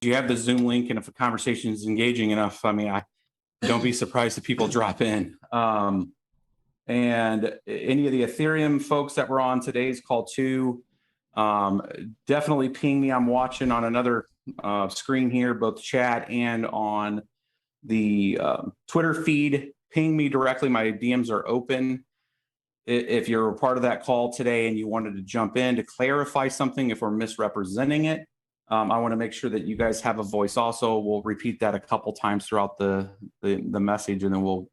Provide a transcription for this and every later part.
you have the Zoom link, and if the conversation is engaging enough, I mean, don't be surprised if people drop in. And any of the Ethereum folks that were on today's call too, definitely ping me. I'm watching on another screen here, both chat and on the Twitter feed. Ping me directly. My DMs are open. If you're a part of that call today and you wanted to jump in to clarify something, if we're misrepresenting it, I want to make sure that you guys have a voice also. We'll repeat that a couple times throughout the message, and then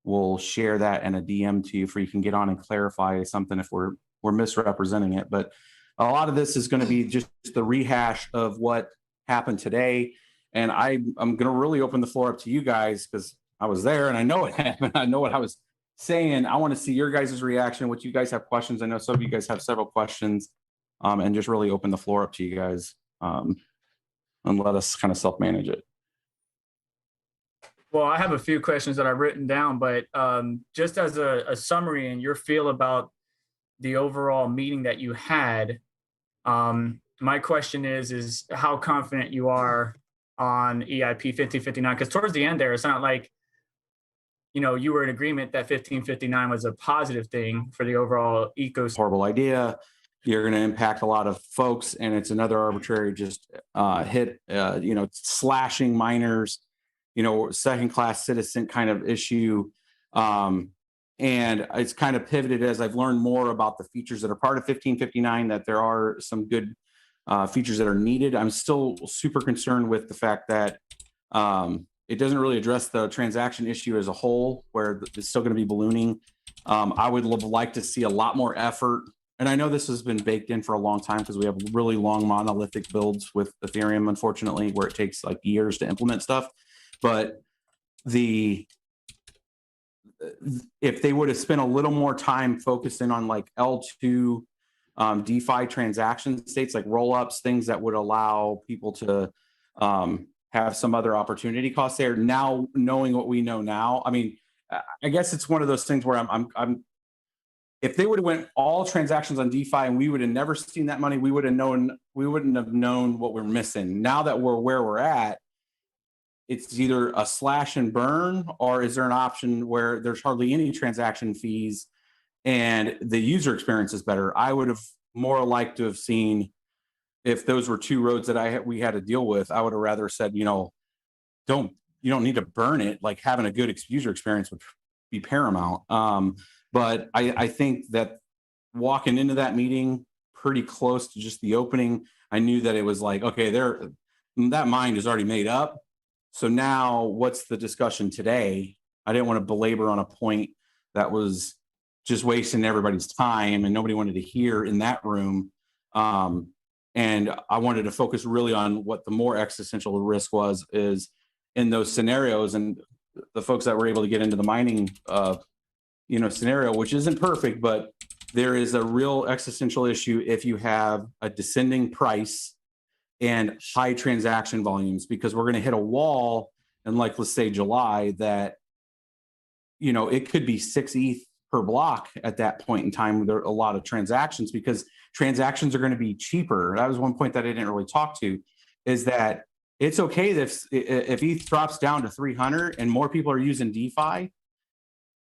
we'll share that in a DM to you, for you can get on and clarify something if we're misrepresenting it. But a lot of this is going to be just the rehash of what happened today. And I'm going to really open the floor up to you guys, because I was there and I know it happened. I know what I was saying. I want to see your guys' reaction, what you guys have questions. I know some of you guys have several questions, and just really open the floor up to you guys, and let us kind of self-manage it. Well, I have a few questions that I've written down, but just as a summary and your feel about the overall meeting that you had, my question is how confident you are on EIP 1559? Because towards the end there, it's not like, you were in agreement that 1559 was a positive thing for the overall ecosystem. Horrible idea. You're going to impact a lot of folks, and it's another arbitrary just hit, slashing miners, second-class citizen kind of issue. And it's kind of pivoted as I've learned more about the features that are part of 1559, that there are some good features that are needed. I'm still super concerned with the fact that it doesn't really address the transaction issue as a whole, where it's still going to be ballooning. I would like to see a lot more effort. And I know this has been baked in for a long time, because we have really long monolithic builds with Ethereum, unfortunately, where it takes like years to implement stuff. But if they would have spent a little more time focusing on like L2 DeFi transaction states, like roll-ups, things that would allow people to have some other opportunity costs there. Now, knowing what we know now, I mean, I guess it's one of those things where if they would have went all transactions on DeFi and we would have never seen that money, we wouldn't have known what we're missing. Now that we're where we're at, it's either a slash and burn, or is there an option where there's hardly any transaction fees and the user experience is better? I would have more liked to have seen, if those were two roads that we had to deal with, I would have rather said, you don't need to burn it. Like, having a good user experience would be paramount. But I think that walking into that meeting pretty close to just the opening, I knew that it was like, okay, that mind is already made up. So now what's the discussion today? I didn't want to belabor on a point that was just wasting everybody's time and nobody wanted to hear in that room. And I wanted to focus really on what the more existential risk is in those scenarios. And the folks that were able to get into the mining, scenario, which isn't perfect, but there is a real existential issue if you have a descending price and high transaction volumes, because we're going to hit a wall in, like, let's say July, that, it could be 6 ETH per block at that point in time. There are a lot of transactions, because transactions are going to be cheaper. That was one point that I didn't really talk to, is that it's okay if ETH drops down to 300 and more people are using DeFi,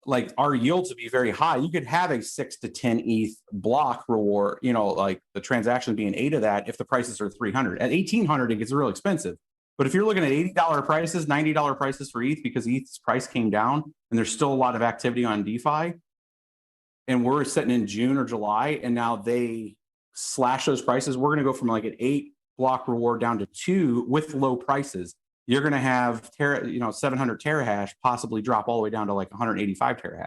like, our yields would be very high. You could have a 6 to 10 ETH block reward, like the transaction being 8 of that, if the prices are 300. At 1,800, it gets real expensive. But if you're looking at $80 prices, $90 prices for ETH, because ETH's price came down and there's still a lot of activity on DeFi, and we're sitting in June or July, and now they slash those prices, we're going to go from like an 8 block reward down to 2 with low prices. You're going to have 700 terahash possibly drop all the way down to like 185 terahash.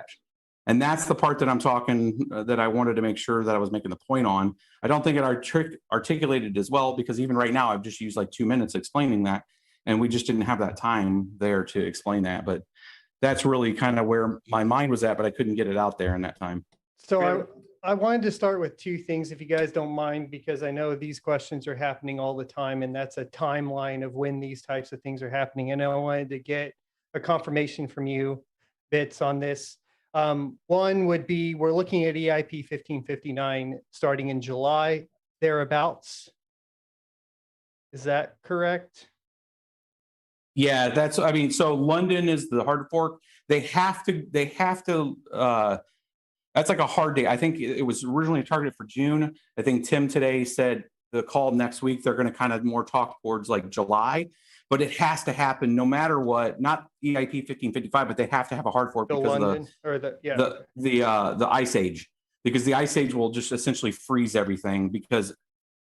And that's the part that I'm talking, that I wanted to make sure that I was making the point on. I don't think it articulated as well, because even right now I've just used like 2 minutes explaining that, and we just didn't have that time there to explain that. But that's really kind of where my mind was at, but I couldn't get it out there in that time. So I wanted to start with 2 things, if you guys don't mind, because I know these questions are happening all the time, and that's a timeline of when these types of things are happening. And I wanted to get a confirmation from you, Bits, on this. One would be, we're looking at EIP 1559 starting in July, thereabouts. Is that correct? Yeah, I mean, so London is the hard fork. They have to, that's like a hard date. I think it was originally targeted for June. I think Tim today said the call next week, they're going to kind of more talk towards like July, but it has to happen no matter what, not EIP 1555, but they have to have a hard fork because London, of the ice age, because the ice age will just essentially freeze everything because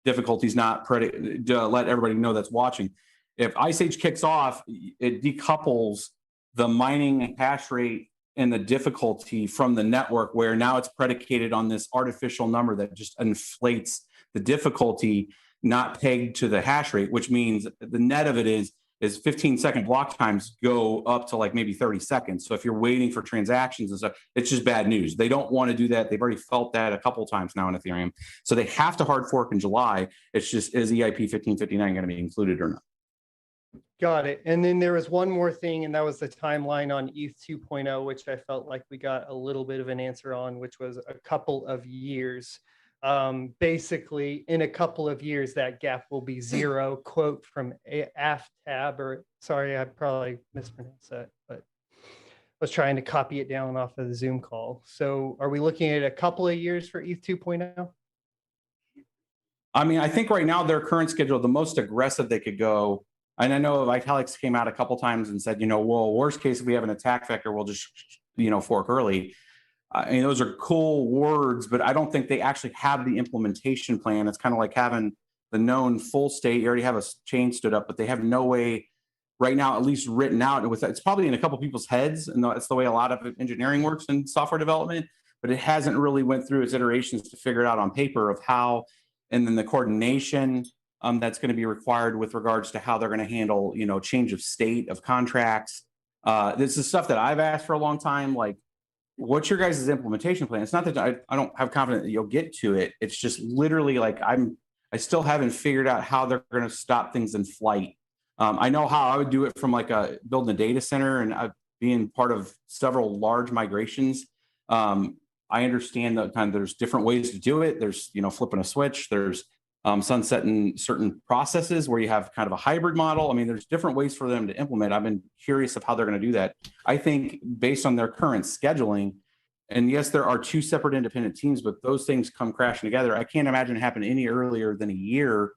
difficulty's not to let everybody know that's watching. If Ice Age kicks off, it decouples the mining hash rate and the difficulty from the network, where now it's predicated on this artificial number that just inflates the difficulty, not pegged to the hash rate, which means the net of it is 15-second block times go up to like maybe 30 seconds. So if you're waiting for transactions and stuff, it's just bad news. They don't want to do that. They've already felt that a couple times now in Ethereum. So they have to hard fork in July. It's just, is EIP 1559 going to be included or not? Got it. And then there was one more thing, and that was the timeline on ETH 2.0, which I felt like we got a little bit of an answer on, which was a couple of years. Basically, in a couple of years, that gap will be zero. Quote from AFTAB, or sorry, I probably mispronounced that, but I was trying to copy it down off of the Zoom call. So are we looking at a couple of years for ETH 2.0? I mean, I think right now their current schedule, the most aggressive they could go, and I know Vitalik's came out a couple times and said, well, worst case, if we have an attack vector, we'll just, fork early. I mean, those are cool words, but I don't think they actually have the implementation plan. It's kind of like having the known full state. You already have a chain stood up, but they have no way right now, at least written out. It's probably in a couple people's heads, and that's the way a lot of engineering works in software development, but it hasn't really went through its iterations to figure it out on paper of how, and then the coordination that's going to be required with regards to how they're going to handle, change of state of contracts. This is stuff that I've asked for a long time. Like, what's your guys' implementation plan? It's not that I don't have confidence that you'll get to it. It's just literally like I still haven't figured out how they're going to stop things in flight. I know how I would do it from like building a data center and being part of several large migrations. I understand that kind of there's different ways to do it. There's, flipping a switch. There's sunsetting certain processes where you have kind of a hybrid model. I mean, there's different ways for them to implement. I've been curious of how they're going to do that. I think based on their current scheduling, and yes, there are two separate independent teams, but those things come crashing together. I can't imagine it happening any earlier than a year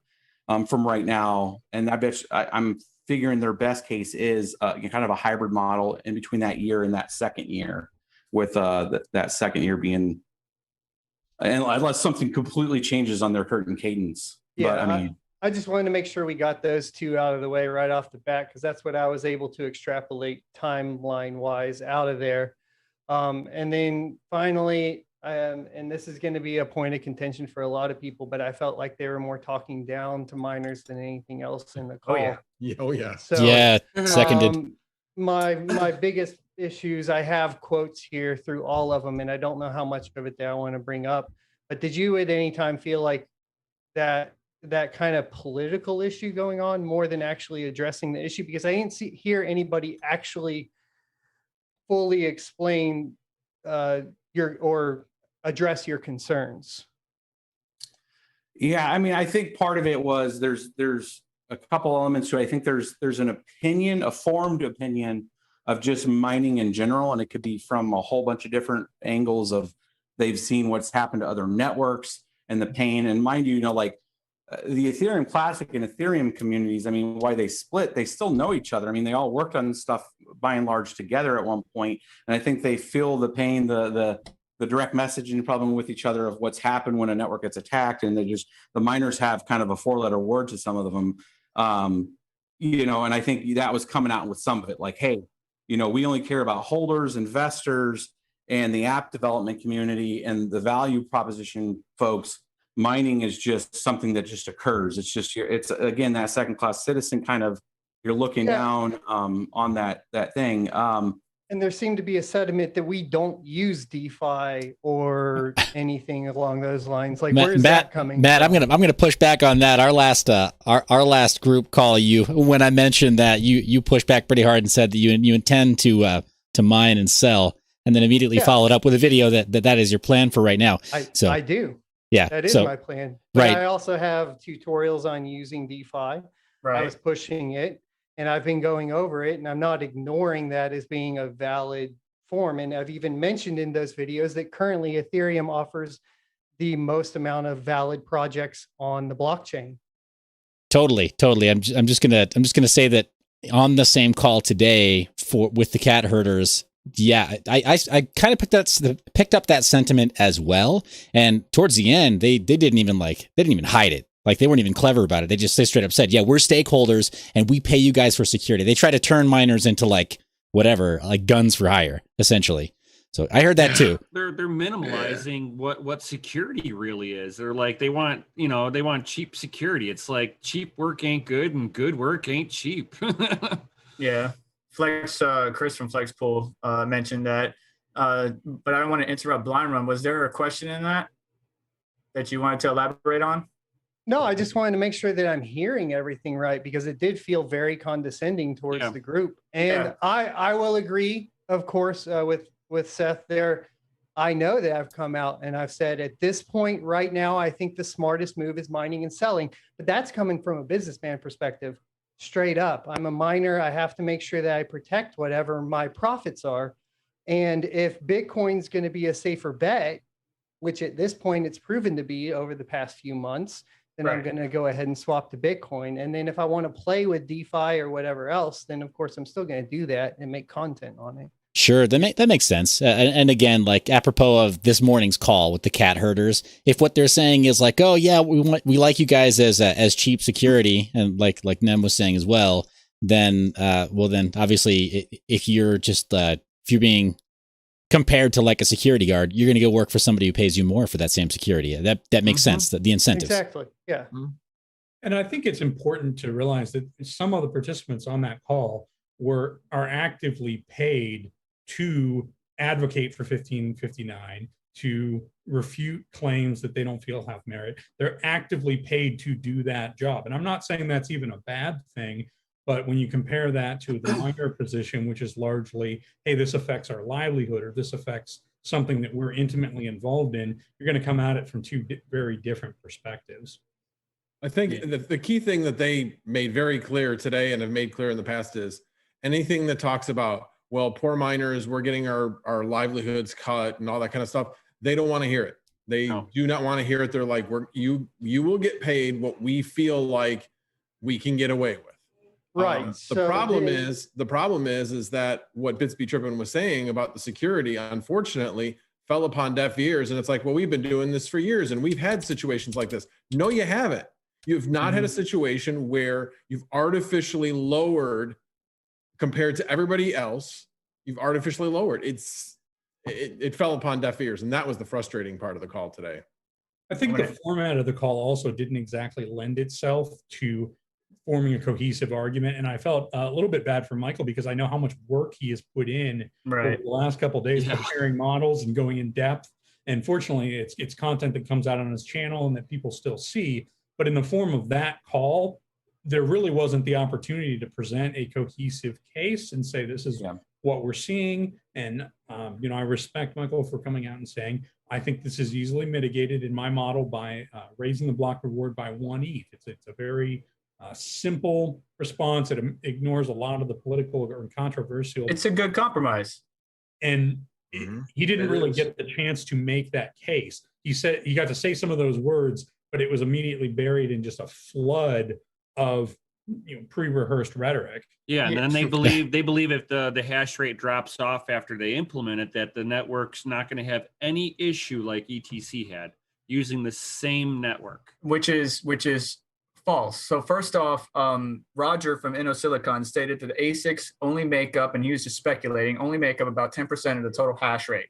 from right now. And I bet I'm figuring their best case is kind of a hybrid model in between that year and that second year, with that second year being, and unless something completely changes on their current cadence. Yeah, but I mean, I just wanted to make sure we got those two out of the way right off the bat, because that's what I was able to extrapolate timeline wise out of there. And then finally, and this is going to be a point of contention for a lot of people, but I felt like they were more talking down to miners than anything else in the call. Oh yeah. So, yeah, seconded. My biggest issues, I have quotes here through all of them, and I don't know how much of it that I want to bring up, but did you at any time feel like that kind of political issue going on more than actually addressing the issue? Because I didn't hear anybody actually fully explain or address your concerns. Yeah, I mean, I think part of it was there's a couple elements to it. I think there's an opinion, a formed opinion of just mining in general, and it could be from a whole bunch of different angles of they've seen what's happened to other networks and the pain. And mind you, like the Ethereum Classic and Ethereum communities, I mean, why they split, they still know each other. I mean, they all worked on stuff by and large together at one point, and I think they feel the pain, the direct messaging problem with each other of what's happened when a network gets attacked, and the miners have kind of a 4-letter word to some of them, and I think that was coming out with some of it, like, hey, we only care about holders, investors, and the app development community and the value proposition folks. Mining is just something that just occurs. It's again, that second-class citizen kind of, you're looking down on that thing. And there seemed to be a sentiment that we don't use DeFi or anything along those lines. Like, where is that coming Matt, from? I'm gonna push back on that. Our last group call, when I mentioned that, you pushed back pretty hard and said that you intend to mine and sell, and then immediately followed up with a video that is your plan for right now. I do. Yeah, that is my plan. But right. I also have tutorials on using DeFi. Right. I was pushing it. and I've been going over it, and I'm not ignoring that as being a valid form. And I've even mentioned in those videos that currently Ethereum offers the most amount of valid projects on the blockchain. Totally. I'm just gonna say that on the same call today with the cat herders. Yeah, I kind of picked up that sentiment as well. And towards the end, they didn't even hide it. Like, they weren't even clever about it. They straight up said, yeah, we're stakeholders and we pay you guys for security. They try to turn miners into like guns for hire, essentially. So I heard that too. They're minimalizing what security really is. They're like, they want cheap security. It's like, cheap work ain't good and good work ain't cheap. Yeah. Flex, Chris from FlexPool mentioned that, but I don't want to interrupt Blind Run. Was there a question in that you wanted to elaborate on? No, I just wanted to make sure that I'm hearing everything right, because it did feel very condescending towards the group. And I will agree, of course, with Seth there. I know that I've come out and I've said at this point right now, I think the smartest move is mining and selling, but that's coming from a businessman perspective. Straight up. I'm a miner. I have to make sure that I protect whatever my profits are. And if Bitcoin's going to be a safer bet, which at this point it's proven to be over the past few months, then I'm going to go ahead and swap to Bitcoin. And then if I want to play with DeFi or whatever else, then of course I'm still going to do that and make content on it. Sure, that makes sense. And again, like, apropos of this morning's call with the cat herders, if what they're saying is like, oh yeah, we like you guys as cheap security, and like Nem was saying as well, then then obviously if you're being compared to like a security guard, you're going to go work for somebody who pays you more for that same security. That makes sense. The incentives. Exactly. Yeah. And I think it's important to realize that some of the participants on that call are actively paid to advocate for 1559, to refute claims that they don't feel have merit. They're actively paid to do that job. And I'm not saying that's even a bad thing, but when you compare that to the miner position, which is largely, hey, this affects our livelihood, or this affects something that we're intimately involved in, you're going to come at it from two very different perspectives. I think the key thing that they made very clear today and have made clear in the past is anything that talks about, well, poor miners, we're getting our livelihoods cut and all that kind of stuff. They don't want to hear it. They do not want to hear it. They're like, you will get paid what we feel like we can get away with. Right. The problem is that what BitsBeTrippin was saying about the security, unfortunately, fell upon deaf ears. And it's like, well, we've been doing this for years and we've had situations like this. No, you haven't. You've not had a situation where you've artificially lowered compared to everybody else. You've artificially lowered. It fell upon deaf ears. And that was the frustrating part of the call today. I think the format of the call also didn't exactly lend itself to forming a cohesive argument. And I felt a little bit bad for Michael, because I know how much work he has put in over the last couple of days, preparing models and going in depth. And fortunately, it's content that comes out on his channel and that people still see. But in the form of that call, there really wasn't the opportunity to present a cohesive case and say, this is what we're seeing. And, I respect Michael for coming out and saying, I think this is easily mitigated in my model by raising the block reward by 1 ETH. It's a very simple response. It ignores a lot of the political or controversial. It's a good compromise. And he didn't really get the chance to make that case. He said he got to say some of those words, but it was immediately buried in just a flood of pre-rehearsed rhetoric. Yeah, and then they believe if the hash rate drops off after they implement it, that the network's not going to have any issue like ETC had using the same network, which is false. So first off, Roger from InnoSilicon stated that the ASICs only make up, and he was just speculating, only make up about 10% of the total hash rate.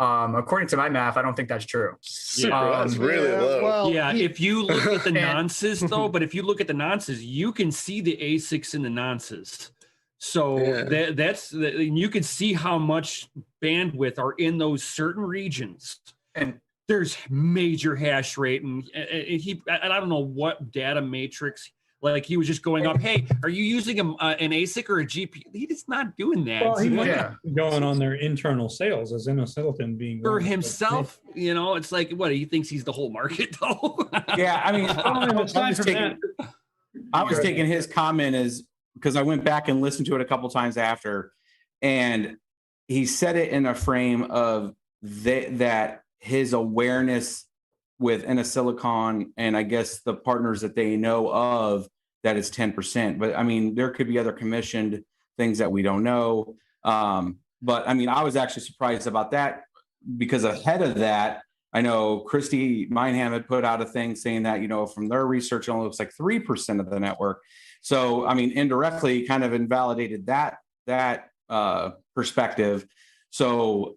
According to my math, I don't think that's true. That's really low. Well, if you look at the nonces though, but if you look at the nonces, you can see the ASICs in the nonces. So you can see how much bandwidth are in those certain regions. And there's major hash rate, and I don't know what data matrix. Like, he was just going up, hey, are you using an ASIC or a GPU? He's not doing that. Well, he might be going on their internal sales as InnoSilicon being for himself. It's like, what, he thinks he's the whole market though? Yeah, I mean, I was taking his comment as because I went back and listened to it a couple times after, and he said it in a frame of that his awareness with Silicon and I guess the partners that they know of, that it's 10%. But I mean, there could be other commissioned things that we don't know. But I mean, I was actually surprised about that, because ahead of that, I know Christy Mineham had put out a thing saying that, from their research, it only looks like 3% of the network. So, I mean, indirectly kind of invalidated that perspective. So,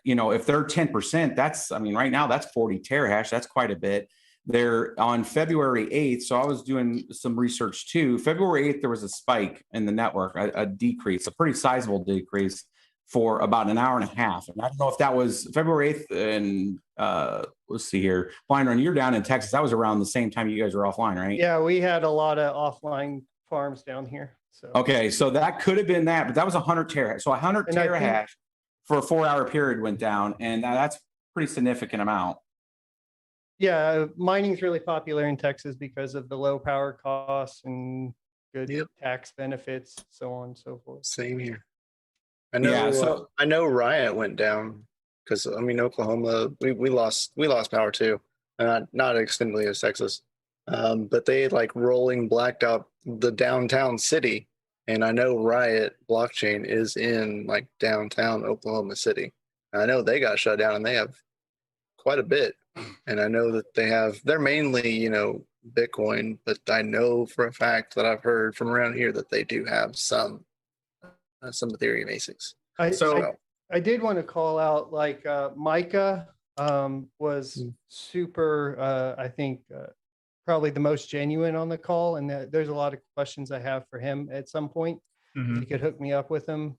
if they're 10%, that's, I mean, right now that's 40 terahash. That's quite a bit. They're on February 8th. So I was doing some research too. February 8th, there was a spike in the network, a decrease, a pretty sizable decrease for about an hour and a half. And I don't know if that was February 8th and let's see here. Blind Run, you're down in Texas. That was around the same time you guys were offline, right? Yeah, we had a lot of offline farms down here. So okay, so that could have been that, but that was 100 terahash. So 100 terahash for a 4-hour period went down, and that's a pretty significant amount. Yeah, mining's really popular in Texas because of the low power costs and good tax benefits, so on and so forth. Same here. I know. I know Riot went down because I mean Oklahoma, we lost power too, not extensively as Texas, but they like rolling blacked out the downtown city, and I know Riot blockchain is in like downtown Oklahoma City. And I know they got shut down, and they have quite a bit, and I know that they're mainly Bitcoin, but I know for a fact that I've heard from around here that they do have some Ethereum ASICs. I did want to call out like Micah was super, I think probably the most genuine on the call, and there's a lot of questions I have for him at some point. You could hook me up with him.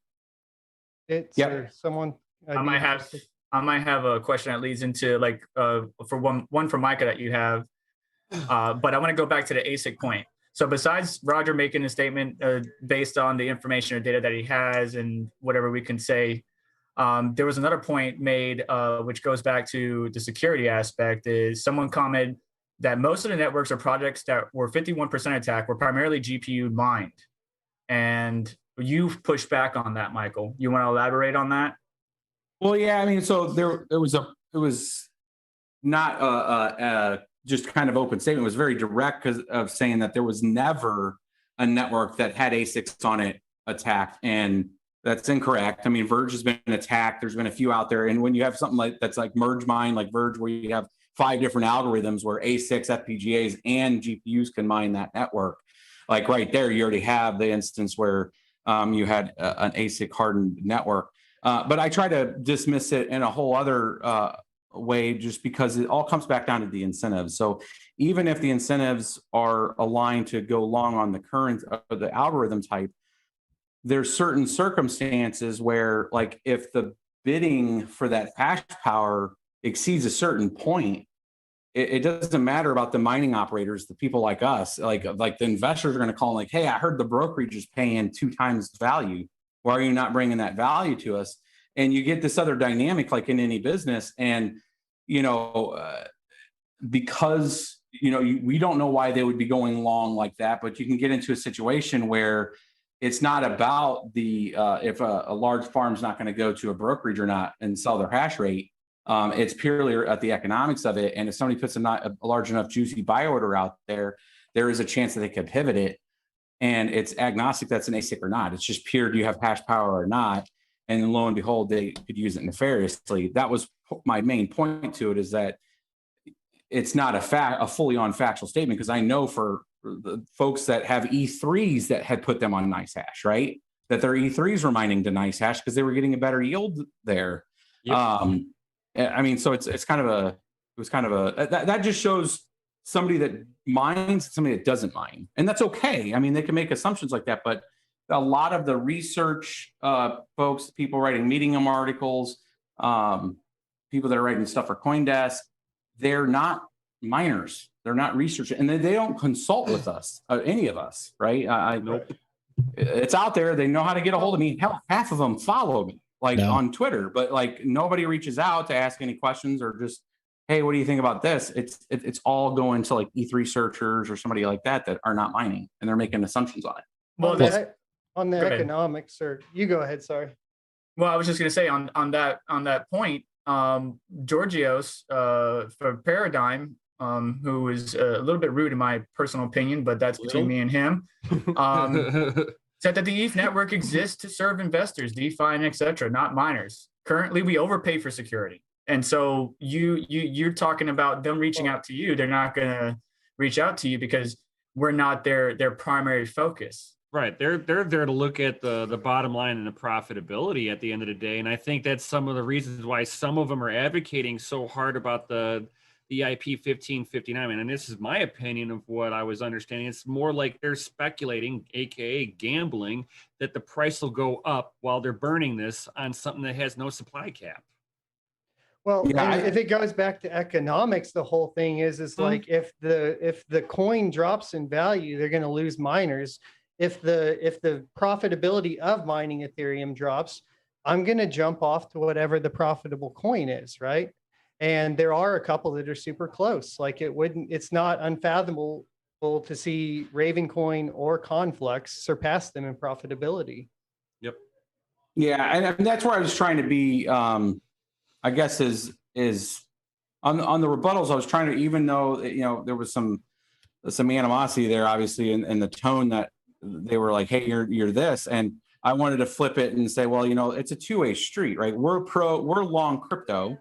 Or someone. I might have a question that leads into like for one for Micah that you have, but I want to go back to the ASIC point. So besides Roger making a statement based on the information or data that he has and whatever we can say, there was another point made which goes back to the security aspect. Is someone commented that most of the networks or projects that were 51% attacked were primarily GPU mined, and you've pushed back on that, Michael. You want to elaborate on that? Well, yeah, I mean, so it was not just kind of open statement. It was very direct because of saying that there was never a network that had ASICs on it attacked, and that's incorrect. I mean, Verge has been attacked. There's been a few out there, and when you have something like that's like Merge Mine, like Verge, where you have 5 different algorithms where ASICs, FPGAs, and GPUs can mine that network, like right there, you already have the instance where you had an ASIC hardened network. But I try to dismiss it in a whole other way, just because it all comes back down to the incentives. So even if the incentives are aligned to go long on the current the algorithm type, there's certain circumstances where, like, if the bidding for that hash power exceeds a certain point, it doesn't matter about the mining operators, the people like us, like the investors are going to call like, hey, I heard the brokerage is paying 2 times the value. Why are you not bringing that value to us? And you get this other dynamic, like in any business. And, because, we don't know why they would be going long like that, but you can get into a situation where it's not about the, if a large farm's not going to go to a brokerage or not and sell their hash rate. It's purely at the economics of it. And if somebody puts a large enough juicy buy order out there, there is a chance that they could pivot it. And it's agnostic that's an ASIC or not. It's just pure, do you have hash power or not? And then lo and behold, they could use it nefariously. That was my main point to it, is that it's not a fully on factual statement, because I know for the folks that have E3s that had put them on nice hash, right? That their E3s were mining to nice hash because they were getting a better yield there. Yep. I mean, so it was kind of that just shows somebody that mines, somebody that doesn't mine. And that's okay. I mean, they can make assumptions like that, but a lot of the research folks, people writing Medium articles, people that are writing stuff for CoinDesk, they're not miners. They're not researchers, and they don't consult with us, any of us, right? I know it's out there. They know how to get a hold of me. Hell, half of them follow me, on Twitter, but like nobody reaches out to ask any questions or just, hey, what do you think about this? It's all going to like E3 searchers or somebody like that are not mining, and they're making assumptions on it. Well, on the economics, or you go ahead. Sorry. Well, I was just going to say on that point, Georgios for Paradigm, who is a little bit rude in my personal opinion, but that's between me and him, said that the ETH network exists to serve investors, DeFi, and etc., not miners. Currently, we overpay for security, and so you're talking about them reaching out to you. They're not going to reach out to you because we're not their primary focus. Right. They're there to look at the bottom line and the profitability at the end of the day. And I think that's some of the reasons why some of them are advocating so hard about the EIP 1559. And this is my opinion of what I was understanding. It's more like they're speculating, aka gambling, that the price will go up while they're burning this on something that has no supply cap. Well, if it goes back to economics, the whole thing is like if the coin drops in value, they're going to lose miners. If the profitability of mining Ethereum drops, I'm going to jump off to whatever the profitable coin is, right? And there are a couple that are super close. Like it's not unfathomable to see Ravencoin or Conflux surpass them in profitability. Yep. Yeah, and that's where I was trying to be. I guess is on the rebuttals. I was trying to, even though there was some animosity there, obviously, in the tone that they were like, "Hey, you're this," and I wanted to flip it and say, "Well, it's a two-way street, right? We're long crypto,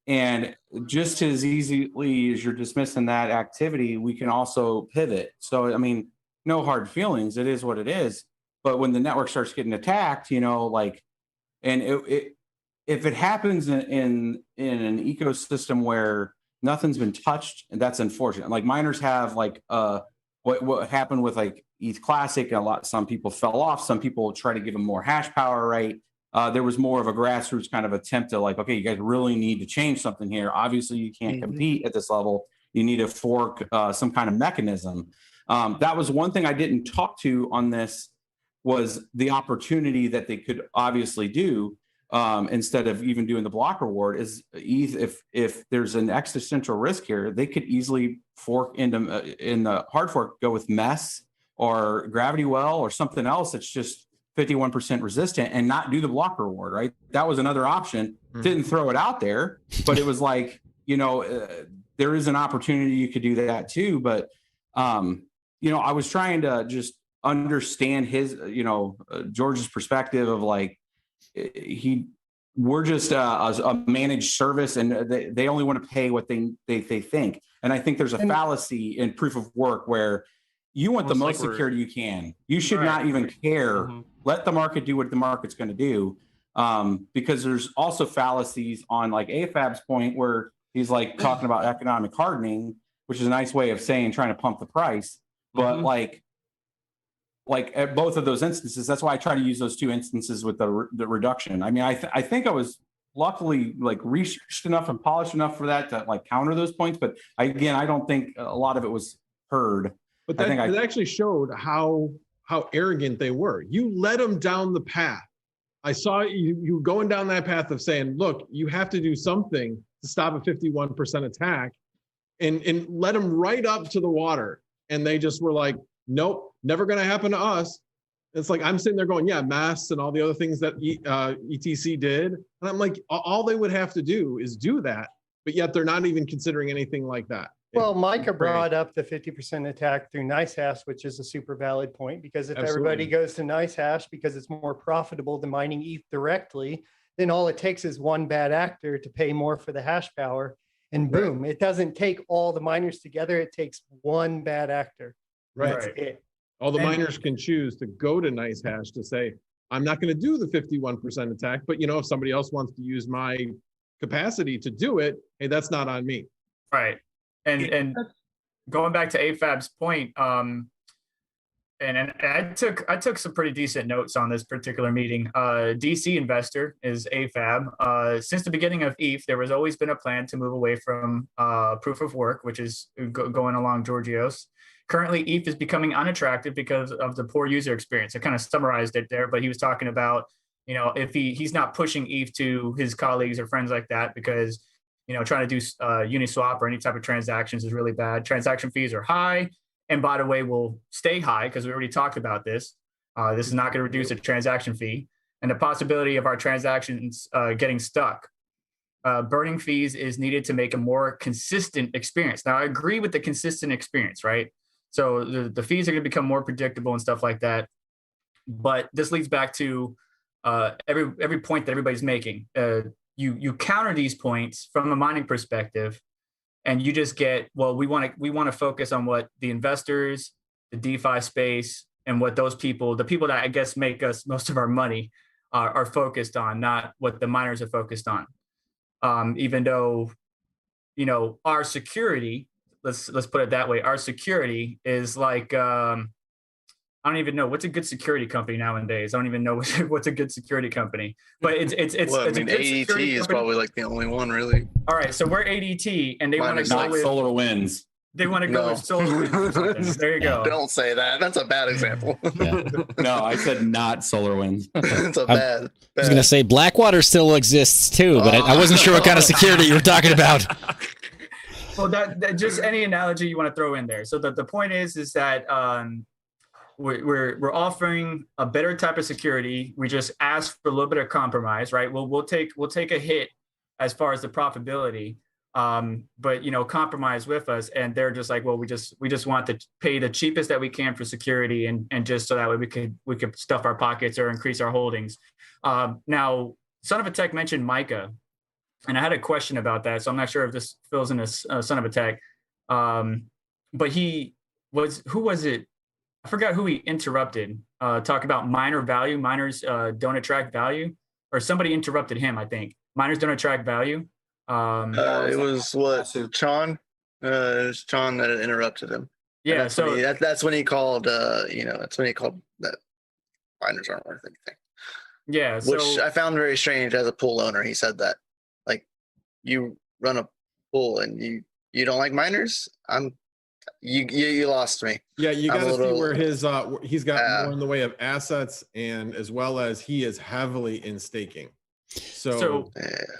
and just as easily as you're dismissing that activity, we can also pivot. So, I mean, no hard feelings. It is what it is. But when the network starts getting attacked, if it happens in an ecosystem where nothing's been touched, and that's unfortunate. Like miners have what happened with like ETH Classic, some people fell off. Some people try to give them more hash power, right? There was more of a grassroots kind of attempt to like, okay, you guys really need to change something here. Obviously, you can't compete at this level. You need to fork some kind of mechanism. That was one thing I didn't talk to on this, was the opportunity that they could obviously do. Instead of even doing the block reward, is if there's an existential risk here, they could easily fork in the hard fork, go with mess or gravity well or something else that's just 51% resistant and not do the block reward, right? That was another option. Didn't throw it out there, but it was like, there is an opportunity you could do that too. But I was trying to just understand his, George's perspective of like, we're just a managed service, and they only want to pay what they think. And I think there's a fallacy in proof of work where you want the most security you can. You should not even care. Let the market do what the market's going to do, because there's also fallacies on like AFAB's point where he's like talking about economic hardening, which is a nice way of saying trying to pump the price, but like at both of those instances, that's why I try to use those two instances with the reduction. I mean, I think I was luckily like researched enough and polished enough for that to like counter those points. But I don't think a lot of it was heard. But that actually showed how arrogant they were. You led them down the path. I saw you going down that path of saying, look, you have to do something to stop a 51% attack, and led them right up to the water. And they just were like, nope, never going to happen to us. It's like, I'm sitting there going, yeah, masks and all the other things that ETC did. And I'm like, all they would have to do is do that. But yet they're not even considering anything like that. Well, Micah brought up the 50% attack through NiceHash, which is a super valid point, because if everybody goes to NiceHash because it's more profitable than mining ETH directly, then all it takes is one bad actor to pay more for the hash power. And boom, it doesn't take all the miners together. It takes one bad actor. Right. It. All the miners can choose to go to NiceHash to say, I'm not going to do the 51% attack, but if somebody else wants to use my capacity to do it, hey, that's not on me. Right. And going back to AFAB's point, and I took some pretty decent notes on this particular meeting. DC investor is AFAB. Since the beginning of ETH, there has always been a plan to move away from proof of work, which is going along Georgios. Currently, ETH is becoming unattractive because of the poor user experience. I kind of summarized it there, but he was talking about, if he's not pushing ETH to his colleagues or friends like that because, trying to do Uniswap or any type of transactions is really bad. Transaction fees are high, and by the way, will stay high because we already talked about this. This is not going to reduce a transaction fee, and the possibility of our transactions getting stuck. Burning fees is needed to make a more consistent experience. Now, I agree with the consistent experience, right? So the fees are going to become more predictable and stuff like that. But this leads back to every point that everybody's making. You counter these points from a mining perspective, and you just get, well, we want to focus on what the investors, the DeFi space, and what those people, the people that I guess make us most of our money, are focused on, not what the miners are focused on. Even though, our security, let's put it that way, our security is like, I don't even know what's a good security company nowadays. I don't even know what's a good security company, but it's well, it's a good ADT security is company. probably like the only one really. All right, so we're ADT, and they want to go Not with SolarWinds. They want to go with SolarWinds. There you go. Don't say that. That's a bad example. No, I said not SolarWinds. It's a bad. I was going to say Blackwater still exists too, but I wasn't sure what kind of security you were talking about. Well, that just any analogy you want to throw in there. So the point is that we're offering a better type of security. We just ask for a little bit of compromise, right? We'll take a hit as far as the profitability, but compromise with us. And they're just like, well, we just want to pay the cheapest that we can for security, and just so that way we could stuff our pockets or increase our holdings. Now, SonOfATech mentioned Micah, and I had a question about that, so I'm not sure if this fills in as SonOfATech. But who was it? I forgot who he interrupted. Talk about miners don't attract value, or somebody interrupted him. I think miners don't attract value. It was Sean. It was Sean that interrupted him. Yeah. So that's when he called. That's when he called that miners aren't worth anything. Yeah. Which I found very strange as a pool owner. He said that, like, you run a pool and you don't like miners. You lost me. Yeah, you got to see where his he's got more in the way of assets, and as well as he is heavily in staking. So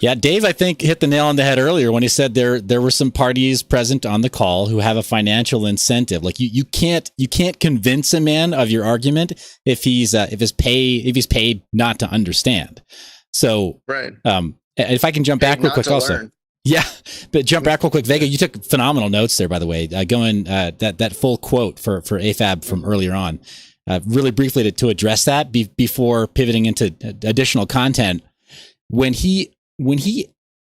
yeah, Dave, I think hit the nail on the head earlier when he said there were some parties present on the call who have a financial incentive. Like you can't convince a man of your argument if he's paid not to understand. So right. If I can jump back real quick also. Learn. Yeah, but jump back real quick. Vega, you took phenomenal notes there, by the way. Going that full quote for AFAB from earlier on. Really briefly to address that before pivoting into additional content. When he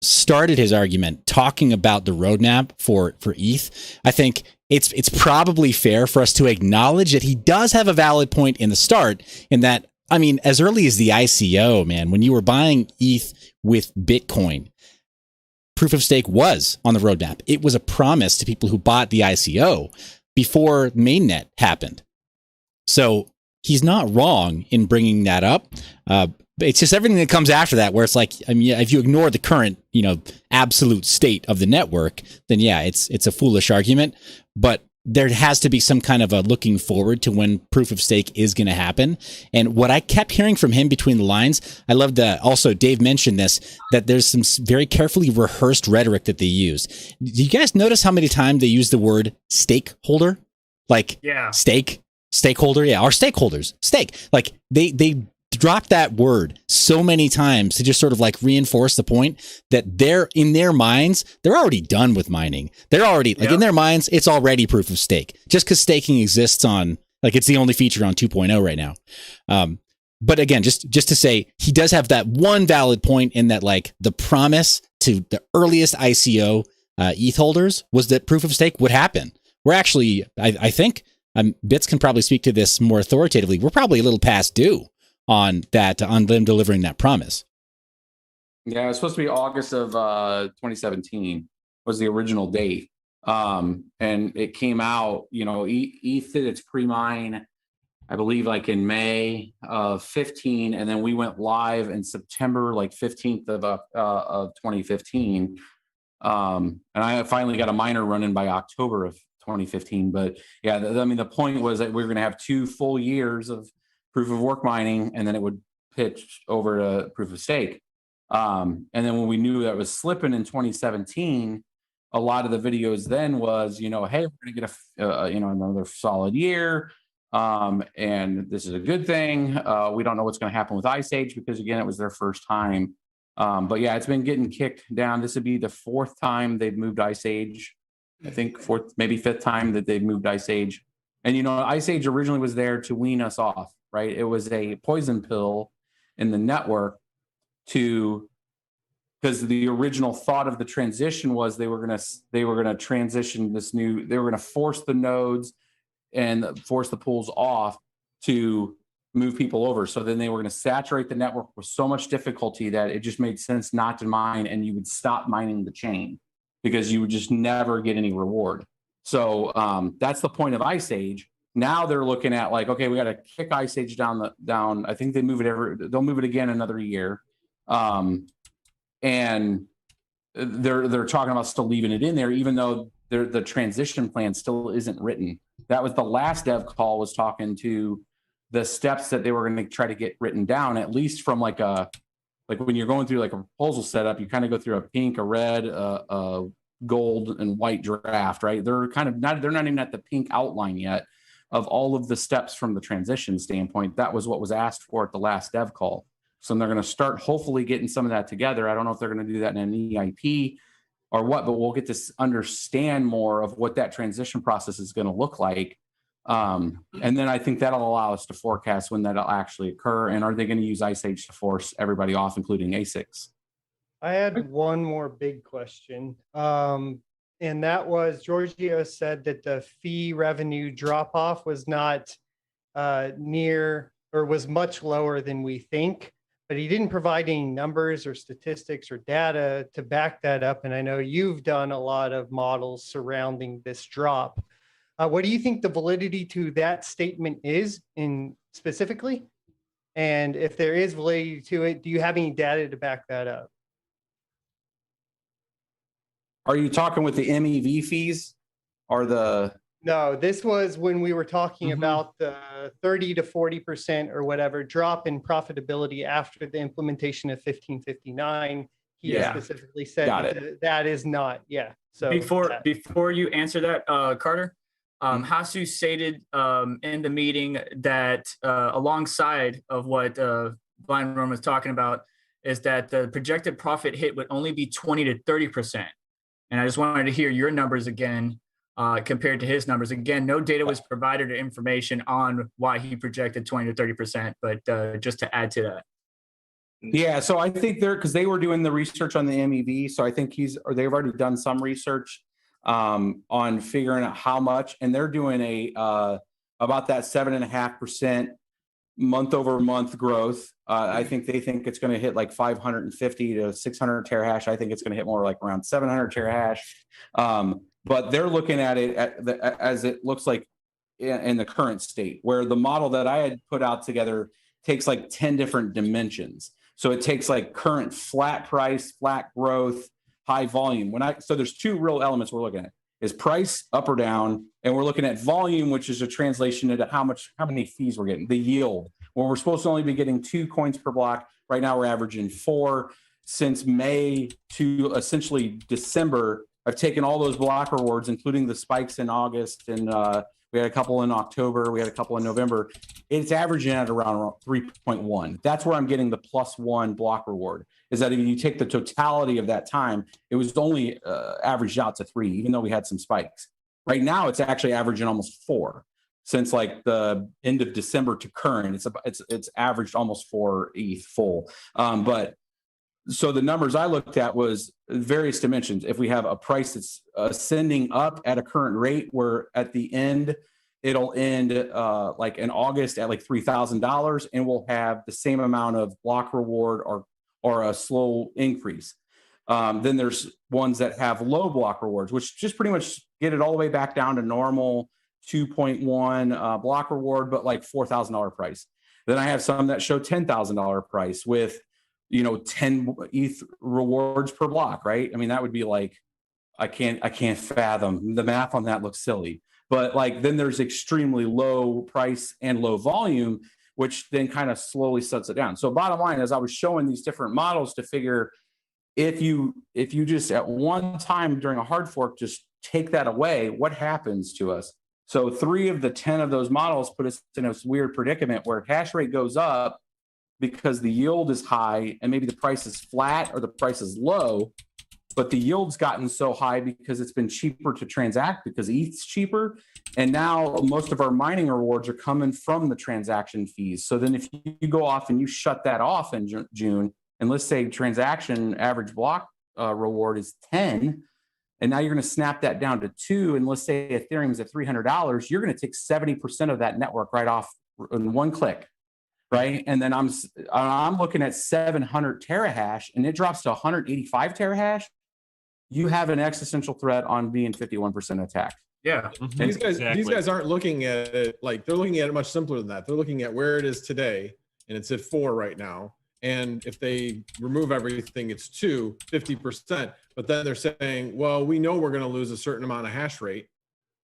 started his argument talking about the roadmap for ETH, I think it's probably fair for us to acknowledge that he does have a valid point in the start, in that, I mean, as early as the ICO, man, when you were buying ETH with Bitcoin, proof of stake was on the roadmap. It was a promise to people who bought the ICO before mainnet happened. So he's not wrong in bringing that up. It's just everything that comes after that, where it's like, I mean, if you ignore the current, absolute state of the network, then yeah, it's a foolish argument. But there has to be some kind of a looking forward to when proof of stake is going to happen. And what I kept hearing from him between the lines, I love that. Also, Dave mentioned this, that there's some very carefully rehearsed rhetoric that they use. Do you guys notice how many times they use the word stakeholder? Like, yeah, stakeholder. Yeah. Our stakeholders, stake. Like they drop that word so many times to just sort of like reinforce the point that they're in their minds, they're already done with mining. They're already like in their minds, it's already proof of stake, just because staking exists on, like, it's the only feature on 2.0 right now. But again, just to say, he does have that one valid point in that, like, the promise to the earliest ICO ETH holders was that proof of stake would happen. We're actually, I think, Bits can probably speak to this more authoritatively. We're probably a little past due on them delivering that promise. Yeah, it was supposed to be August of 2017 was the original date. And it came out, ETH did its pre-mine, I believe, like in May of 15, and then we went live in September, like 15th of 2015. And I finally got a miner running by October of 2015. But yeah, the point was that we were going to have 2 full years of proof of work mining, and then it would pitch over to proof of stake. And then when we knew that was slipping in 2017, a lot of the videos then was, hey, we're going to get another solid year. And this is a good thing. We don't know what's going to happen with Ice Age because, again, it was their first time. But yeah, it's been getting kicked down. This would be the 4th time they've moved Ice Age. I think 4th, maybe 5th time that they've moved Ice Age. And, you know, Ice Age originally was there to wean us off, right? It was a poison pill in the network because the original thought of the transition was they were going to transition this new, they were going to force the nodes and force the pools off to move people over. So then they were going to saturate the network with so much difficulty that it just made sense not to mine, and you would stop mining the chain because you would just never get any reward. So that's the point of Ice Age. Now they're looking at like, okay, we got to kick Ice Age down. I think they'll move it again another year. And they're talking about still leaving it in there, even though the transition plan still isn't written. That was the last dev call, was talking to the steps that they were going to try to get written down, at least from like when you're going through like a proposal setup, you kind of go through a pink, a red, a gold, and white draft, right? They're not even at the pink outline yet of all of the steps from the transition standpoint. That was what was asked for at the last dev call. So they're going to start hopefully getting some of that together. I don't know if they're going to do that in an EIP or what, but we'll get to understand more of what that transition process is going to look like. And then I think that'll allow us to forecast when that'll actually occur. And are they going to use Ice Age to force everybody off, including ASICs? I had one more big question. And that was, Giorgio said that the fee revenue drop off was not near, or was much lower than we think, but he didn't provide any numbers or statistics or data to back that up. And I know you've done a lot of models surrounding this drop. What do you think the validity to that statement is specifically? And if there is validity to it, do you have any data to back that up? Are you talking with the MEV fees or the? No, this was when we were talking about the 30 to 40% or whatever drop in profitability after the implementation of 1559. He specifically said that is not. Yeah. So before you answer that, Carter, Hasu stated in the meeting that alongside of what Blind Room was talking about is that the projected profit hit would only be 20 to 30%. And I just wanted to hear your numbers again compared to his numbers. Again, no data was provided or information on why he projected 20 to 30%, but just to add to that. Yeah, so I think because they were doing the research on the MEV, so I think they've already done some research on figuring out how much, and they're doing about that 7.5% month over month growth. I think they think it's going to hit like 550 to 600 terahash. I think it's going to hit more like around 700 terahash. But they're looking at it as it looks like in the current state, where the model that I had put out together takes like 10 different dimensions. So it takes like current flat price, flat growth, high volume. So there's two real elements we're looking at, is price up or down, and we're looking at volume, which is a translation into how many fees we're getting, the yield. Where we're supposed to only be getting 2 coins per block. Right now we're averaging 4. Since May to essentially December, I've taken all those block rewards, including the spikes in August, and we had a couple in October, we had a couple in November. It's averaging at around 3.1. That's where I'm getting the +1 block reward, is that if you take the totality of that time, it was only averaged out to 3, even though we had some spikes. Right now, it's actually averaging almost 4. Since like the end of December to current, it's averaged almost 4 ETH full. But so the numbers I looked at was various dimensions. If we have a price that's ascending up at a current rate, where at the end it'll end like in August at like $3,000, and we'll have the same amount of block reward or a slow increase. Then there's ones that have low block rewards, which just pretty much get it all the way back down to normal 2.1 block reward, but like $4,000 price. Then I have some that show $10,000 price with 10 ETH rewards per block, right? I mean, that would be like, I can't fathom. The math on that looks silly. But like, then there's extremely low price and low volume, which then kind of slowly sets it down. So bottom line is, I was showing these different models to figure if you just at one time during a hard fork just take that away, what happens to us? So 3 of the 10 of those models put us in a weird predicament where hash rate goes up because the yield is high and maybe the price is flat or the price is low, but the yield's gotten so high because it's been cheaper to transact because ETH's cheaper. And now most of our mining rewards are coming from the transaction fees. So then if you go off and you shut that off in June, and let's say transaction average block reward is 10, and now you're going to snap that down to 2, and let's say Ethereum's at $300, you're going to take 70% of that network right off in one click, right? And then I'm looking at 700 terahash, and it drops to 185 terahash. You have an existential threat on being 51% attacked. Yeah. These guys aren't looking at it like they're looking at it much simpler than that. They're looking at where it is today, and it's at 4 right now. And if they remove everything, it's 50%. But then they're saying, well, we know we're going to lose a certain amount of hash rate.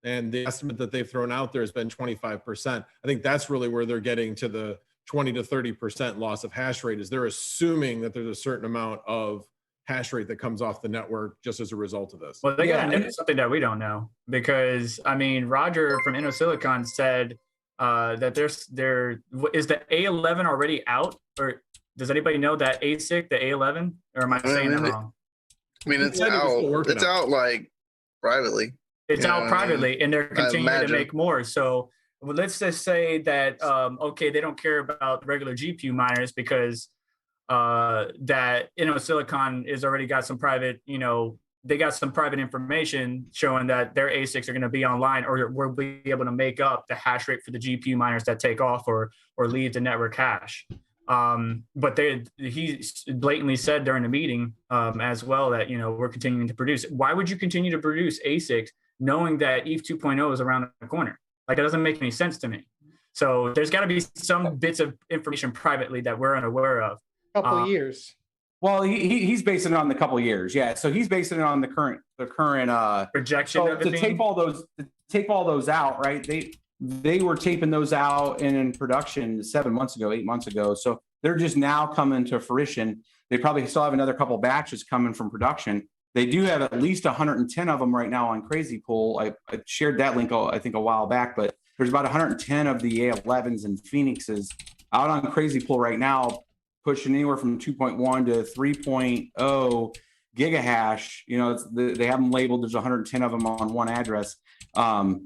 And the estimate that they've thrown out there has been 25%. I think that's really where they're getting to the 20 to 30% loss of hash rate, is they're assuming that there's a certain amount of hash rate that comes off the network just as a result of this. Well, they got to know something that we don't know, because I mean, Roger from InnoSilicon said that is the A11 already out, or does anybody know that ASIC, the A11, or am I saying that wrong? I mean, it's out. It's out like privately. It's out privately, and they're continuing to make more. So let's just say that okay, they don't care about regular GPU miners because that Silicon is already got some private, they got some private information showing that their ASICs are going to be online, or will be able to make up the hash rate for the GPU miners that take off or leave the network hash. But he blatantly said during the meeting as well that, we're continuing to produce. Why would you continue to produce ASICs knowing that ETH 2.0 is around the corner? Like, that doesn't make any sense to me. So there's got to be some bits of information privately that we're unaware of. Couple years. Well, he's basing it on the couple years. Yeah. So he's basing it on the current projection. So to tape all those out, right? They were taping those out in production 8 months ago. So they're just now coming to fruition. They probably still have another couple batches coming from production. They do have at least 110 of them right now on Crazy Pool. I shared that link, I think, a while back, but there's about 110 of the A11s and Phoenixes out on Crazy Pool right now, pushing anywhere from 2.1 to 3.0 gigahash. They have them labeled. There's 110 of them on one address. So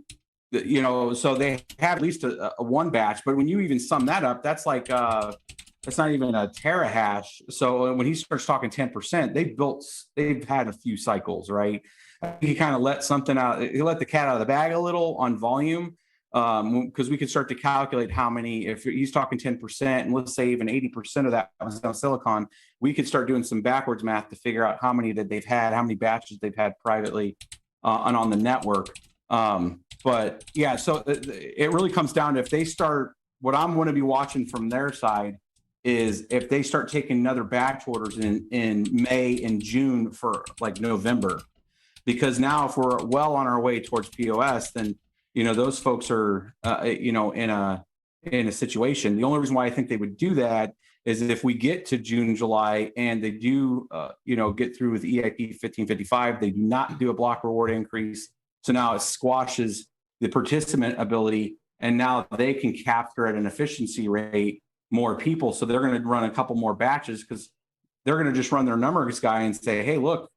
they have at least a one batch, but when you even sum that up, that's like that's not even a terahash. So when he starts talking 10%, they've had a few cycles, right? He kind of let something out. He let the cat out of the bag a little on volume, because we could start to calculate how many. If he's talking 10%, and let's say even 80% of that was on Silicon, we could start doing some backwards math to figure out how many that they've had, how many batches they've had privately and on the network. But yeah, so it really comes down to, if they start, what I'm going to be watching from their side is if they start taking another batch orders in May and June for like November, because now if we're well on our way towards POS, then, those folks are, in a situation. The only reason why I think they would do that is if we get to June, July, and they do, get through with EIP 1555, they do not do a block reward increase. So now it squashes the participant ability, and now they can capture at an efficiency rate more people. So they're going to run a couple more batches, because they're going to just run their numbers guy and say, hey, look,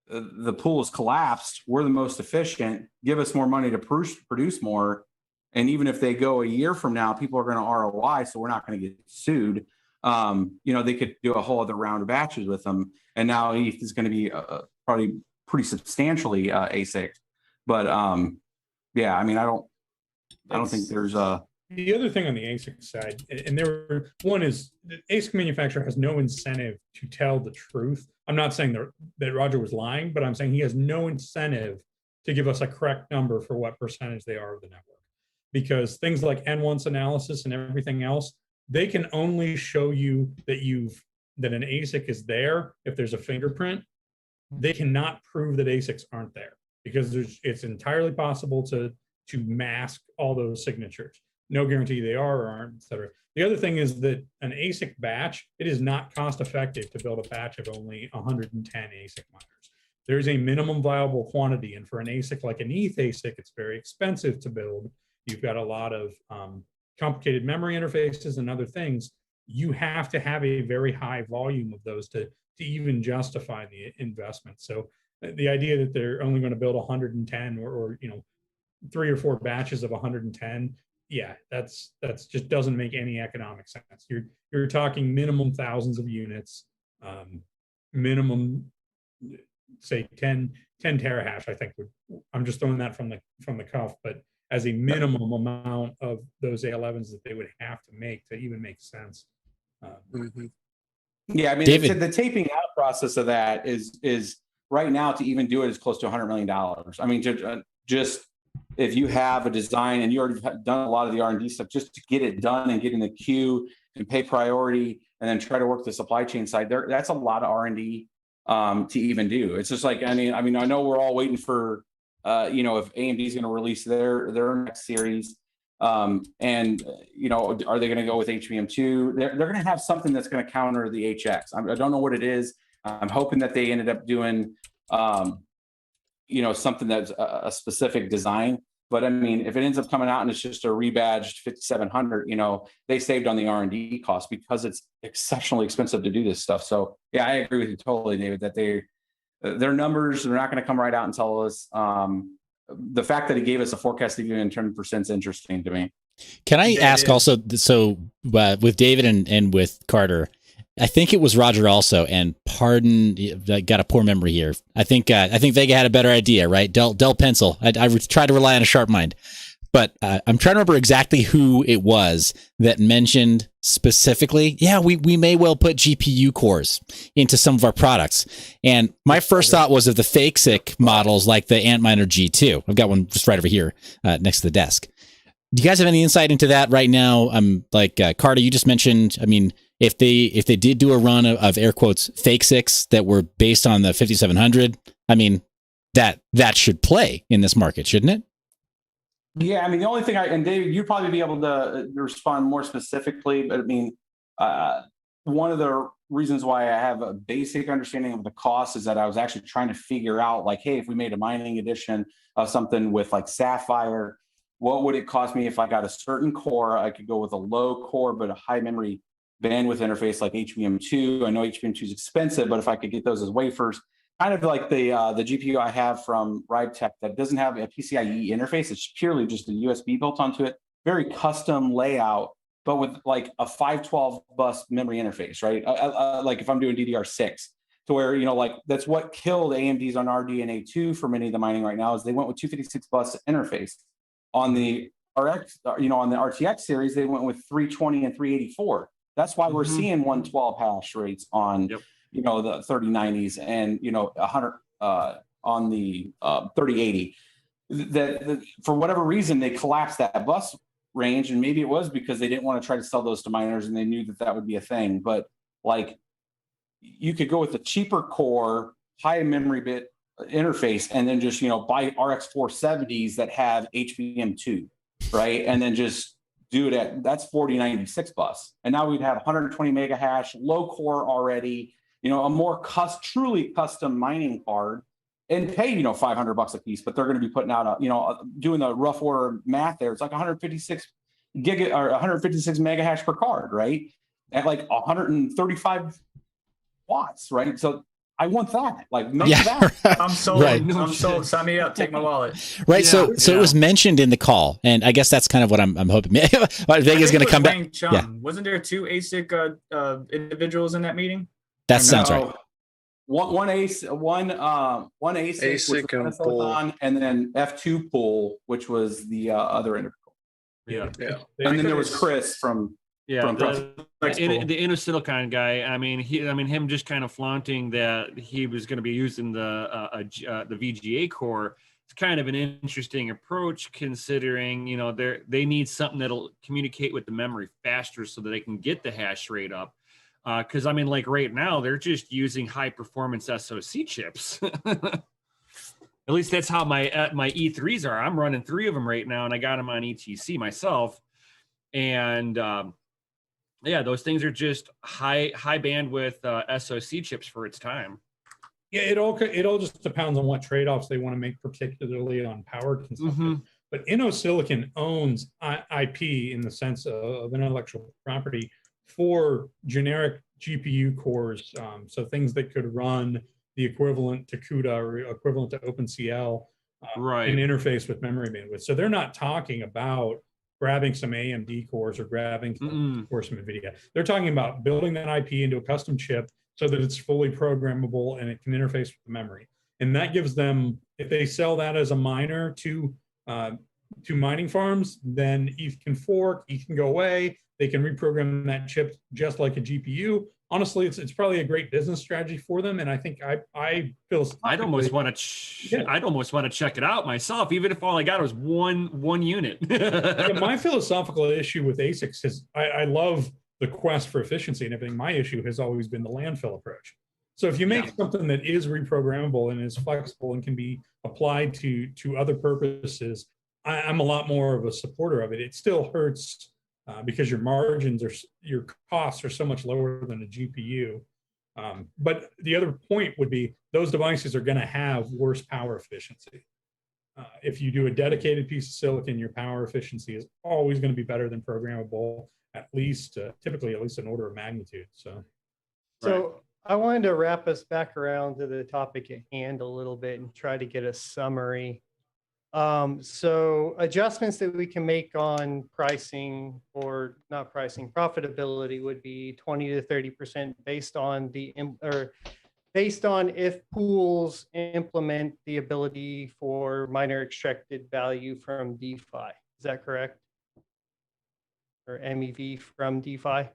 the pool is collapsed. We're the most efficient. Give us more money to produce more. And even if they go a year from now, people are going to ROI, so we're not going to get sued. They could do a whole other round of batches with them. And now ETH is going to be probably pretty substantially ASIC. But yeah, I mean, I don't think there's a. The other thing on the ASIC side, and one is the ASIC manufacturer has no incentive to tell the truth. I'm not saying that Roger was lying, but I'm saying he has no incentive to give us a correct number for what percentage they are of the network, because things like N1's analysis and everything else, they can only show you that an ASIC is there if there's a fingerprint. They cannot prove that ASICs aren't there, because it's entirely possible to mask all those signatures. No guarantee they are or aren't, et cetera. The other thing is that an ASIC batch, it is not cost effective to build a batch of only 110 ASIC miners. there's a minimum viable quantity. And for an ASIC like an ETH ASIC, it's very expensive to build. You've got a lot of complicated memory interfaces and other things. You have to have a very high volume of those to even justify the investment. So the idea that they're only going to build 110 or 3 or 4 batches of 110, yeah, that's just doesn't make any economic sense. You're talking minimum thousands of units, minimum, say 10 terahash. I think I'm just throwing that from the cuff, but as a minimum amount of those A11s that they would have to make to even make sense. Yeah, I mean, the taping out process of that is right now to even do it is close to $100 million. I mean, just if you have a design and you already have done a lot of the R&D stuff, just to get it done and get in the queue and pay priority and then try to work the supply chain side there, that's a lot of R&D to even do. It's just like, I mean, I know we're all waiting for, if AMD is going to release their next series. And are they going to go with HBM2? They're going to have something that's going to counter the HX. I don't know what it is. I'm hoping that they ended up doing, something that's a specific design. But I mean, if it ends up coming out and it's just a rebadged 5700, they saved on the R&D cost because it's exceptionally expensive to do this stuff. So yeah, I agree with you totally, David, that their numbers, they're not going to come right out and tell us. The fact that he gave us a forecast of even 10% is interesting to me. Can I ask also, so with David and with Carter, I think it was Roger also, and pardon, I got a poor memory here. I think Vega had a better idea, right? Dell Pencil. I tried to rely on a sharp mind, but I'm trying to remember exactly who it was that mentioned specifically, yeah, we may well put GPU cores into some of our products. And my first thought was of the fake SIC models like the Antminer G2. I've got one just right over here next to the desk. Do you guys have any insight into that right now? Carter, you just mentioned, I mean, if they did do a run of air quotes fake SICs that were based on the 5700, I mean, that should play in this market, shouldn't it? Yeah, I mean, the only thing and David, you'd probably be able to respond more specifically, but I mean, one of the reasons why I have a basic understanding of the cost is that I was actually trying to figure out, like, hey, if we made a mining edition of something with like Sapphire, what would it cost me if I got a certain core? I could go with a low core, but a high memory bandwidth interface like HBM2. I know HBM2 is expensive, but if I could get those as wafers, kind of like the GPU I have from RiveTech that doesn't have a PCIe interface. It's purely just a USB built onto it. Very custom layout, but with like a 512 bus memory interface, right? Like if I'm doing DDR6, to where, like that's what killed AMD's on RDNA 2 for many of the mining right now is they went with 256 bus interface. On the RX, on the RTX series, they went with 320 and 384. That's why we're seeing 112 hash rates on, the 3090s and, 100 on the 3080. That for whatever reason, they collapsed that bus range. And maybe it was because they didn't want to try to sell those to miners and they knew that would be a thing. But like, you could go with the cheaper core, high memory bit interface, and then just, buy RX 470s that have HBM2, right? And then just do it that's 4096 bus. And now we'd have 120 mega hash, low core already, a more truly custom mining card and pay, $500 a piece, but they're going to be putting out doing the rough order math there. It's like 156 mega hash per card, right? At like 135 watts, right? So I want that. Like, make that. I'm sold. Right. I'm sold. Sign me up. Take my wallet. Right. Yeah, so it was mentioned in the call, and I guess that's kind of what I'm hoping. Vega's going to come back. Yeah. Wasn't there 2 ASIC individuals in that meeting? That sounds right. One ASIC and Silicon, and then F2 pool, which was the other integral. Yeah. And then there was Chris from. Yeah, the InnoSilicon guy. I mean, him just kind of flaunting that he was going to be using the VGA core. It's kind of an interesting approach, considering they need something that'll communicate with the memory faster so that they can get the hash rate up. Because like right now they're just using high performance SoC chips. At least that's how my E3s are. I'm running 3 of them right now, and I got them on ETC myself, and. Yeah, those things are just high bandwidth SoC chips for its time. Yeah, it all just depends on what trade-offs they want to make, particularly on power consumption. But InnoSilicon owns IP in the sense of intellectual property for generic GPU cores, so things that could run the equivalent to CUDA or equivalent to OpenCL in interface with memory bandwidth. So they're not talking about grabbing some AMD cores or grabbing some cores from NVIDIA. They're talking about building that IP into a custom chip so that it's fully programmable and it can interface with the memory. And that gives them, if they sell that as a miner to mining farms, then ETH can fork, ETH can go away. They can reprogram that chip just like a GPU. Honestly, it's probably a great business strategy for them, and I think I feel I'd almost want to check it out myself, even if all I got was one unit. My philosophical issue with ASICs is I love the quest for efficiency and everything. My issue has always been the landfill approach. So if you make something that is reprogrammable and is flexible and can be applied to other purposes, I'm a lot more of a supporter of it. It still hurts because your margins your costs are so much lower than a GPU. But the other point would be those devices are going to have worse power efficiency. If you do a dedicated piece of silicon, your power efficiency is always going to be better than programmable, at least typically at least an order of magnitude. So I wanted to wrap us back around to the topic at hand a little bit and try to get a summary. So adjustments that we can make on pricing, or not pricing, profitability would be 20 to 30% based on if pools implement the ability for miner extracted value from DeFi. Is that correct? Or MEV from DeFi?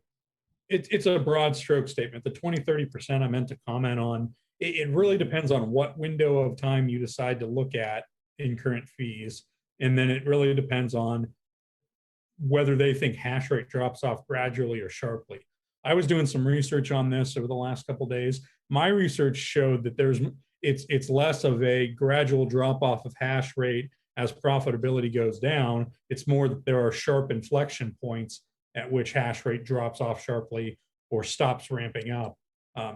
It's a broad stroke statement. The 20-30% I meant to comment on, it really depends on what window of time you decide to look at in current fees. And then it really depends on whether they think hash rate drops off gradually or sharply. I was doing some research on this over the last couple of days. My research showed that it's less of a gradual drop off of hash rate as profitability goes down. It's more that there are sharp inflection points at which hash rate drops off sharply or stops ramping up.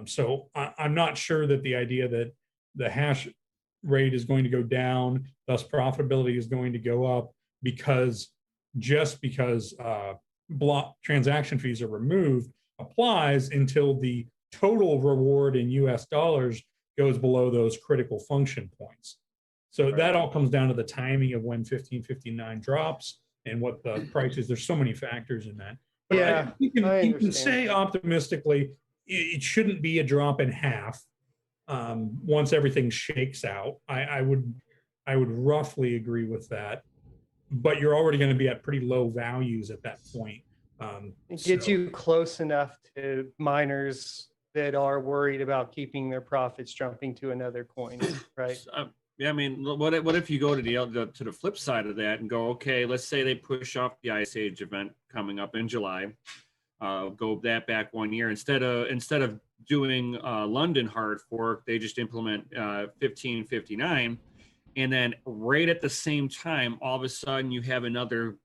So I'm not sure that the idea that the hash rate is going to go down, thus profitability is going to go up because block transaction fees are removed applies until the total reward in US dollars goes below those critical function points. So that all comes down to the timing of when 1559 drops and what the price is. There's so many factors in that. But you can say optimistically, it shouldn't be a drop in half. Once everything shakes out, I would roughly agree with that, but you're already going to be at pretty low values at that point. It gets you close enough to miners that are worried about keeping their profits jumping to another coin, right? Yeah, I mean, what if you go to the flip side of that and go, okay, let's say they push off the Ice Age event coming up in July, go that back 1 year instead of doing London hard fork, they just implement 1559, and then right at the same time, all of a sudden you have another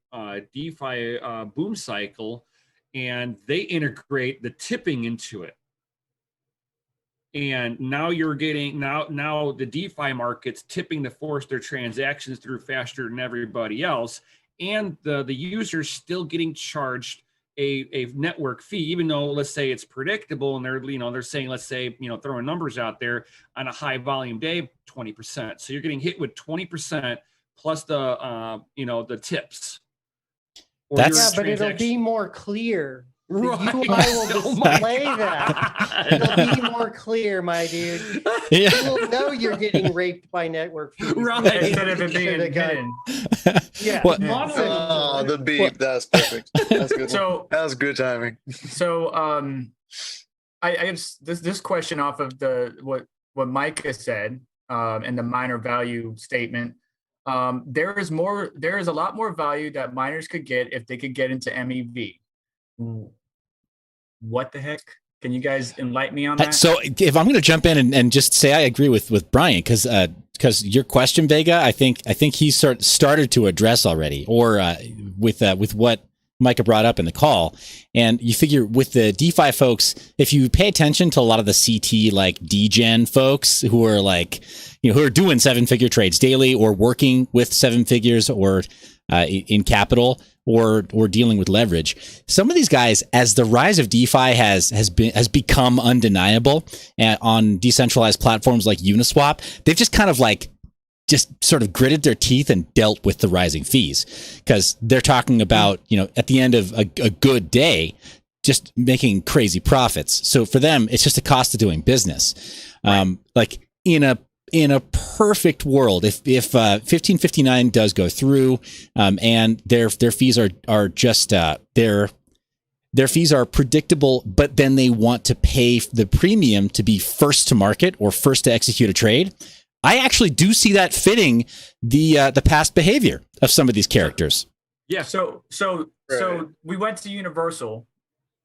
DeFi boom cycle, and they integrate the tipping into it. And now you're getting now the DeFi market's tipping to force their transactions through faster than everybody else, and the user's still getting charged a network fee, even though let's say it's predictable, and they're saying, let's say, throwing numbers out there on a high volume day, 20%. So you're getting hit with 20% plus the tips. But it'll be more clear. The UI will display that. It'll be more clear, my dude. Yeah. You will know you're getting raped by network fees. Right. Instead of it being hidden. Yeah. Oh, the beep. That's perfect. That's good. So that was good timing. So I guess this question off of what Micah said and the miner value statement. There is a lot more value that miners could get if they could get into MEV. What the heck? Can you guys enlighten me on that? So if I'm going to jump in and just say I agree with Brian, because your question, Vega, I think he started to address already, or with what Micah brought up in the call. And you figure with the DeFi folks, if you pay attention to a lot of the CT like degen folks who are like, who are doing 7-figure trades daily or working with 7 figures or in capital or dealing with leverage, some of these guys, as the rise of DeFi has become undeniable on decentralized platforms like Uniswap, they've just kind of like just sort of gritted their teeth and dealt with the rising fees, because they're talking about, at the end of a good day, just making crazy profits. So for them, it's just a cost of doing business. Right. Like in a perfect world, if 1559 does go through, and their fees are just their fees are predictable, but then they want to pay the premium to be first to market or first to execute a trade, I actually do see that fitting the past behavior of some of these characters. Yeah. So we went to Universal,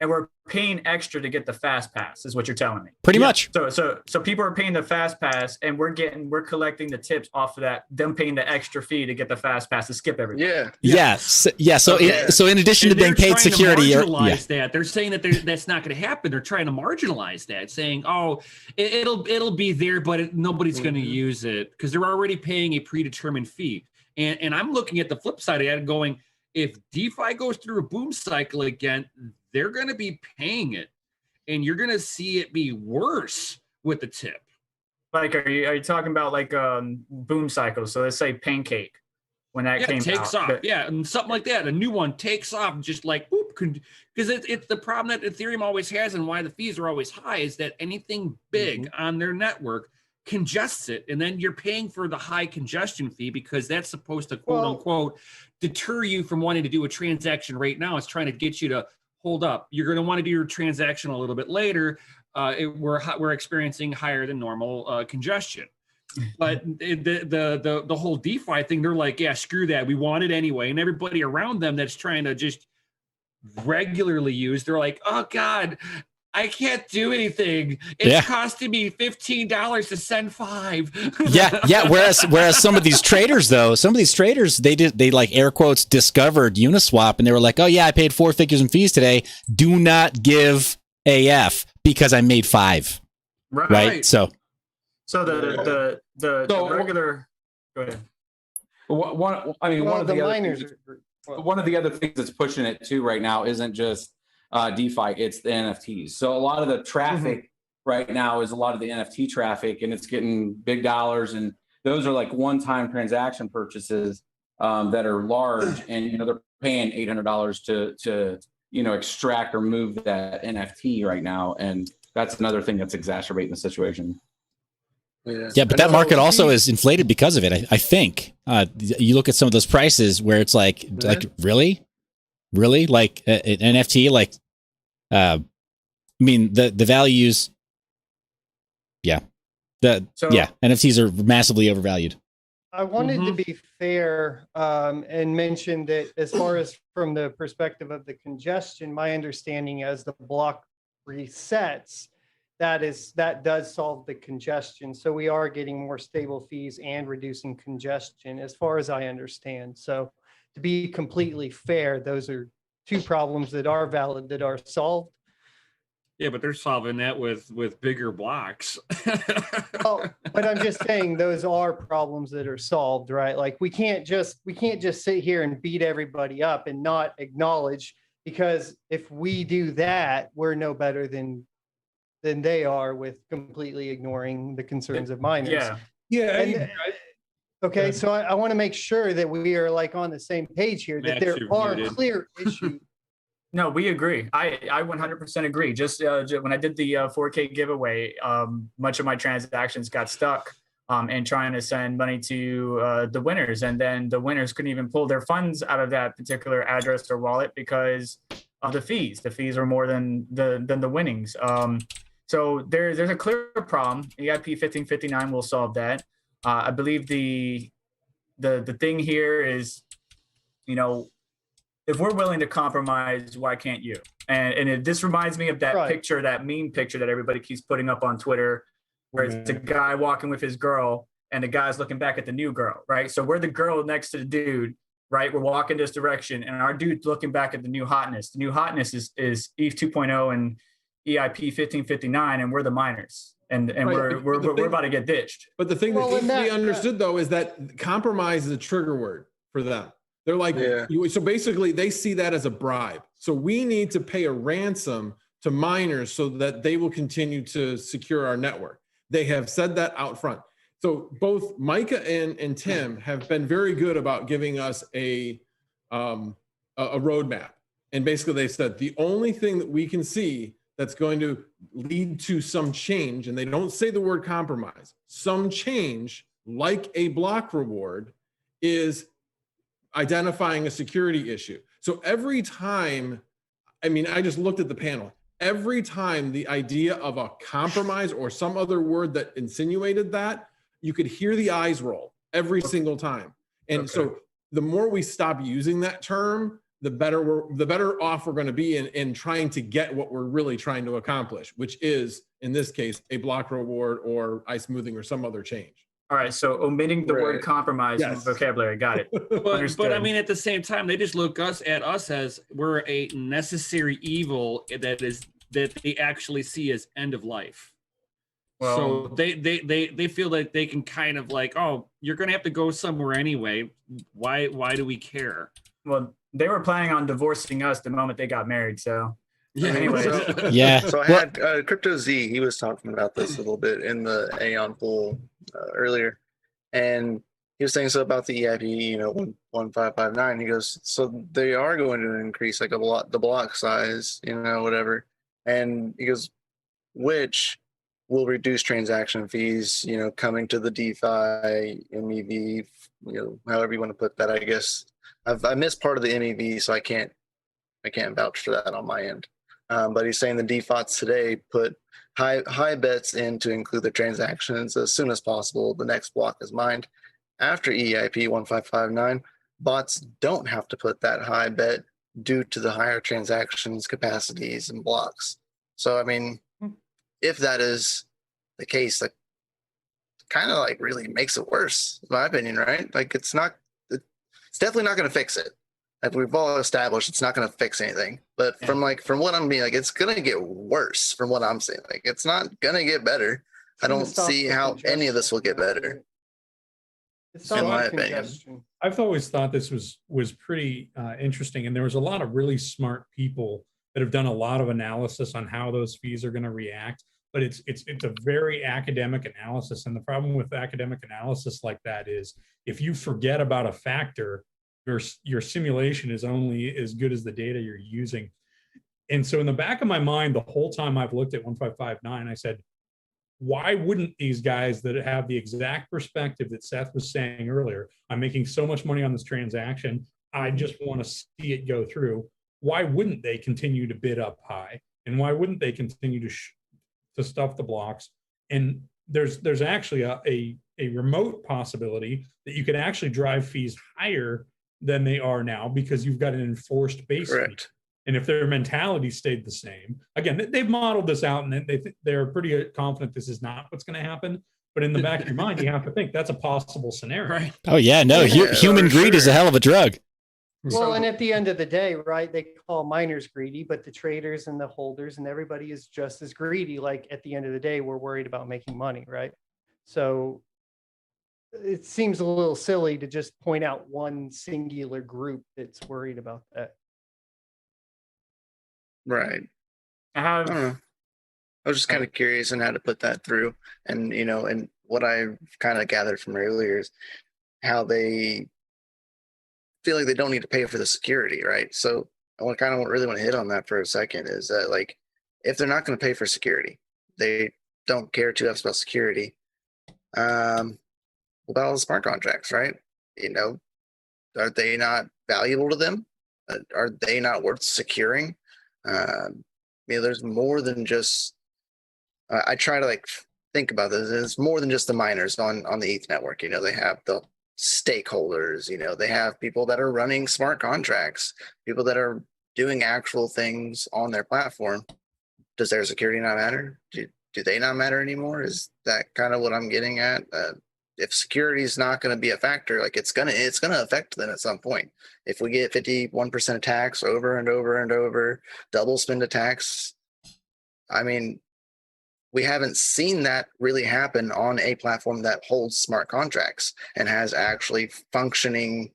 and we're paying extra to get the fast pass, is what you're telling me. Pretty much. So people are paying the fast pass, and we're collecting the tips off of that, them paying the extra fee to get the fast pass to skip everything. Yeah. So in addition to being paid security, that they're saying that that's not going to happen. They're trying to marginalize that, saying, "Oh, it'll be there, but nobody's going to use it because they're already paying a predetermined fee." And I'm looking at the flip side of that and going, if DeFi goes through a boom cycle again, they're going to be paying it, and you're going to see it be worse with the tip. Like, are you talking about like boom cycles? So let's say Pancake, when that takes off, and something like that. A new one takes off, just like whoop, because it's the problem that Ethereum always has, and why the fees are always high is that anything big on their network congests it, and then you're paying for the high congestion fee because that's supposed to quote unquote deter you from wanting to do a transaction right now. It's trying to get you to hold up. You're going to want to do your transaction a little bit later. We're experiencing higher than normal congestion. But the whole DeFi thing, they're like, yeah, screw that. We want it anyway. And everybody around them that's trying to just regularly use, they're like, oh God, I can't do anything. It's costing me $15 to send 5. Yeah. Whereas some of these traders, they like air quotes discovered Uniswap, and they were like, oh yeah, I paid 4 figures in fees today. Do not give AF because I made 5. Right. So the regular. Go ahead. One of the other things that's pushing it too right now isn't just DeFi, it's the NFTs. So a lot of the traffic right now is a lot of the NFT traffic, and it's getting big dollars, and those are like one-time transaction purchases that are large, and they're paying $800 to extract or move that NFT right now, and that's another thing that's exacerbating the situation. Yeah, but that market also is inflated because of it. I think you look at some of those prices where it's like really like an NFT, like the values. NFTs are massively overvalued. I wanted to be fair and mention that as far as from the perspective of the congestion, my understanding as the block resets, that does solve the congestion. So we are getting more stable fees and reducing congestion as far as I understand. So to be completely fair, those are 2 problems that are valid, that are solved. Yeah, but they're solving that with bigger blocks. But I'm just saying those are problems that are solved, right? Like we can't just sit here and beat everybody up and not acknowledge, because if we do that, we're no better than they are with completely ignoring the concerns of miners. Okay, so I want to make sure that we are like on the same page here, that there are clear issues. No, we agree. I 100% agree. Just when I did the 4K giveaway, much of my transactions got stuck and trying to send money to the winners, and then the winners couldn't even pull their funds out of that particular address or wallet because of the fees. The fees are more than the winnings. So there's a clear problem. EIP 1559 will solve that. I believe the thing here is, if we're willing to compromise, why can't you? And this reminds me of that picture, that meme picture that everybody keeps putting up on Twitter, where it's a guy walking with his girl and the guy's looking back at the new girl, right? So we're the girl next to the dude, right? We're walking this direction, and our dude's looking back at the new hotness. The new hotness is ETH 2.0 and EIP 1559, and we're the miners, and Right. we're about to get ditched. But the thing that needs to be understood though is that compromise is a trigger word for them. They're like, so basically they see that as a bribe. So we need to pay a ransom to miners so that they will continue to secure our network. They have said that out front. So both Micah and Tim have been very good about giving us a roadmap. And basically they said the only thing that we can see that's going to lead to some change, and they don't say the word compromise, some change like a block reward, is identifying a security issue. So every time, I mean, I just looked at the panel, every time the idea of a compromise or some other word that insinuated that, you could hear the eyes roll every single time. And so the more we stop using that term, the better off we're going to be in trying to get what we're really trying to accomplish, which is, in this case, a block reward or smoothing or some other change. All right, so omitting the word compromise from vocabulary, got it. But I mean, at the same time, they just look at us as we're a necessary evil that they actually see as end of life. Well, so they feel like they can kind of like, oh, you're gonna have to go somewhere anyway. Why do we care? Well, they were planning on divorcing us the moment they got married. So yeah, anyway. So I had Crypto Z. He was talking about this a little bit in the Aeon pool earlier, and he was saying so about the EIP, 1559. He goes, so they are going to increase like the block size, whatever, and he goes, which will reduce transaction fees, coming to the DeFi, MEV, however you want to put that. I guess I missed part of the MEV, so I can't vouch for that on my end. But he's saying the defaults today put high bets in to include the transactions as soon as possible. The next block is mined. After EIP 1559, bots don't have to put that high bet due to the higher transactions capacities and blocks. So, I mean, if that is the case, like, kind of like really makes it worse, in my opinion, right? Like, it's definitely not going to fix it. Like we've all established, it's not going to fix anything. But from what I'm being, like, it's going to get worse from what I'm saying. Like, it's not going to get better. I don't see how any of this will get better. In my opinion. I've always thought this was pretty interesting, and there was a lot of really smart people that have done a lot of analysis on how those fees are going to react. But it's a very academic analysis, and the problem with academic analysis like that is if you forget about a factor, your simulation is only as good as the data you're using. And so in the back of my mind, the whole time I've looked at 1559, I said, why wouldn't these guys that have the exact perspective that Seth was saying earlier, I'm making so much money on this transaction, I just want to see it go through. Why wouldn't they continue to bid up high? And why wouldn't they continue to stuff the blocks? And there's actually a remote possibility that you could actually drive fees higher than they are now because you've got an enforced base fee. And if their mentality stayed the same, again, they've modeled this out and they're pretty confident this is not what's going to happen. But in the back of your mind, you have to think that's a possible scenario. Right? Oh, yeah. No, human greed is a hell of a drug. Well, and at the end of the day, right, they call miners greedy, but the traders and the holders and everybody is just as greedy. Like at the end of the day, we're worried about making money, right? So it seems a little silly to just point out one singular group that's worried about that. Right. I don't know. I was just kind of curious on how to put that through. And, and what I kind of gathered from earlier is how they feel like they don't need to pay for the security, right? So I really want to hit on that for a second is that, like, if they're not going to pay for security, they don't care too much about security. What about all the smart contracts, right? Are they not valuable to them? Are they not worth securing? There's more than just, I try to think about this. It's more than just the miners on the ETH network. They have the stakeholders, they have people that are running smart contracts, people that are doing actual things on their platform. Does their security not matter? Do they not matter anymore? Is that kind of what I'm getting at? if security is not going to be a factor, like it's gonna affect them at some point. If we get 51% attacks over and over and over, double spend attacks, I mean, we haven't seen that really happen on a platform that holds smart contracts and has actually functioning,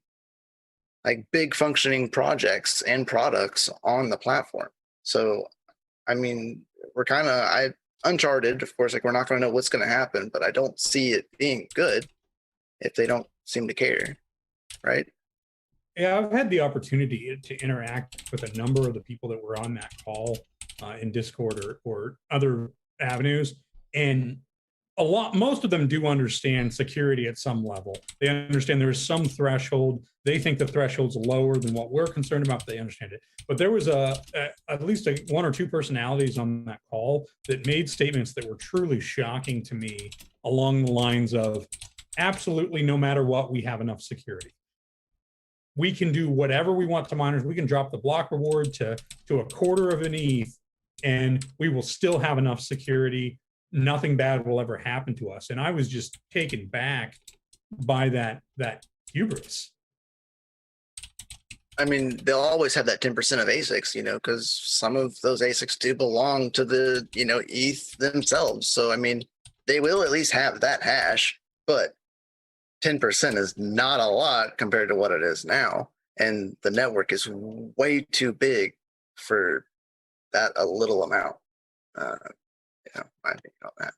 like big functioning projects and products on the platform. So, I mean, we're kind of uncharted, of course, like we're not going to know what's going to happen, but I don't see it being good if they don't seem to care, right? Yeah, I've had the opportunity to interact with a number of the people that were on that call in Discord or other avenues, and most of them do understand security at some level. They understand there's some threshold. They think the threshold's lower than what we're concerned about. They understand it. But there was at least one or two personalities on that call that made statements that were truly shocking to me, along the lines of, absolutely no matter what, we have enough security. We can do whatever we want to miners. We can drop the block reward to a quarter of an ETH, and we will still have enough security. Nothing bad will ever happen to us. And I was just taken back by that hubris. I mean, they'll always have that 10% of ASICs, because some of those ASICs do belong to the, ETH themselves. So, I mean, they will at least have that hash, but 10% is not a lot compared to what it is now. And the network is way too big for that a little amount. My opinion on that.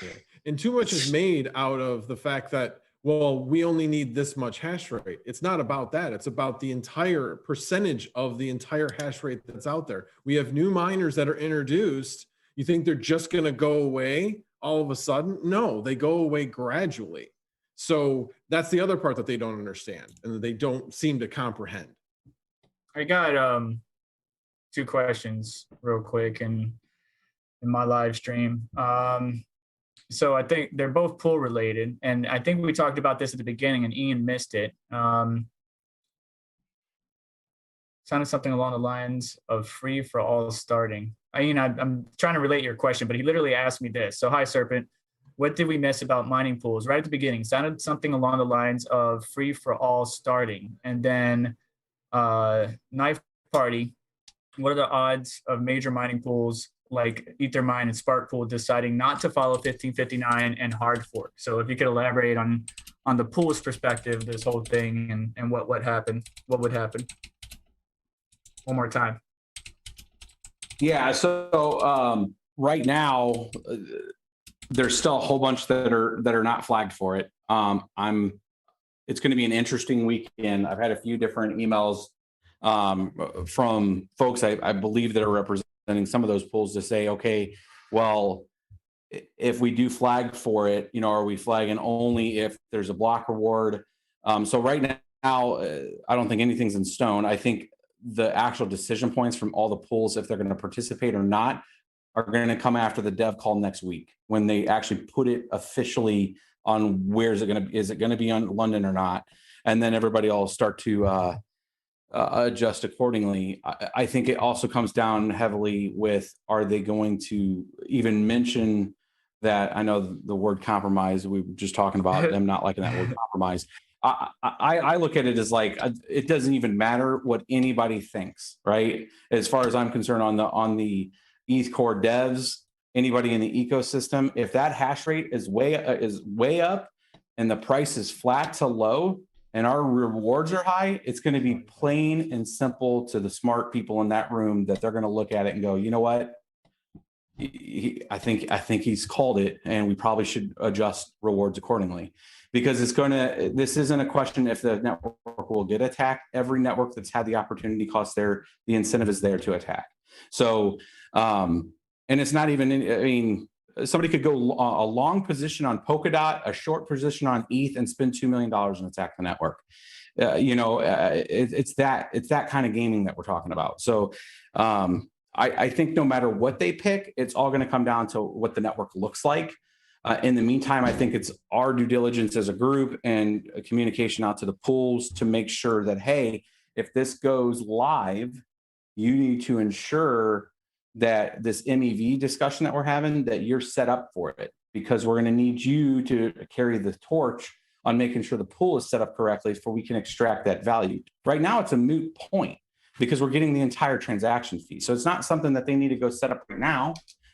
Yeah. And too much is made out of the fact that, well, we only need this much hash rate. It's not about that. It's about the entire percentage of the entire hash rate that's out there. We have new miners that are introduced. You think they're just going to go away all of a sudden? No, they go away gradually. So that's the other part that they don't understand and that they don't seem to comprehend. I got 2 questions real quick in my live stream. So I think they're both pool related, and I think we talked about this at the beginning and Ian missed it. Sounded something along the lines of free for all starting. Ian, I'm trying to relate your question, but he literally asked me this. So, hi, Serpent. What did we miss about mining pools? Right at the beginning, sounded something along the lines of free for all starting. And then Knife Party, what are the odds of major mining pools like Ethermine and Sparkpool deciding not to follow 1559 and hard fork? So if you could elaborate on the pool's perspective, this whole thing, and what would happen. One more time. Yeah, so right now, there's still a whole bunch that are not flagged for it. It's going to be an interesting weekend. I've had a few different emails from folks I believe that are representing some of those pools to say, okay, well, if we do flag for it, are we flagging only if there's a block reward? So right now, I don't think anything's in stone. I think the actual decision points from all the pools, if they're going to participate or not, are going to come after the dev call next week when they actually put it officially on where is it going to be on London or not? And then everybody will start to adjust accordingly. I think it also comes down heavily with, are they going to even mention that? I know the word compromise, we were just talking about them not liking that word compromise. I look at it as like, it doesn't even matter what anybody thinks, right? As far as I'm concerned, on the ETH core devs, anybody in the ecosystem, if that hash rate is way up and the price is flat to low and our rewards are high, it's going to be plain and simple to the smart people in that room that they're going to look at it and go, you know what? I think he's called it, and we probably should adjust rewards accordingly, because this isn't a question if the network will get attacked. Every network that's had the opportunity cost the incentive is there to attack. So, and it's not even, somebody could go a long position on Polkadot, a short position on ETH, and spend $2 million and attack the network. It's that kind of gaming that we're talking about. So, I think no matter what they pick, it's all going to come down to what the network looks like. In the meantime, I think it's our due diligence as a group and communication out to the pools to make sure that, hey, if this goes live, you need to ensure that this MEV discussion that we're having, that you're set up for it. because we're going to need you to carry the torch on making sure the pool is set up correctly so we can extract that value. Right now, it's a moot point because we're getting the entire transaction fee. So it's not something that they need to go set up right now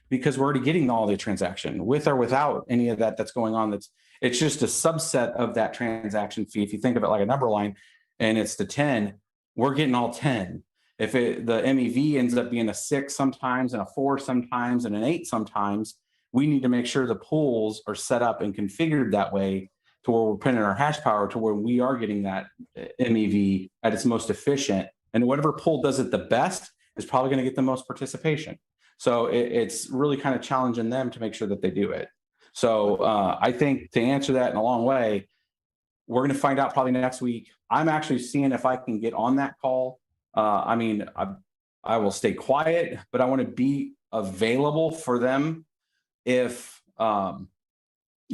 because we're already getting all the transaction with or without any of that that's going on. It's just a subset of that transaction fee. If you think of it like a number line and it's the 10, we're getting all 10. If the MEV ends up being a 6 sometimes and a 4 sometimes and an 8 sometimes, we need to make sure the pools are set up and configured that way to where we're putting our hash power to where we are getting that MEV at its most efficient. And whatever pool does it the best is probably going to get the most participation. So it's really kind of challenging them to make sure that they do it. So I think to answer that in a long way, we're going to find out probably next week. I'm actually seeing if I can get on that call. I mean, I will stay quiet, but I want to be available for them if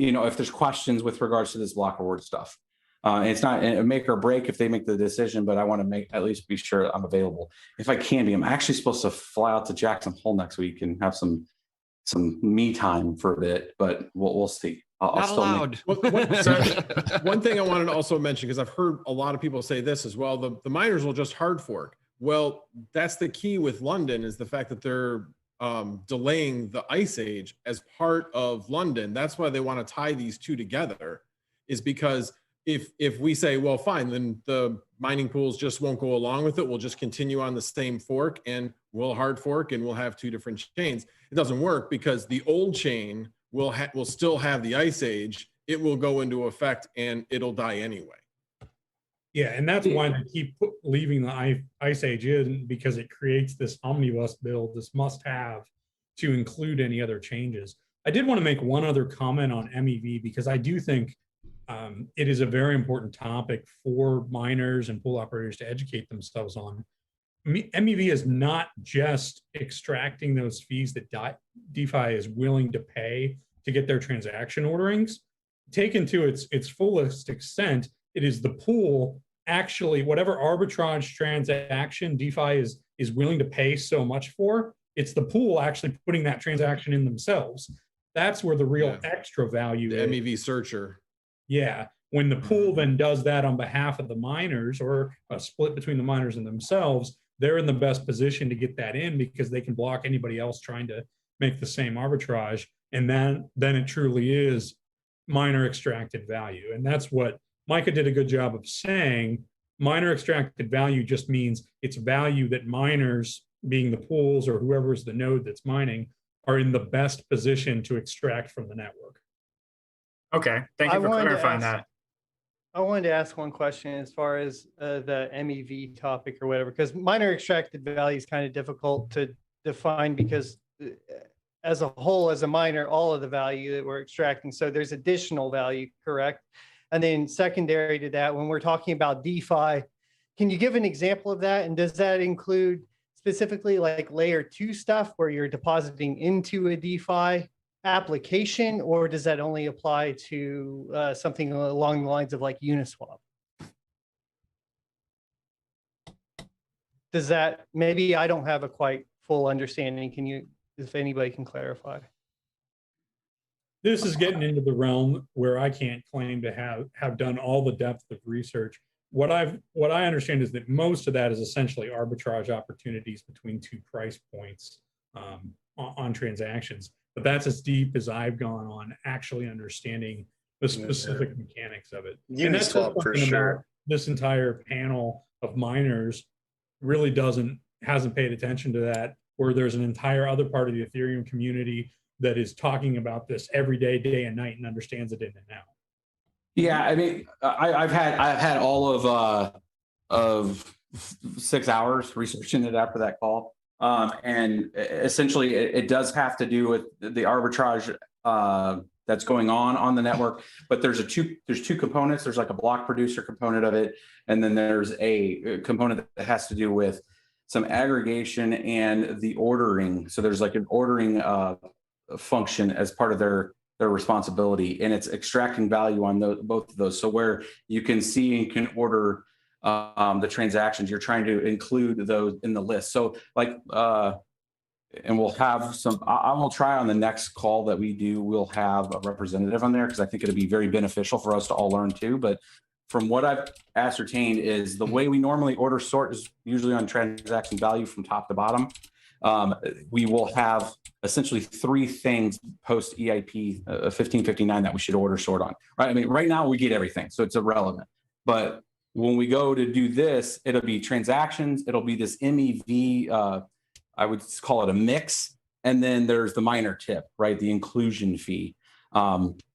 if there's questions with regards to this block reward stuff. It's not a make or break if they make the decision, but I want to at least be sure I'm available. If I can be, I'm actually supposed to fly out to Jackson Hole next week and have some me time for a bit, but we'll see. Not allowed. One thing I wanted to also mention, because I've heard a lot of people say this as well, the miners will just hard fork. Well, that's the key with London, is the fact that they're delaying the ice age as part of London. That's why they want to tie these two together, is because if we say, well, fine, then the mining pools just won't go along with it, we'll just continue on the same fork and we'll hard fork and we'll have two different chains. It doesn't work, because the old chain will still have the ice age. It will go into effect and it'll die anyway. Yeah, and that's why they keep leaving the ice age in, because it creates this omnibus build, this must-have to include any other changes. I did want to make one other comment on MEV, because I do think it is a very important topic for miners and pool operators to educate themselves on. MEV is not just extracting those fees that DeFi is willing to pay to get their transaction orderings. Taken to its fullest extent, it is the pool actually, whatever arbitrage transaction DeFi is willing to pay so much for, it's the pool actually putting that transaction in themselves. That's where the real extra value is. The MEV searcher. Yeah. When the pool then does that on behalf of the miners, or a split between the miners and themselves, they're in the best position to get that in, because they can block anybody else trying to make the same arbitrage. And then it truly is miner extracted value. And that's what Micah did a good job of saying. Miner extracted value just means it's value that miners, being the pools or whoever is the node that's mining, are in the best position to extract from the network. Okay, thank you for clarifying that. I wanted to ask one question as far as the MEV topic or whatever, because miner extracted value is kind of difficult to define, because as a whole, as a miner, all of the value that we're extracting. So there's additional value, correct? And then secondary to that, when we're talking about DeFi, can you give an example of that? And does that include specifically like layer 2 stuff where you're depositing into a DeFi application, or does that only apply to something along the lines of like Uniswap? Does that, maybe I don't have a quite full understanding. Can you, if anybody can clarify? This is getting into the realm where I can't claim to have done all the depth of research. What I understand is that most of that is essentially arbitrage opportunities between two price points on transactions. But that's as deep as I've gone on actually understanding the specific mechanics of it. And that's for sure. This entire panel of miners really hasn't paid attention to that, where there's an entire other part of the Ethereum community that is talking about this every day, day and night, and understands it in and out. Yeah, I mean, I've had all of 6 hours researching it after that call. And essentially it does have to do with the arbitrage that's going on the network, but there's two components. There's like a block producer component of it, and then there's a component that has to do with some aggregation and the ordering. So there's like an ordering function as part of their responsibility, and it's extracting value on both of those. So where you can see and can order the transactions, you're trying to include those in the list. So like and we'll have some, I will try on the next call that we do, we'll have a representative on there because I think it'll be very beneficial for us to all learn too. But from what I've ascertained is the way we normally order sort is usually on transaction value from top to bottom. We will have essentially 3 things post EIP 1559 that we should order sort on, right? I mean, right now we get everything, so it's irrelevant. But when we go to do this, it'll be transactions, it'll be this MEV, I would call it a mix. And then there's the minor tip, right? The inclusion fee.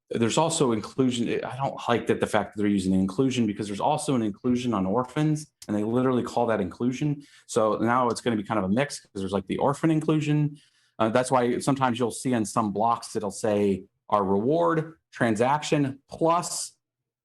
There's also inclusion. I don't like that the fact that they're using inclusion because there's also an inclusion on orphans and they literally call that inclusion. So now it's going to be kind of a mix because there's like the orphan inclusion. That's why sometimes you'll see in some blocks, it'll say our reward transaction plus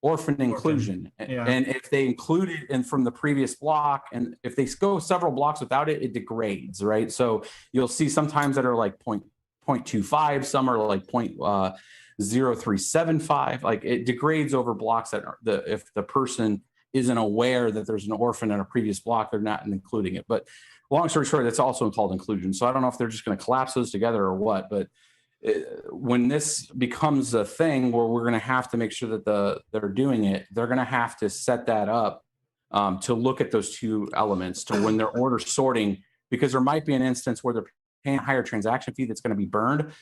orphan inclusion. Yeah. And if they include it in from the previous block, and if they go several blocks without it, it degrades, right? So you'll see sometimes that are like 0.25, some are like 0.0375, like it degrades over blocks that are if the person isn't aware that there's an orphan in a previous block, they're not including it. But long story short, that's also called inclusion. So I don't know if they're just going to collapse those together or what, but when this becomes a thing where we're going to have to make sure that they're doing it, they're going to have to set that up to look at those 2 elements to when they're order sorting, because there might be an instance where they're paying a higher transaction fee that's going to be burned.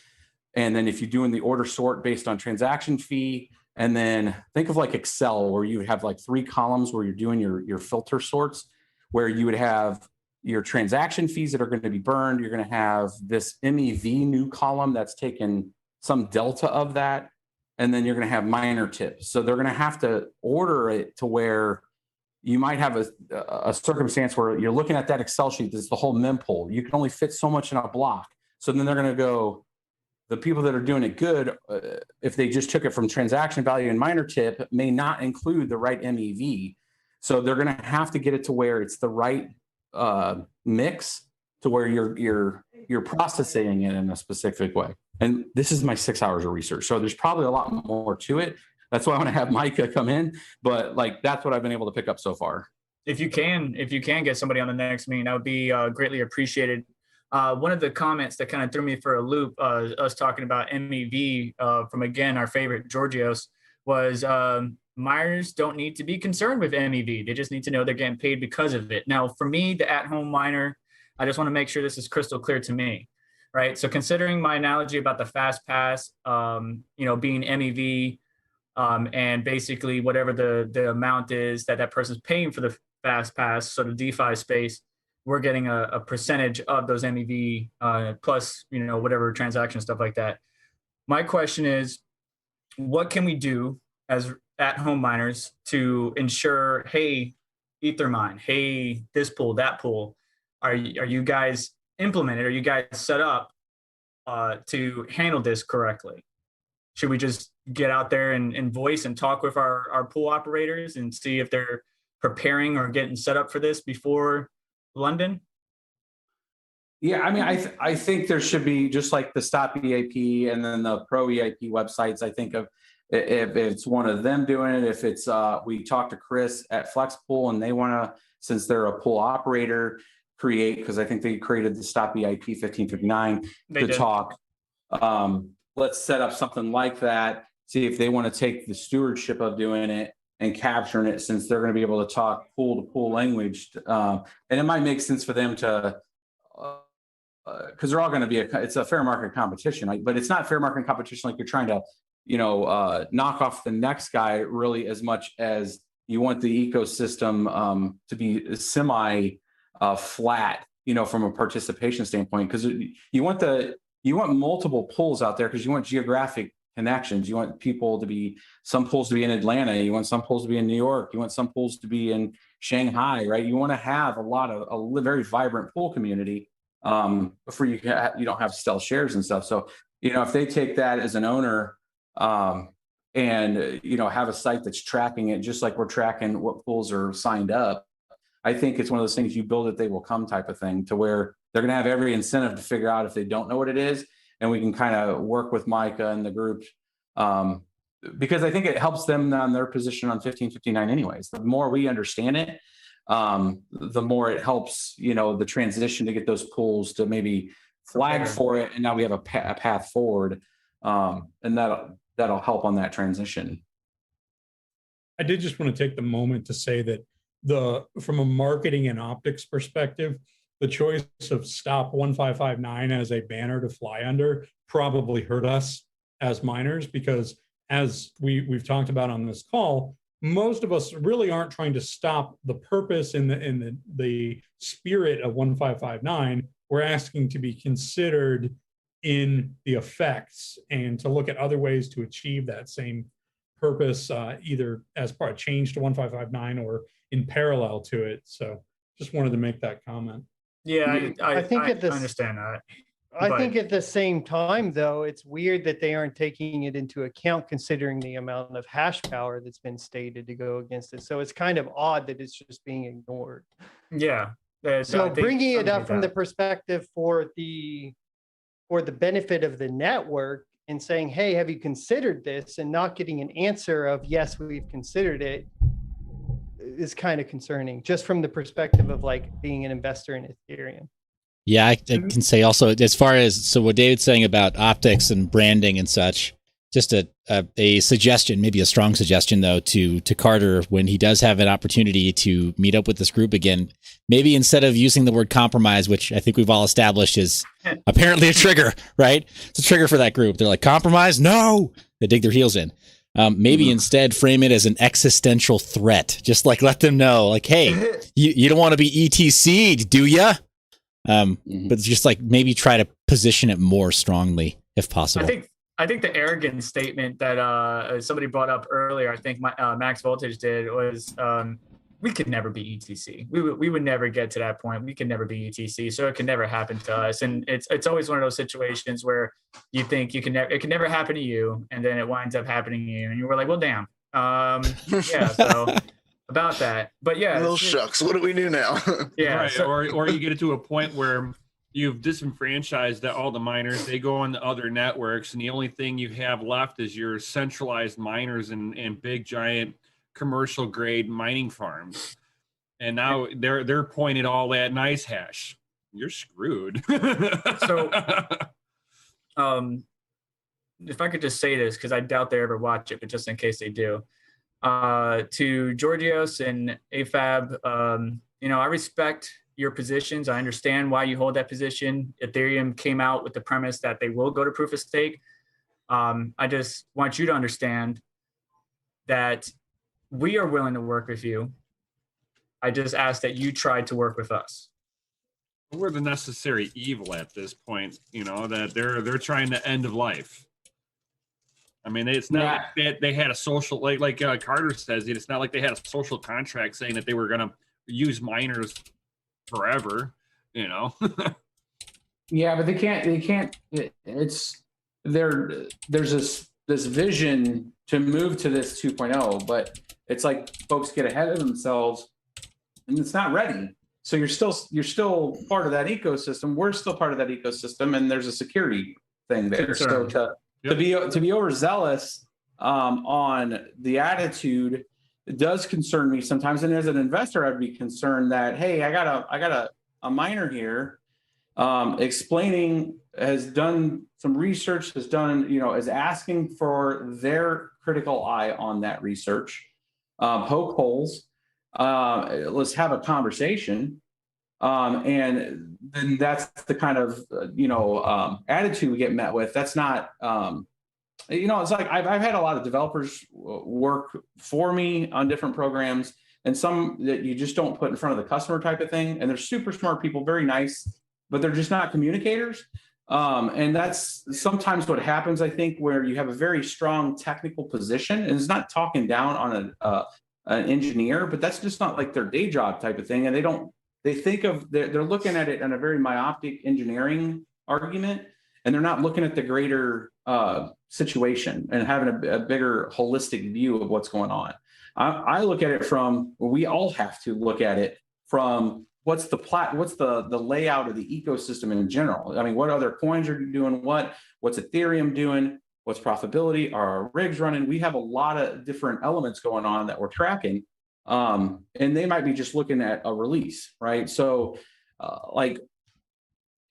And then if you're doing the order sort based on transaction fee, and then think of like Excel where you would have like 3 columns where you're doing your filter sorts, where you would have your transaction fees that are going to be burned. You're going to have this MEV new column that's taken some delta of that. And then you're going to have minor tips. So they're going to have to order it to where you might have a circumstance where you're looking at that Excel sheet. This is the whole mempool. You can only fit so much in a block. So then they're going to go, the people that are doing it good, if they just took it from transaction value and minor tip, may not include the right MEV. So they're going to have to get it to where it's the right mix to where you're processing it in a specific way. And this is my 6 hours of research. So there's probably a lot more to it. That's why I want to have Micah come in, but like, that's what I've been able to pick up so far. If you can get somebody on the next meeting, that would be greatly appreciated. One of the comments that kind of threw me for a loop, us talking about MEV from, again, our favorite Georgios, was miners don't need to be concerned with MEV. They just need to know they're getting paid because of it. Now, for me, the at-home miner, I just want to make sure this is crystal clear to me, right? So considering my analogy about the fast pass, being MEV, and basically whatever the amount is that person's paying for the fast pass, so the DeFi space, we're getting a percentage of those MEV plus, whatever transaction stuff like that. My question is, what can we do as at-home miners to ensure, hey, Ethermine, hey, this pool, that pool, are you guys implemented? Are you guys set up to handle this correctly? Should we just get out there and voice and talk with our pool operators and see if they're preparing or getting set up for this before London? Yeah, I mean, I think there should be, just like the Stop EIP and then the Pro EIP websites. I think of if it's one of them doing it, if it's we talked to Chris at FlexPool and they want to, since they're a pool operator, create, because I think they created the Stop EIP 1559 to talk. Let's set up something like that. See if they want to take the stewardship of doing it and capturing it, since they're going to be able to talk pool to pool language. And it might make sense for them to, because they're all going to be it's a fair market competition, but it's not fair market competition like you're trying to, knock off the next guy really, as much as you want the ecosystem to be semi flat, from a participation standpoint, because you want multiple pools out there, because you want geographic connections. You want people to be, some pools to be in Atlanta. You want some pools to be in New York. You want some pools to be in Shanghai, right? You want to have a very vibrant pool community before you don't have to sell shares and stuff. So, if they take that as an owner and, have a site that's tracking it, just like we're tracking what pools are signed up, I think it's one of those things, you build it, they will come type of thing, to where they're going to have every incentive to figure out if they don't know what it is. And we can kind of work with Micah and the group, because I think it helps them on their position on 1559 anyways. The more we understand it, the more it helps, the transition to get those pools to maybe flagged for it, and now we have a path forward, and that'll help on that transition. I did just want to take the moment to say that from a marketing and optics perspective, the choice of stop 1559 as a banner to fly under probably hurt us as miners, because as we've talked about on this call, most of us really aren't trying to stop the purpose in the spirit of 1559. We're asking to be considered in the effects and to look at other ways to achieve that same purpose, either as part of change to 1559 or in parallel to it. So just wanted to make that comment. Yeah, I think I understand that. I think at the same time, though, it's weird that they aren't taking it into account considering the amount of hash power that's been stated to go against it. So it's kind of odd that it's just being ignored. Yeah. So bringing it up from the perspective for the benefit of the network and saying, hey, have you considered this, and not getting an answer of yes, we've considered it, is kind of concerning, just from the perspective of like being an investor in Ethereum. Yeah, I can say also, as far as, so what David's saying about optics and branding and such, just a suggestion, maybe a strong suggestion though, to Carter, when he does have an opportunity to meet up with this group again, maybe instead of using the word compromise, which I think we've all established is apparently a trigger, right? It's a trigger for that group. They're like, compromise? No! They dig their heels in. Maybe instead frame it as an existential threat. Just like let them know, like, hey, you don't want to be ETC'd, do ya? But just like maybe try to position it more strongly if possible. I think the arrogant statement that somebody brought up earlier, I think Max Voltage did, was we could never be ETC. We would never get to that point. We could never be ETC, so it can never happen to us. And it's always one of those situations where you think it can never happen to you, and then it winds up happening to you, and you were like, well, damn. Yeah, so about that. But yeah, well, shucks, what do we do now? Yeah, right. so, or you get it to a point where you've disenfranchised all the miners. They go on the other networks, and the only thing you have left is your centralized miners and big giant commercial grade mining farms. And now they're pointed all at nice hash. You're screwed. So if I could just say this, because I doubt they ever watch it, but just in case they do, to Georgios and AFAB, I respect your positions. I understand why you hold that position. Ethereum came out with the premise that they will go to proof of stake. I just want you to understand that we are willing to work with you. I just ask that you try to work with us. We're the necessary evil at this point, that they're trying to end of life. I mean, it's not like that they had a social, like Carter says, it's not like they had a social contract saying that they were going to use miners forever, Yeah, but they can't, there's this vision to move to this 2.0, but it's like folks get ahead of themselves and it's not ready. So you're still part of that ecosystem. We're still part of that ecosystem, and there's a security thing there. So to be overzealous on the attitude does concern me sometimes. And as an investor, I'd be concerned that, hey, I got a miner here has done some research, is asking for their critical eye on that research. Poke holes. Let's have a conversation. And then that's the kind of, attitude we get met with. That's not, it's like I've had a lot of developers work for me on different programs, and some that you just don't put in front of the customer type of thing. And they're super smart people, very nice, but they're just not communicators. And that's sometimes what happens, I think, where you have a very strong technical position, and it's not talking down on an engineer, but that's just not like their day job type of thing. And they're looking at it in a very myopic engineering argument, and they're not looking at the greater situation and having a bigger holistic view of what's going on. I look at it we all have to look at it from what's the layout of the ecosystem in general. I mean, what other coins are doing what's Ethereum doing? What's profitability? Are our rigs running? We have a lot of different elements going on that we're tracking. And they might be just looking at a release, right? So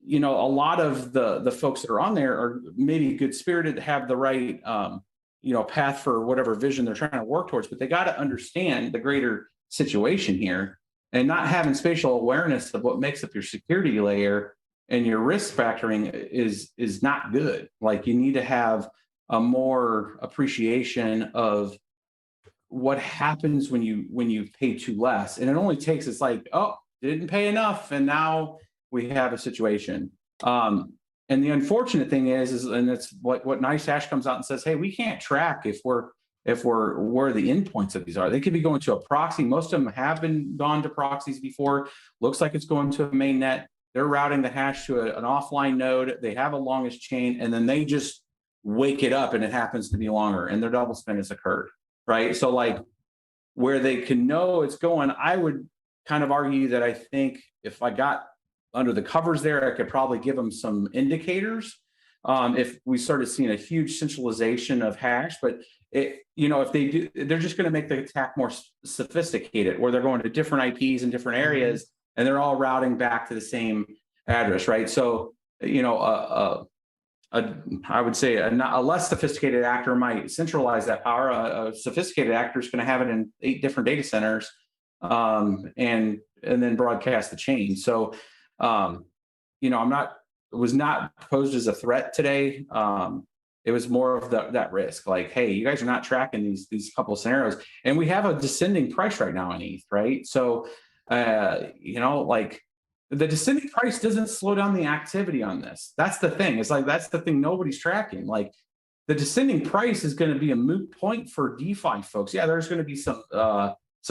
you know, a lot of the folks that are on there are maybe good spirited, have the right, you know, path for whatever vision they're trying to work towards, but they got to understand the greater situation here, and not having spatial awareness of what makes up your security layer and your risk factoring is not good. Like, you need to have a more appreciation of what happens when you pay too less. And it only takes, it's like, oh, didn't pay enough, and now we have a situation. And the unfortunate thing is and it's what NiceHash comes out and says, hey, we can't track if we're where the endpoints of these are. They could be going to a proxy. Most of them have been gone to proxies before. Looks like it's going to a mainnet. They're routing the hash to an offline node. They have a longest chain, and then they just wake it up and it happens to be longer, and their double spend has occurred, right? So like, where they can know it's going, I would kind of argue that I think if I got under the covers there, I could probably give them some indicators. If we started seeing a huge centralization of hash, but you know, if they do, they're just going to make the attack more sophisticated, where they're going to different IPs in different areas, and they're all routing back to the same address, right? So, you know, I would say a less sophisticated actor might centralize that power. A sophisticated actor is going to have it in 8 different data centers, and then broadcast the chain. So, you know, was not posed as a threat today. It was more of that risk, like, hey, you guys are not tracking these couple of scenarios, and we have a descending price right now in ETH, right? So, you know, like, the descending price doesn't slow down the activity on this. That's the thing. It's like, that's the thing nobody's tracking. Like, the descending price is going to be a moot point for DeFi folks. Yeah, there's going to be some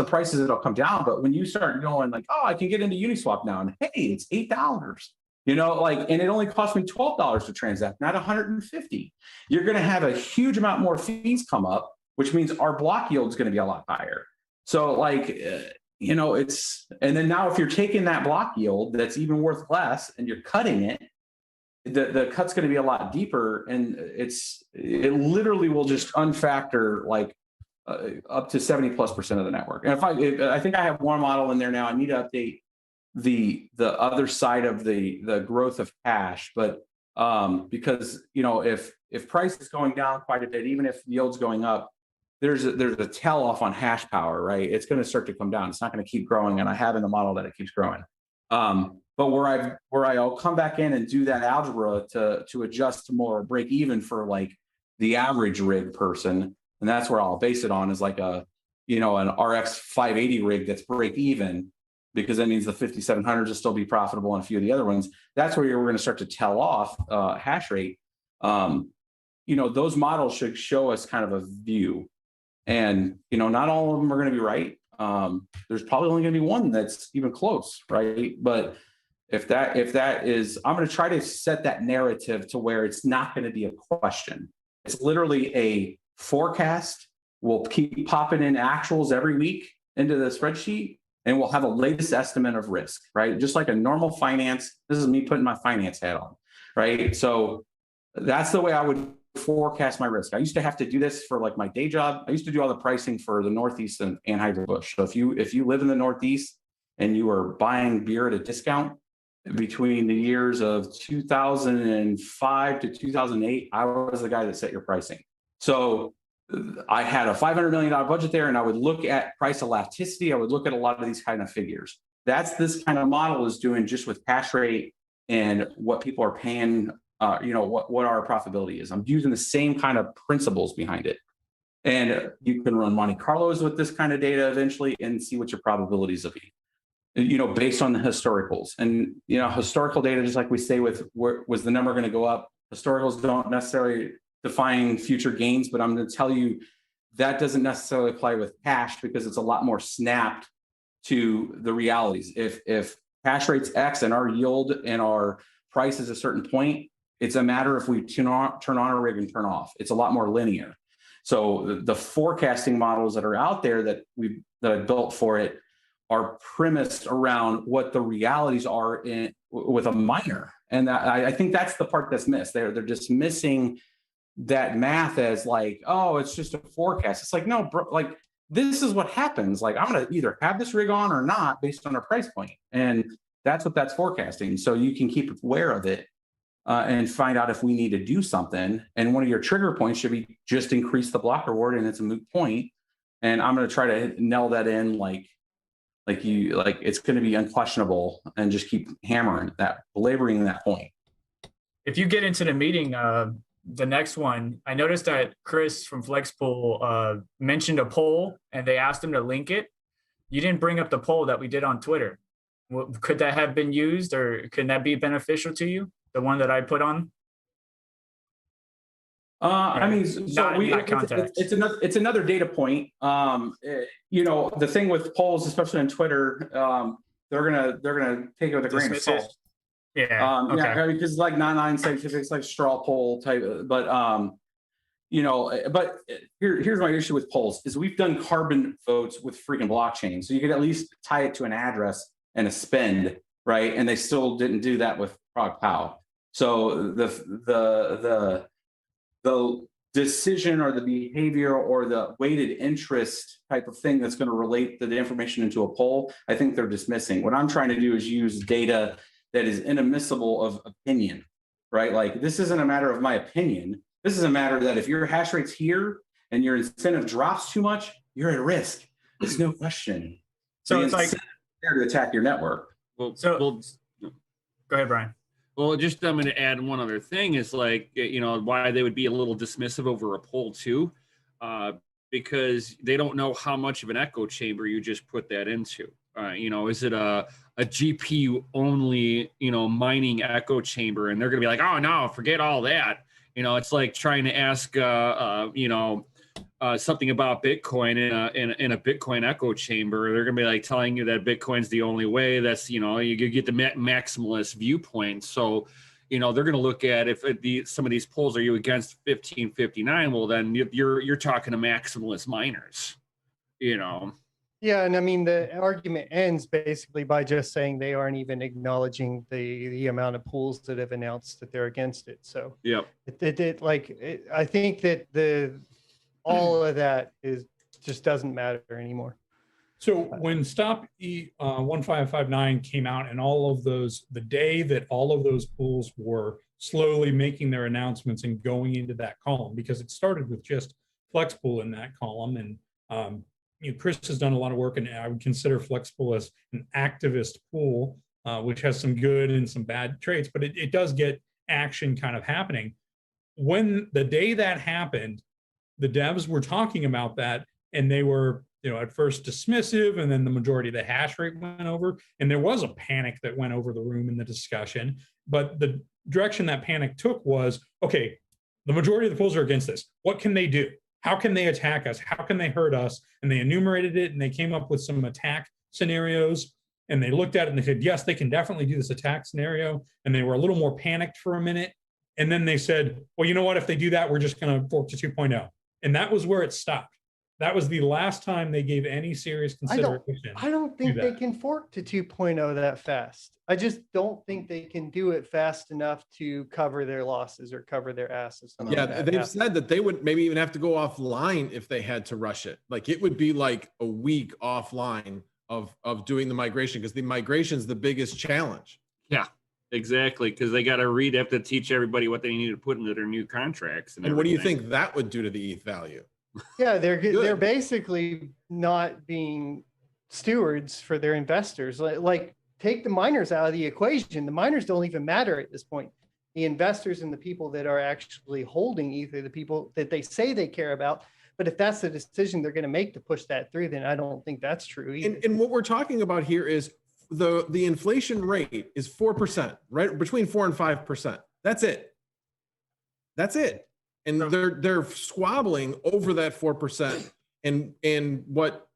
prices that'll come down, but when you start going like, oh, I can get into Uniswap now, and hey, it's $8. You know, like, and it only cost me $12 to transact, not $150. You're going to have a huge amount more fees come up, which means our block yield is going to be a lot higher. So, like, you know, and then now if you're taking that block yield that's even worth less and you're cutting it, the cut's going to be a lot deeper, and it literally will just unfactor like up to 70+% of the network. And if I think I have one model in there now, I need to update the other side of the growth of cash, but because, you know, if price is going down quite a bit, even if yield's going up, there's a tail off on hash power, right? It's going to start to come down. It's not going to keep growing, and I have in the model that it keeps growing. But where I'll come back in and do that algebra to adjust to more break even for like the average rig person, and that's where I'll base it on, is like an RX 580 rig that's break even, because that means the 5700s will still be profitable and a few of the other ones. That's where we're going to start to tell off hash rate. You know, those models should show us kind of a view, and, you know, not all of them are going to be right. There's probably only going to be one that's even close, right? But if that is, I'm going to try to set that narrative to where it's not going to be a question. It's literally a forecast. We'll keep popping in actuals every week into the spreadsheet, and we'll have a latest estimate of risk, right? Just like a normal finance. This is me putting my finance hat on, right? So that's the way I would forecast my risk. I used to have to do this for like my day job. I used to do all the pricing for the Northeast and Anheuser-Busch. So if you live in the Northeast and you are buying beer at a discount between the years of 2005 to 2008, I was the guy that set your pricing. So I had a $500 million budget there, and I would look at price elasticity. I would look at a lot of these kind of figures. That's this kind of model is doing just with hash rate and what people are paying, what our profitability is. I'm using the same kind of principles behind it. And you can run Monte Carlos with this kind of data eventually and see what your probabilities will be, you know, based on the historicals. And, you know, historical data, just like we say with where was the number going to go up, historicals don't necessarily define future gains, but I'm going to tell you that doesn't necessarily apply with cash, because it's a lot more snapped to the realities. If hash rate's X and our yield and our price is a certain point, it's a matter if we turn on a rig and turn off. It's a lot more linear. So the forecasting models that are out there that I built for it are premised around what the realities are with a miner. And I think that's the part that's missed. They're just missing that math as like, oh, it's just a forecast. It's like, no, bro, like this is what happens. Like, I'm going to either have this rig on or not based on our price point. And That's what that's forecasting. So you can keep aware of it and find out if we need to do something. And one of your trigger points should be just increase the block reward, and it's a moot point. And I'm going to try to nail that in like it's going to be unquestionable, and just keep hammering that, belaboring that point. If you get into the meeting, the next one, I noticed that Chris from FlexPool mentioned a poll, and they asked him to link it. You didn't bring up the poll that we did on Twitter. Could that have been used, or could that be beneficial to you? The one that I put on? I mean, so it's another data point. You know, the thing with polls, especially on Twitter, they're gonna take it with a grain of salt. Yeah. Okay. Yeah, because it's like non-scientific, it's like straw poll type. But you know, but here's my issue with polls is we've done carbon votes with freaking blockchain, so you could at least tie it to an address and a spend, right? And they still didn't do that with ProgPow. So the decision or the behavior or the weighted interest type of thing that's going to relate the information into a poll, I think they're dismissing. What I'm trying to do is use data that is inadmissible of opinion, right? Like, this isn't a matter of my opinion. This is a matter that if your hash rate's here and your incentive drops too much, you're at risk. There's no question. So it's like there to attack your network. Well, go ahead, Brian. Well, just I'm going to add one other thing is like, you know, why they would be a little dismissive over a poll too, because they don't know how much of an echo chamber you just put that into. You know, is it a GPU only, you know, mining echo chamber? And they're going to be like, oh no, forget all that. You know, it's like trying to ask, you know, something about Bitcoin in a Bitcoin echo chamber. They're going to be like telling you that Bitcoin's the only way. That's, you know, you get the maximalist viewpoint. So, you know, they're going to look at if some of these polls, are you against 1559? Well, then you're talking to maximalist miners, you know. Yeah, and I mean, the argument ends basically by just saying they aren't even acknowledging the amount of pools that have announced that they're against it. So yeah, I think that all of that just doesn't matter anymore. So when Stop 1559 came out, and all of those, the day that all of those pools were slowly making their announcements and going into that column, because it started with just FlexPool in that column, and you know, Chris has done a lot of work, and I would consider FlexPool as an activist pool, which has some good and some bad traits, but it does get action kind of happening. When the day that happened, the devs were talking about that, and they were, you know, at first dismissive, and then the majority of the hash rate went over, and there was a panic that went over the room in the discussion. But the direction that panic took was, okay, the majority of the pools are against this. What can they do? How can they attack us? How can they hurt us? And they enumerated it, and they came up with some attack scenarios, and they looked at it and they said, yes, they can definitely do this attack scenario. And they were a little more panicked for a minute. And then they said, well, you know what? If they do that, we're just going to fork to 2.0. And that was where it stopped. That was the last time they gave any serious consideration. I don't think they can fork to 2.0 that fast. I just don't think they can do it fast enough to cover their losses or cover their asses. Yeah, they've said that they would maybe even have to go offline if they had to rush it. Like, it would be like a week offline of doing the migration, because the migration is the biggest challenge. Yeah, exactly. Because they got to have to teach everybody what they need to put into their new contracts. And what do you think that would do to the ETH value? Yeah, they're basically not being stewards for their investors. Like, take the miners out of the equation. The miners don't even matter at this point. The investors and the people that are actually holding ETH are the people that they say they care about. But if that's the decision they're going to make to push that through, then I don't think that's true either. And what we're talking about here is the inflation rate is 4%, right? Between 4 and 5%. That's it. That's it. And they're squabbling over that 4%. And what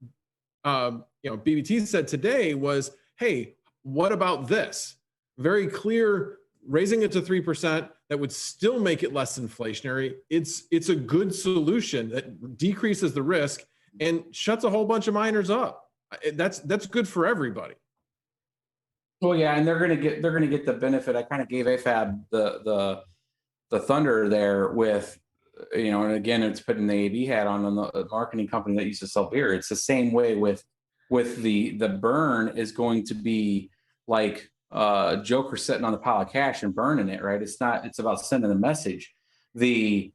BBT said today was, hey, what about this? Very clear, raising it to 3%, that would still make it less inflationary. It's a good solution that decreases the risk and shuts a whole bunch of miners up. That's good for everybody. Well, yeah, and they're gonna get the benefit. I kind of gave AFAB the thunder there with, you know, and again, it's putting the AB hat on the marketing company that used to sell beer. It's the same way with the burn is going to be like Joker sitting on the pile of cash and burning it, right? It's not. It's about sending a message. The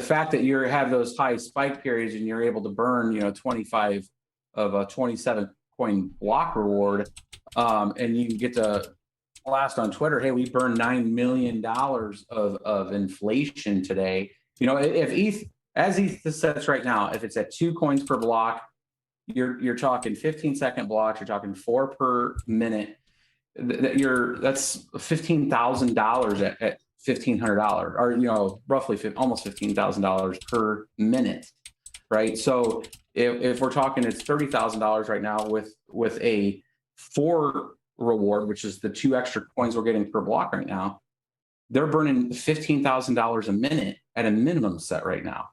fact that you have those high spike periods and you're able to burn, 25 of a 27 coin block reward, and you get to blast on Twitter, hey, we burned $9 million of inflation today. If ETH sets right now, if it's at 2 coins per block, you're talking 15-second blocks, you're talking 4 per minute. That's $15,000 at $1,500, or roughly almost $15,000 per minute, right? So if we're talking, it's $30,000 right now with a 4 reward, which is the 2 extra coins we're getting per block right now. They're burning $15,000 a minute at a minimum set right now.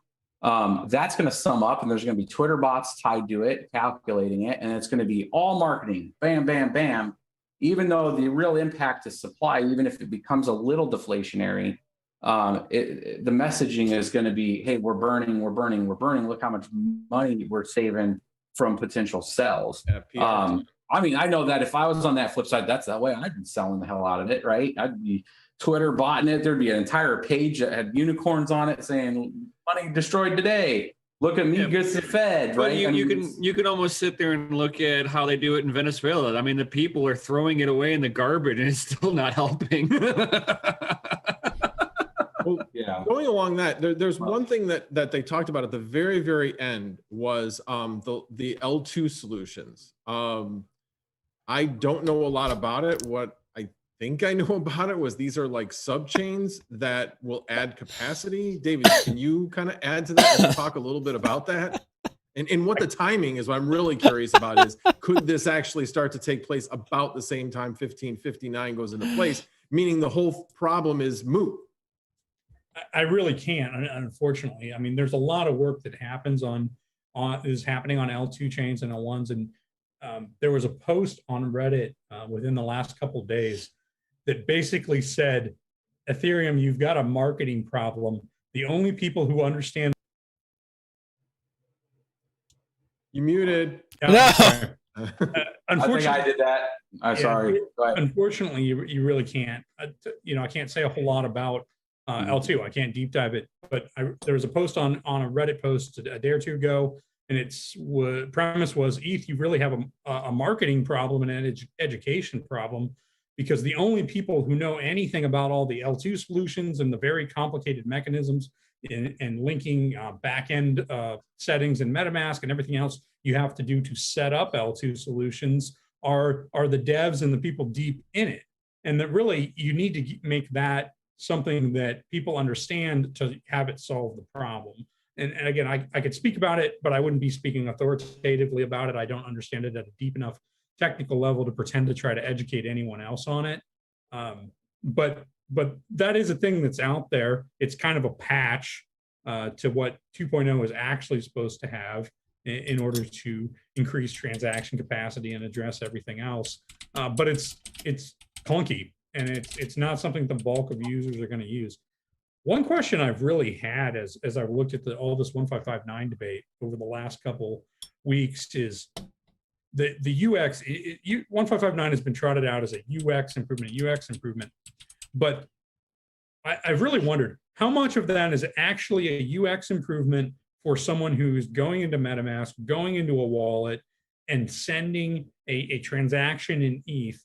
That's going to sum up, and there's going to be Twitter bots tied to it, calculating it, and it's going to be all marketing, bam, bam, bam. Even though the real impact is supply, even if it becomes a little deflationary, the messaging is going to be, hey, we're burning. Look how much money we're saving from potential sells. I know that if I was on that flip side, that's that way, I'd be selling the hell out of it, right? I'd be Twitter botting it. There'd be an entire page that had unicorns on it saying, money destroyed today. Look at me, gets the Fed, right? You can almost sit there and look at how they do it in Venezuela. I mean, the people are throwing it away in the garbage, and it's still not helping. Well, yeah. Going along that, there's one thing that they talked about at the very, very end was the L2 solutions. I don't know a lot about it. What I think I know about it was these are like subchains that will add capacity. David, can you kind of add to that and talk a little bit about that? And what the timing is, what I'm really curious about is, could this actually start to take place about the same time 1559 goes into place, meaning the whole problem is moot? I really can't, unfortunately. I mean, there's a lot of work that happens is happening on L2 chains and L1s. And there was a post on Reddit within the last couple of days that basically said, Ethereum, you've got a marketing problem. The only people who understand. You muted. No. Unfortunately, I think I did that. I'm sorry. Unfortunately, you really can't. I can't say a whole lot about L2. I can't deep dive it. But there was a post on a Reddit post a day or two ago, and its premise was, ETH, you really have a marketing problem and an education problem, because the only people who know anything about all the L2 solutions and the very complicated mechanisms and linking back-end settings and MetaMask and everything else you have to do to set up L2 solutions are the devs and the people deep in it. And that really you need to make that something that people understand to have it solve the problem. And again, I could speak about it, but I wouldn't be speaking authoritatively about it. I don't understand it at a deep enough technical level to pretend to try to educate anyone else on it. But that is a thing that's out there. It's kind of a patch to what 2.0 is actually supposed to have in order to increase transaction capacity and address everything else. But it's clunky, and it's not something the bulk of users are going to use. One question I've really had as I've looked at all this 1559 debate over the last couple weeks is the UX. 1559 has been trotted out as a UX improvement, but I've really wondered how much of that is actually a UX improvement for someone who's going into MetaMask, going into a wallet, and sending a transaction in ETH,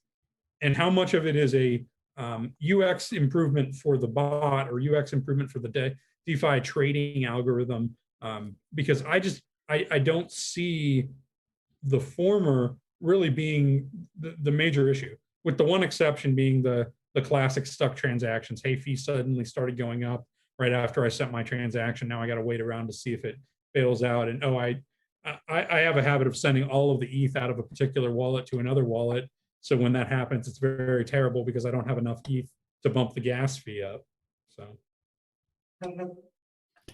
and how much of it is a UX improvement for the bot or UX improvement for the DeFi trading algorithm, because I don't see the former really being the major issue, with the one exception being the classic stuck transactions. Hey, fee suddenly started going up right after I sent my transaction. Now I got to wait around to see if it fails out. And I have a habit of sending all of the ETH out of a particular wallet to another wallet. So when that happens, it's very, very terrible because I don't have enough ETH to bump the gas fee up. So.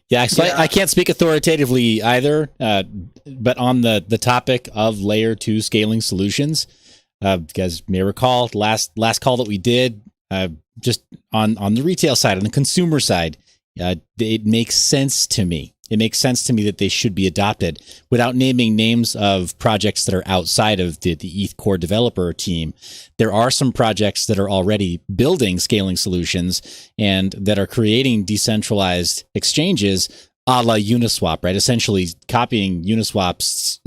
Yeah, so I can't speak authoritatively either, but on the topic of layer 2 scaling solutions, you guys may recall last call that we did, just on the retail side, on the consumer side, it makes sense to me it makes sense to me that they should be adopted. Without naming names of projects that are outside of the ETH core developer team, there are some projects that are already building scaling solutions and that are creating decentralized exchanges a la Uniswap, right? Essentially copying Uniswap's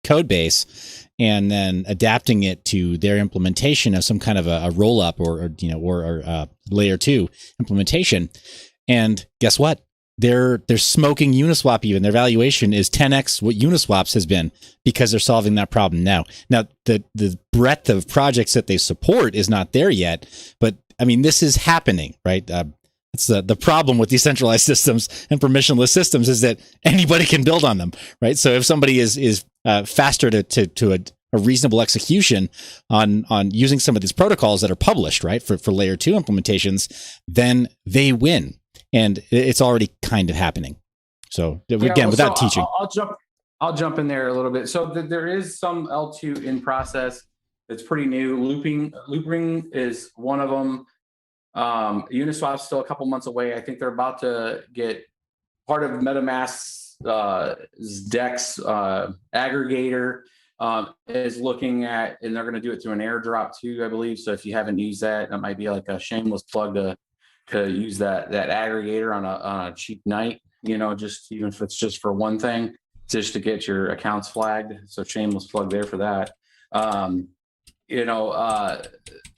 code base and then adapting it to their implementation of some kind of a roll up or layer 2 implementation. And guess what? They're smoking Uniswap even. Their valuation is 10x what Uniswap's has been because they're solving that problem now. Now, the breadth of projects that they support is not there yet, but I mean, this is happening, right? It's the problem with decentralized systems and permissionless systems is that anybody can build on them, right? So if somebody is faster to a reasonable execution on using some of these protocols that are published, right, for layer 2 implementations, then they win. And it's already kind of happening. So again, without teaching, I'll jump in there a little bit. So there is some L2 in process. It's pretty new. Loopring is one of them. Uniswap's still a couple months away. I think they're about to get part of MetaMask's DEX aggregator is looking at, and they're going to do it through an airdrop too, I believe. So if you haven't used that, that might be like a shameless plug to use that aggregator on a cheap night, just even if it's just for one thing, just to get your accounts flagged. So shameless plug there for that.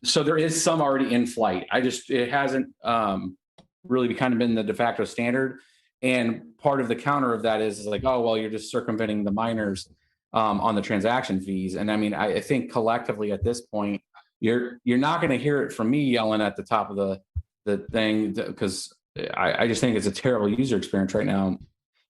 So there is some already in flight. It hasn't really kind of been the de facto standard. And part of the counter of that is like, oh, well, you're just circumventing the miners on the transaction fees. And I mean, I think collectively at this point, you're not going to hear it from me yelling at the top of the thing, because I just think it's a terrible user experience right now.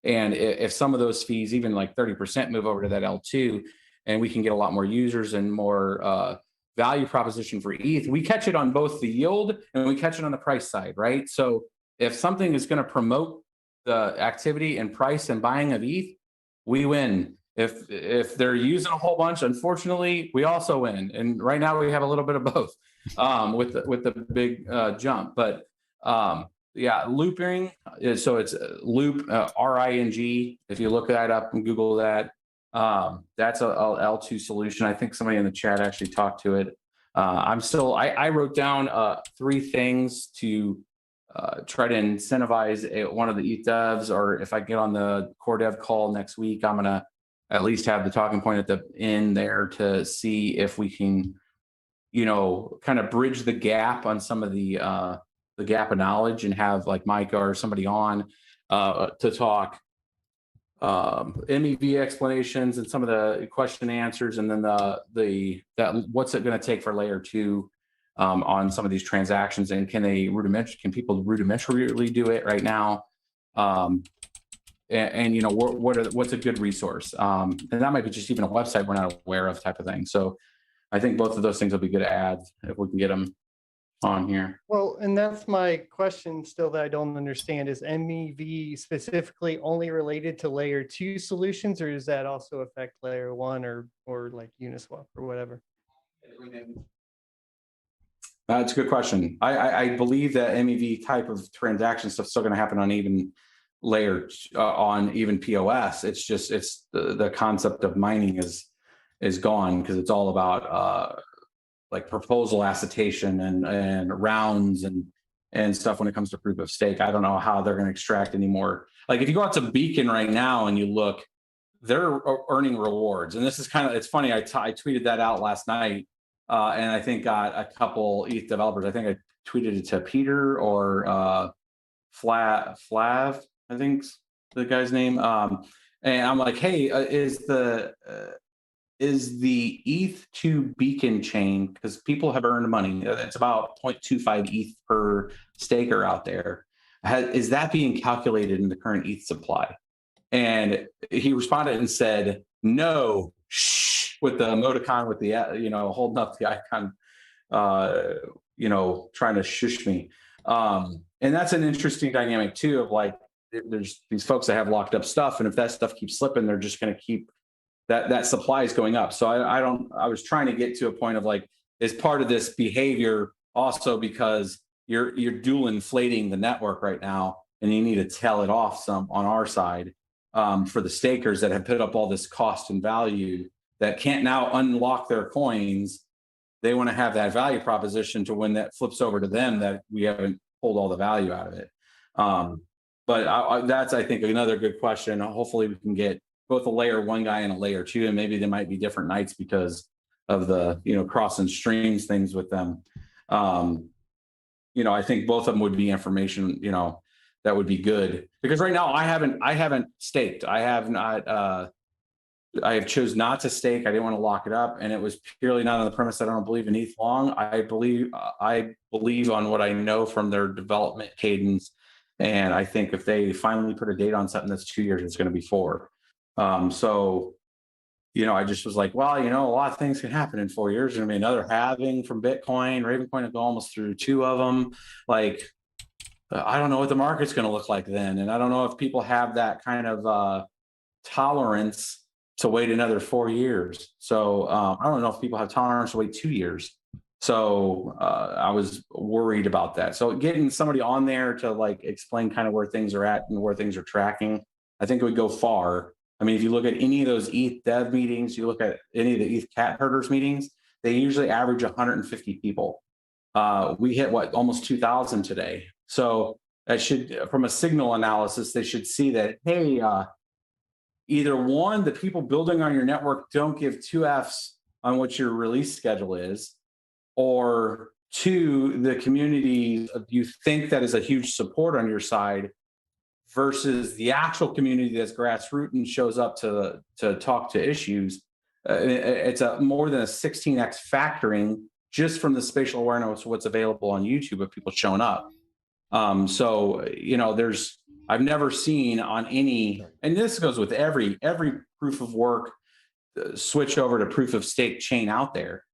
And if some of those fees, even like 30%, move over to that L2, and we can get a lot more users and more value proposition for ETH, we catch it on both the yield and we catch it on the price side, right? So if something is going to promote the activity and price and buying of ETH, we win. If they're using a whole bunch, unfortunately, we also win. And right now we have a little bit of both with the big jump. But looping is, so it's loop RING. If you look that up and Google that, that's a L2 solution. I think somebody in the chat actually talked to it. I wrote down 3 things to try to incentivize one of the ETH devs, or if I get on the core dev call next week, I'm gonna at least have the talking point at the end there to see if we can, kind of bridge the gap on some of the gap of knowledge, and have like Micah or somebody on to talk MEV explanations and some of the question answers, and then what's it going to take for layer 2 on some of these transactions, and can people rudimentarily do it right now? What's a good resource? And that might be just even a website we're not aware of, type of thing. So I think both of those things will be good to add if we can get them on here. Well, and that's my question still that I don't understand. Is MEV specifically only related to layer 2 solutions, or does that also affect layer 1 or like Uniswap or whatever? That's a good question. I believe that MEV type of transaction stuff is still going to happen on even layer on even POS. It's just the concept of mining is gone, because it's all about like proposal acceptation and rounds and stuff when it comes to proof of stake. I don't know how they're going to extract anymore. Like if you go out to Beacon right now and you look, they're earning rewards. And this is it's funny. I tweeted that out last night and I think got a couple ETH developers. I think I tweeted it to Peter or Flav, I think's the guy's name. And I'm like, hey, is the ETH to Beacon chain, because people have earned money. It's about 0.25 ETH per staker out there. Is that being calculated in the current ETH supply? And he responded and said, no, shh, with the emoticon, with the, holding up the icon, trying to shush me. And that's an interesting dynamic too, of like, there's these folks that have locked up stuff, and if that stuff keeps slipping, they're just going to keep that supply is going up. So I was trying to get to a point of like, is part of this behavior also because you're dual inflating the network right now, and you need to tail it off some on our side for the stakers that have put up all this cost and value that can't now unlock their coins. They want to have that value proposition to when that flips over to them, that we haven't pulled all the value out of it. But that's, I think, another good question. Hopefully we can get both a layer 1 guy and a layer 2, and maybe they might be different nights because of the, crossing streams things with them. I think both of them would be information, that would be good, because right now I haven't staked. I have not, I have chose not to stake. I didn't want to lock it up, and it was purely not on the premise that I don't believe in ETH long. I believe on what I know from their development cadence, and I think if they finally put a date on something that's 2 years, it's going to be 4. So, I just was like, well, a lot of things can happen in 4 years. There's going to be another halving from Bitcoin. Ravencoin will go almost through 2 of them. Like, I don't know what the market's going to look like then, and I don't know if people have that kind of tolerance to wait another 4 years. So I don't know if people have tolerance to wait 2 years. So I was worried about that. So getting somebody on there to like explain kind of where things are at and where things are tracking, I think it would go far. I mean, if you look at any of those ETH dev meetings, you look at any of the ETH cat herders meetings, they usually average 150 people. We hit almost 2,000 today. So that should, from a signal analysis, they should see that, hey, either one, the people building on your network don't give 2 Fs on what your release schedule is, or 2, the community you think that is a huge support on your side versus the actual community that's grassroots and shows up to talk to issues. It's more than a 16x factoring just from the spatial awareness of what's available on YouTube of people showing up. So, I've never seen on any, and this goes with every proof of work switch over to proof of stake chain out there.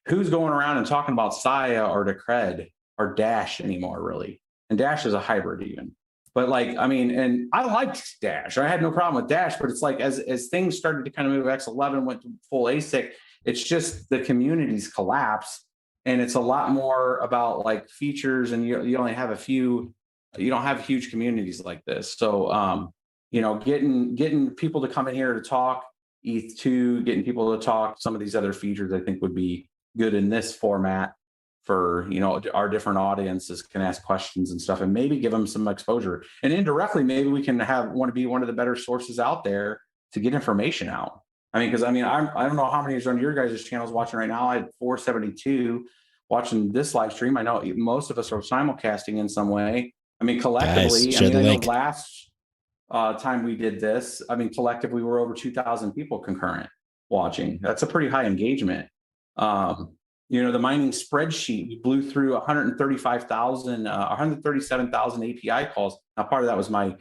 Who's going around and talking about Saya or Decred or Dash anymore, really? And Dash is a hybrid even. But and I liked Dash. I had no problem with Dash, but it's like as things started to kind of move, X11 went to full ASIC, it's just the communities collapse. And it's a lot more about like features, and you only have you don't have huge communities like this. So, getting people to come in here to talk ETH2, getting people to talk some of these other features, I think would be good in this format for, our different audiences can ask questions and stuff, and maybe give them some exposure. And indirectly, maybe we can want to be one of the better sources out there to get information out. I mean, because I don't know how many is on your guys' channels watching right now. I had 472 watching this live stream. I know most of us are simulcasting in some way. I mean, collectively, Guys, I know last time we did this, collectively we're over 2,000 people concurrent watching. That's a pretty high engagement. The mining spreadsheet, we blew through 137,000 API calls. Now, part of that was my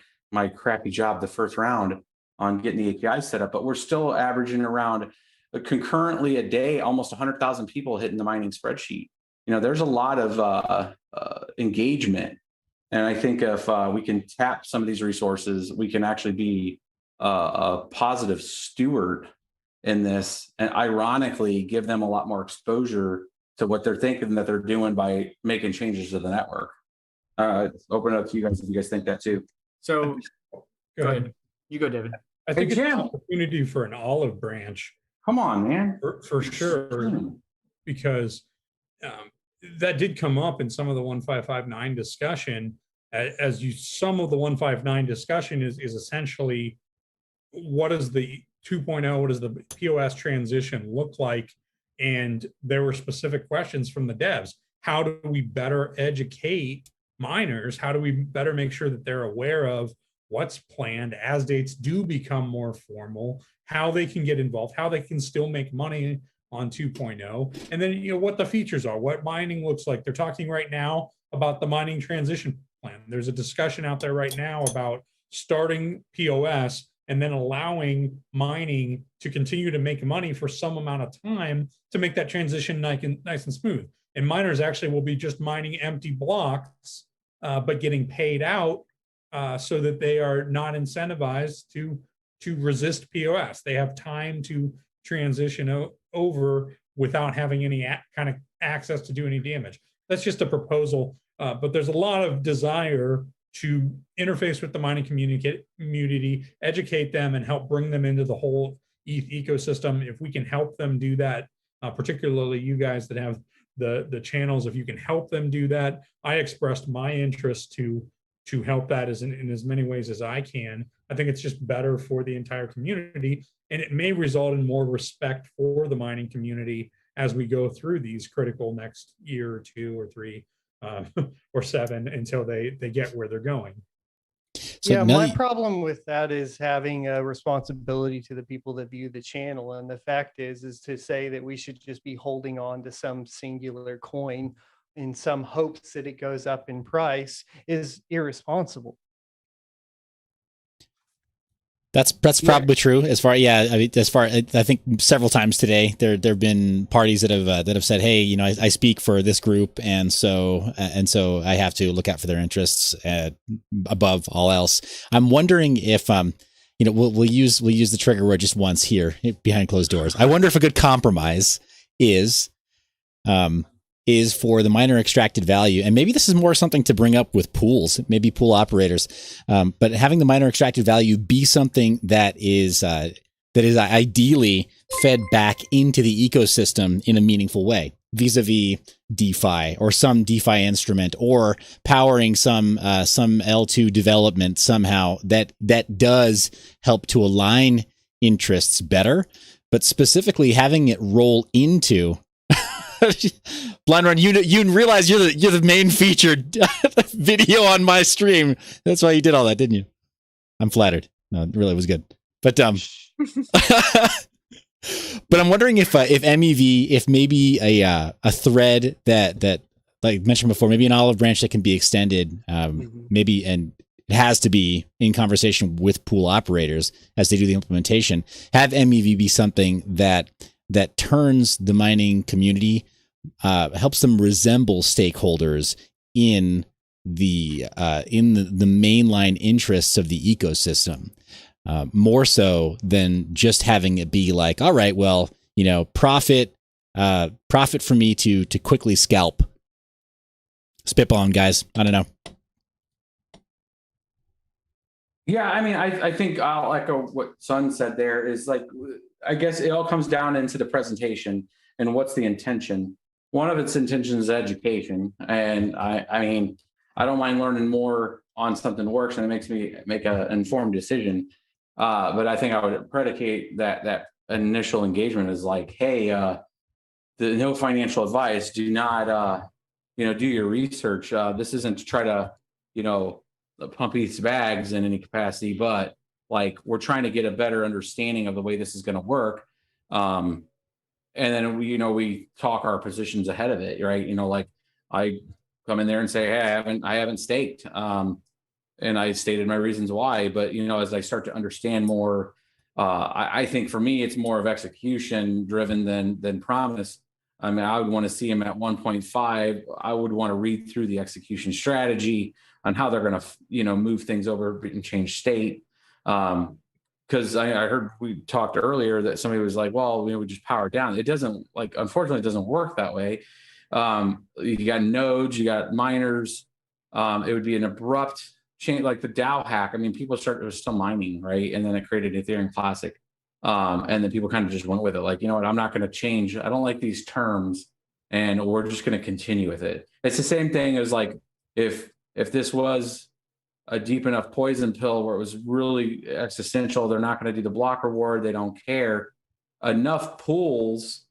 crappy job the first round on getting the API set up, but we're still averaging around concurrently a day, almost 100,000 people hitting the mining spreadsheet. There's a lot of engagement. And I think if we can tap some of these resources, we can actually be a positive steward in this, and ironically give them a lot more exposure to what they're thinking that they're doing by making changes to the network. Open it up to you guys if you guys think that too. So go ahead. You go, David. I think it's an opportunity for an olive branch. Come on, man. For sure. Because that did come up in some of the 1559 discussion. Some of the 159 discussion is essentially, what is the 2.0, what does the POS transition look like? And there were specific questions from the devs. How do we better educate miners? How do we better make sure that they're aware of what's planned as dates do become more formal, how they can get involved, how they can still make money on 2.0, and then what the features are, what mining looks like. They're talking right now about the mining transition plan. There's a discussion out there right now about starting POS and then allowing mining to continue to make money for some amount of time to make that transition nice and smooth. And miners actually will be just mining empty blocks, but getting paid out so that they are not incentivized to resist POS. They have time to transition over without having any kind of access to do any damage. That's just a proposal, but there's a lot of desire to interface with the mining community, educate them, and help bring them into the whole ETH ecosystem. If we can help them do that, particularly you guys that have the channels, if you can help them do that, I expressed my interest to help that in as many ways as I can. I think it's just better for the entire community, and it may result in more respect for the mining community as we go through these critical next year or 2 or 3 or 7 until they get where they're going. So yeah, my problem with that is having a responsibility to the people that view the channel. And the fact is to say that we should just be holding on to some singular coin in some hopes that it goes up in price is irresponsible. That's probably true. As far, I mean, I think several times today there've been parties that have said, hey, you know, I speak for this group, and so I have to look out for their interests above all else. I'm wondering if you know, we'll use the trigger word just once here behind closed doors. I wonder if a good compromise is for the miner extracted value. And maybe this is more something to bring up with pools, maybe pool operators. But having the miner extracted value be something that is ideally fed back into the ecosystem in a meaningful way, vis-a-vis DeFi or some DeFi instrument, or powering some L2 development somehow that does help to align interests better, but specifically having it roll into Blind Run, you realize you're the main featured video on my stream. That's why you did all that, didn't you? I'm flattered. No, it really was good. But but I'm wondering if MEV, if maybe a thread that like I mentioned before, maybe an olive branch that can be extended, maybe, and it has to be in conversation with pool operators as they do the implementation. Have MEV be something that turns the mining community, helps them resemble stakeholders in the mainline interests of the ecosystem, more so than just having it be like, all right, well, you know, profit for me to quickly scalp. Spitballing, guys. I don't know. Yeah, I mean, I think I'll echo what Son said there is like, I guess it all comes down into the presentation and what's the intention. One of its intentions is education. And I mean, I don't mind learning more on something that works and it makes me make an informed decision. But I think I would predicate that initial engagement is like, hey, no financial advice. Do not, do your research. This isn't to try to, pump these bags in any capacity, but like we're trying to get a better understanding of the way this is going to work. And then we talk our positions ahead of it, right? Like I come in there and say, hey, I haven't staked. And I stated my reasons why, but as I start to understand more, I think for me, it's more of execution driven than promise. I mean, I would want to see them at 1.5. I would want to read through the execution strategy on how they're going to, move things over and change state. Because I heard we talked earlier that somebody was like, well, we just power down. It doesn't, unfortunately, it doesn't work that way. You got nodes, you got miners. It would be an abrupt change, like the DAO hack. I mean, people started still mining, right? And then it created Ethereum Classic. And then people kind of just went with it. Like, you know what, I'm not going to change. I don't like these terms and we're just going to continue with it. It's the same thing as like, if this was a deep enough poison pill where it was really existential, they're not going to do the block reward. They don't care. Enough pools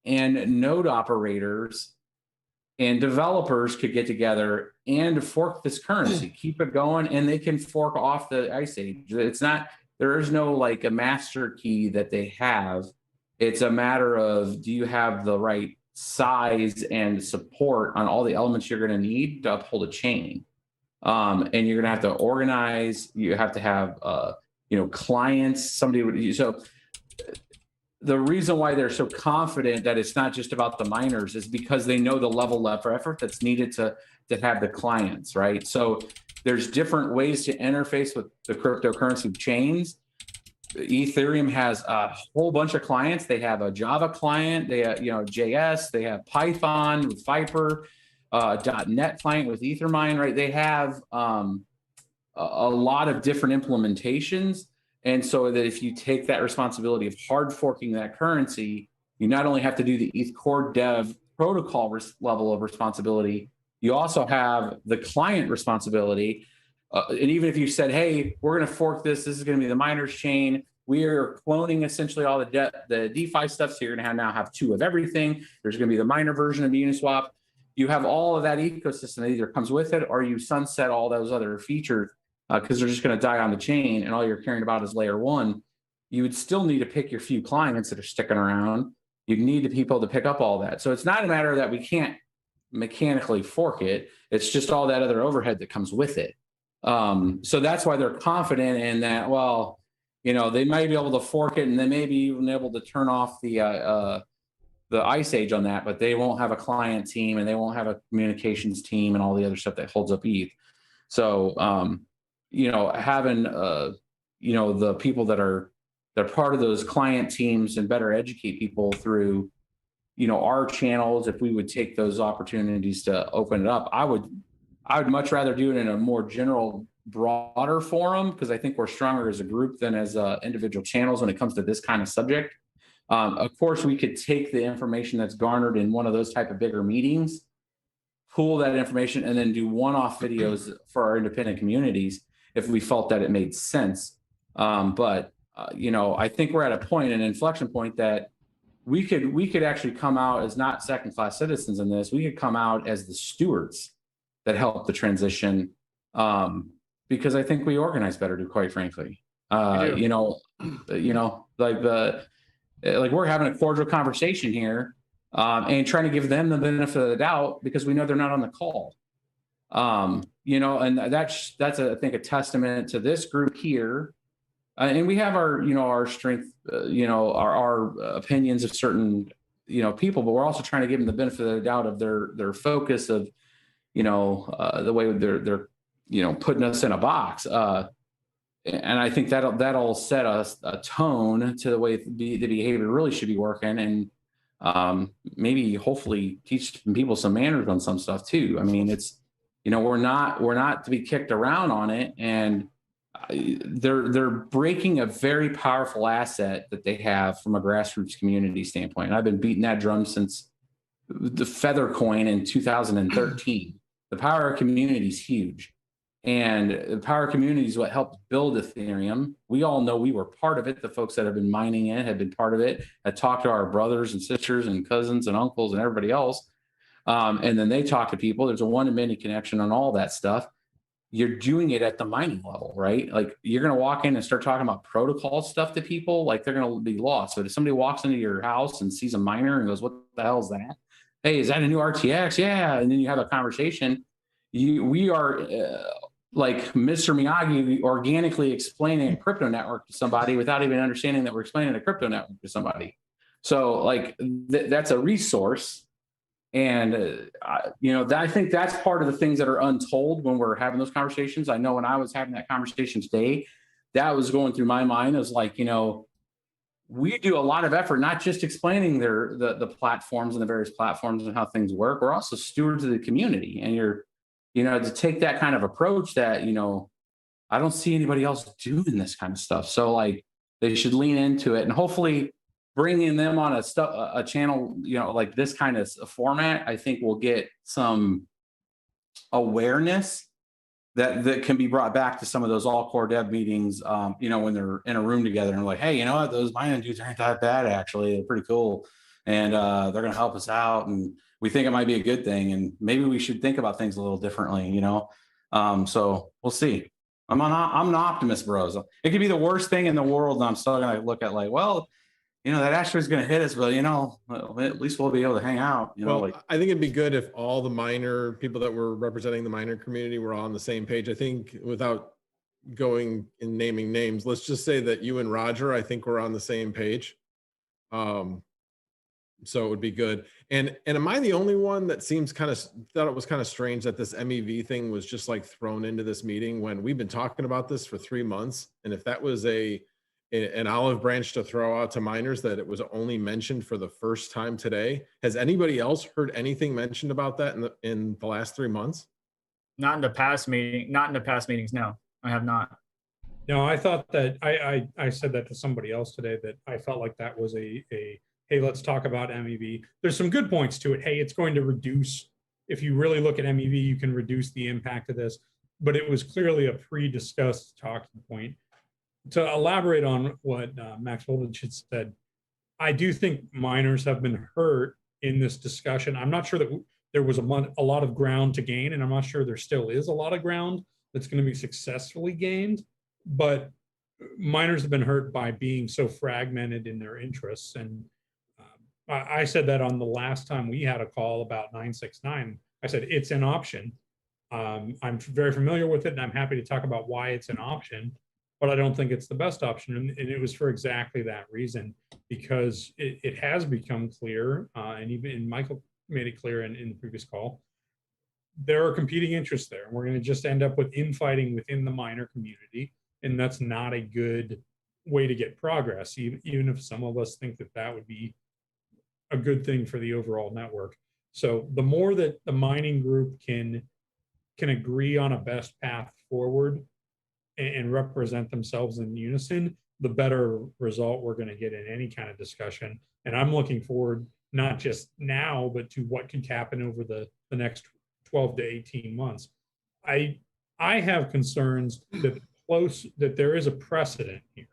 and node operators and developers could get together and fork this currency, keep it going, and they can fork off the Ice Age. There is no like a master key that they have. It's a matter of, do you have the right size and support on all the elements you're going to need to uphold a chain? And you're going to have to organize. You have to have, clients. So the reason why they're so confident that it's not just about the miners is because they know the level of effort that's needed to have the clients, right? So there's different ways to interface with the cryptocurrency chains. Ethereum has a whole bunch of clients. They have a Java client, they have, JS, they have Python, Viper. .NET client with Ethermine, right? They have a lot of different implementations. And so that if you take that responsibility of hard forking that currency, you not only have to do the ETH core dev protocol level of responsibility, you also have the client responsibility. And even if you said, hey, we're going to fork this is going to be the miners chain. We are cloning essentially all the DeFi stuff. So you're going to now have 2 of everything. There's going to be the miner version of Uniswap. You have all of that ecosystem that either comes with it or you sunset all those other features because they're just going to die on the chain and all you're caring about is layer 1. You would still need to pick your few clients that are sticking around. You need the people to pick up all that. So it's not a matter that we can't mechanically fork it. It's just all that other overhead that comes with it. So that's why they're confident in that, well, you know, they might be able to fork it and they may be even able to turn off the Ice Age on that, but they won't have a client team and they won't have a communications team and all the other stuff that holds up ETH. So, you know, having, you know, the people they're part of those client teams and better educate people through, you know, our channels. If we would take those opportunities to open it up, I would much rather do it in a more general, broader forum because I think we're stronger as a group than as individual channels when it comes to this kind of subject. Of course, we could take the information that's garnered in one of those type of bigger meetings, pool that information, and then do one-off videos for our independent communities if we felt that it made sense. But you know, I think we're at a point, an inflection point, that we could actually come out as not second-class citizens in this. We could come out as the stewards that help the transition, because I think we organize better, quite frankly. You know, like we're having a cordial conversation here, and trying to give them the benefit of the doubt because we know they're not on the call. You know, and that's I think a testament to this group here. And we have our, you know, our strength, you know, our opinions of certain, you know, people, but we're also trying to give them the benefit of the doubt of their focus of, you know, the way they're, you know, putting us in a box. And I think that'll set us a tone to the way the behavior really should be working, and maybe hopefully teach people some manners on some stuff too. I mean, it's, you know, we're not to be kicked around on it, and they're breaking a very powerful asset that they have from a grassroots community standpoint. And I've been beating that drum since the Feather coin in 2013. The power of community is huge. And the power of community is what helped build Ethereum. We all know we were part of it. The folks that have been mining it have been part of it. I talked to our brothers and sisters and cousins and uncles and everybody else. And then they talk to people. There's a one-to-many connection on all that stuff. You're doing it at the mining level, right? Like, you're going to walk in and start talking about protocol stuff to people, like they're going to be lost. So if somebody walks into your house and sees a miner and goes, what the hell is that? Hey, is that a new RTX? Yeah. And then you have a conversation. We are like Mr. Miyagi organically explaining a crypto network to somebody without even understanding that we're explaining a crypto network to somebody. So like that's a resource. And, you know, I think that's part of the things that are untold when we're having those conversations. I know when I was having that conversation today, that was going through my mind. It was like, you know, we do a lot of effort, not just explaining the platforms and the various platforms and how things work. We're also stewards of the community. And you're, you know, to take that kind of approach that, you know, I don't see anybody else doing this kind of stuff. So like, they should lean into it, and hopefully bringing them on a channel, you know, like this kind of format, I think will get some awareness that can be brought back to some of those all core dev meetings, you know, when they're in a room together and like, hey, you know what, those mining dudes aren't that bad, actually. They're pretty cool. And they're going to help us out. And we think it might be a good thing. And maybe we should think about things a little differently, you know? So we'll see. I'm an optimist, bros. It could be the worst thing in the world, and I'm still going to look at like, well, you know, that asteroid's going to hit us, but, you know, at least we'll be able to hang out. You know, like, I think it'd be good if all the miner people that were representing the miner community were all on the same page. I think, without going and naming names, let's just say that you and Roger, I think, we're on the same page. So it would be good. And am I the only one that thought it was kind of strange that this MEV thing was just like thrown into this meeting when we've been talking about this for 3 months? And if that was a an olive branch to throw out to miners that it was only mentioned for the first time today. Has anybody else heard anything mentioned about that in the last 3 months? Not in the past meetings. No, I have not. No, I thought that I said that to somebody else today, that I felt like that was a hey, let's talk about MEV. There's some good points to it. Hey, it's going to reduce, if you really look at MEV, you can reduce the impact of this. But it was clearly a pre-discussed talking point. To elaborate on what Max Voltage had said, I do think miners have been hurt in this discussion. I'm not sure that there was a lot of ground to gain, and I'm not sure there still is a lot of ground that's going to be successfully gained. But miners have been hurt by being so fragmented in their interests. And I said that on the last time we had a call about 969. I said it's an option. I'm very familiar with it, and I'm happy to talk about why it's an option. But I don't think it's the best option. And it was for exactly that reason, because it has become clear, and even Michael made it clear in the previous call, there are competing interests there. And we're going to just end up with infighting within the miner community. And that's not a good way to get progress, even if some of us think that that would be a good thing for the overall network. So the more that the mining group can agree on a best path forward and represent themselves in unison, the better result we're going to get in any kind of discussion. And I'm looking forward, not just now, but to what could happen over the next 12 to 18 months. I have concerns that there is a precedent here,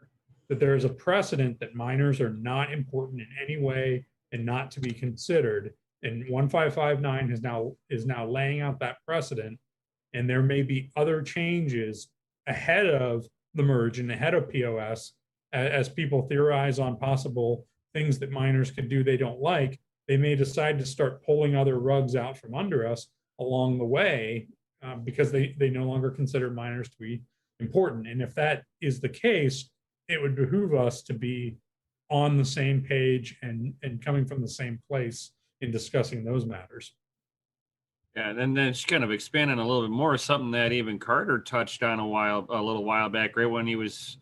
that there is a precedent that miners are not important in any way and not to be considered. And 1559 is now laying out that precedent, and there may be other changes ahead of the merge and ahead of POS, as people theorize on possible things that miners could do they don't like. They may decide to start pulling other rugs out from under us along the way, because they no longer consider miners to be important. And if that is the case, it would behoove us to be on the same page and coming from the same place in discussing those matters. Yeah, and then just kind of expanding a little bit more, something that even Carter touched on a little while back, right when he was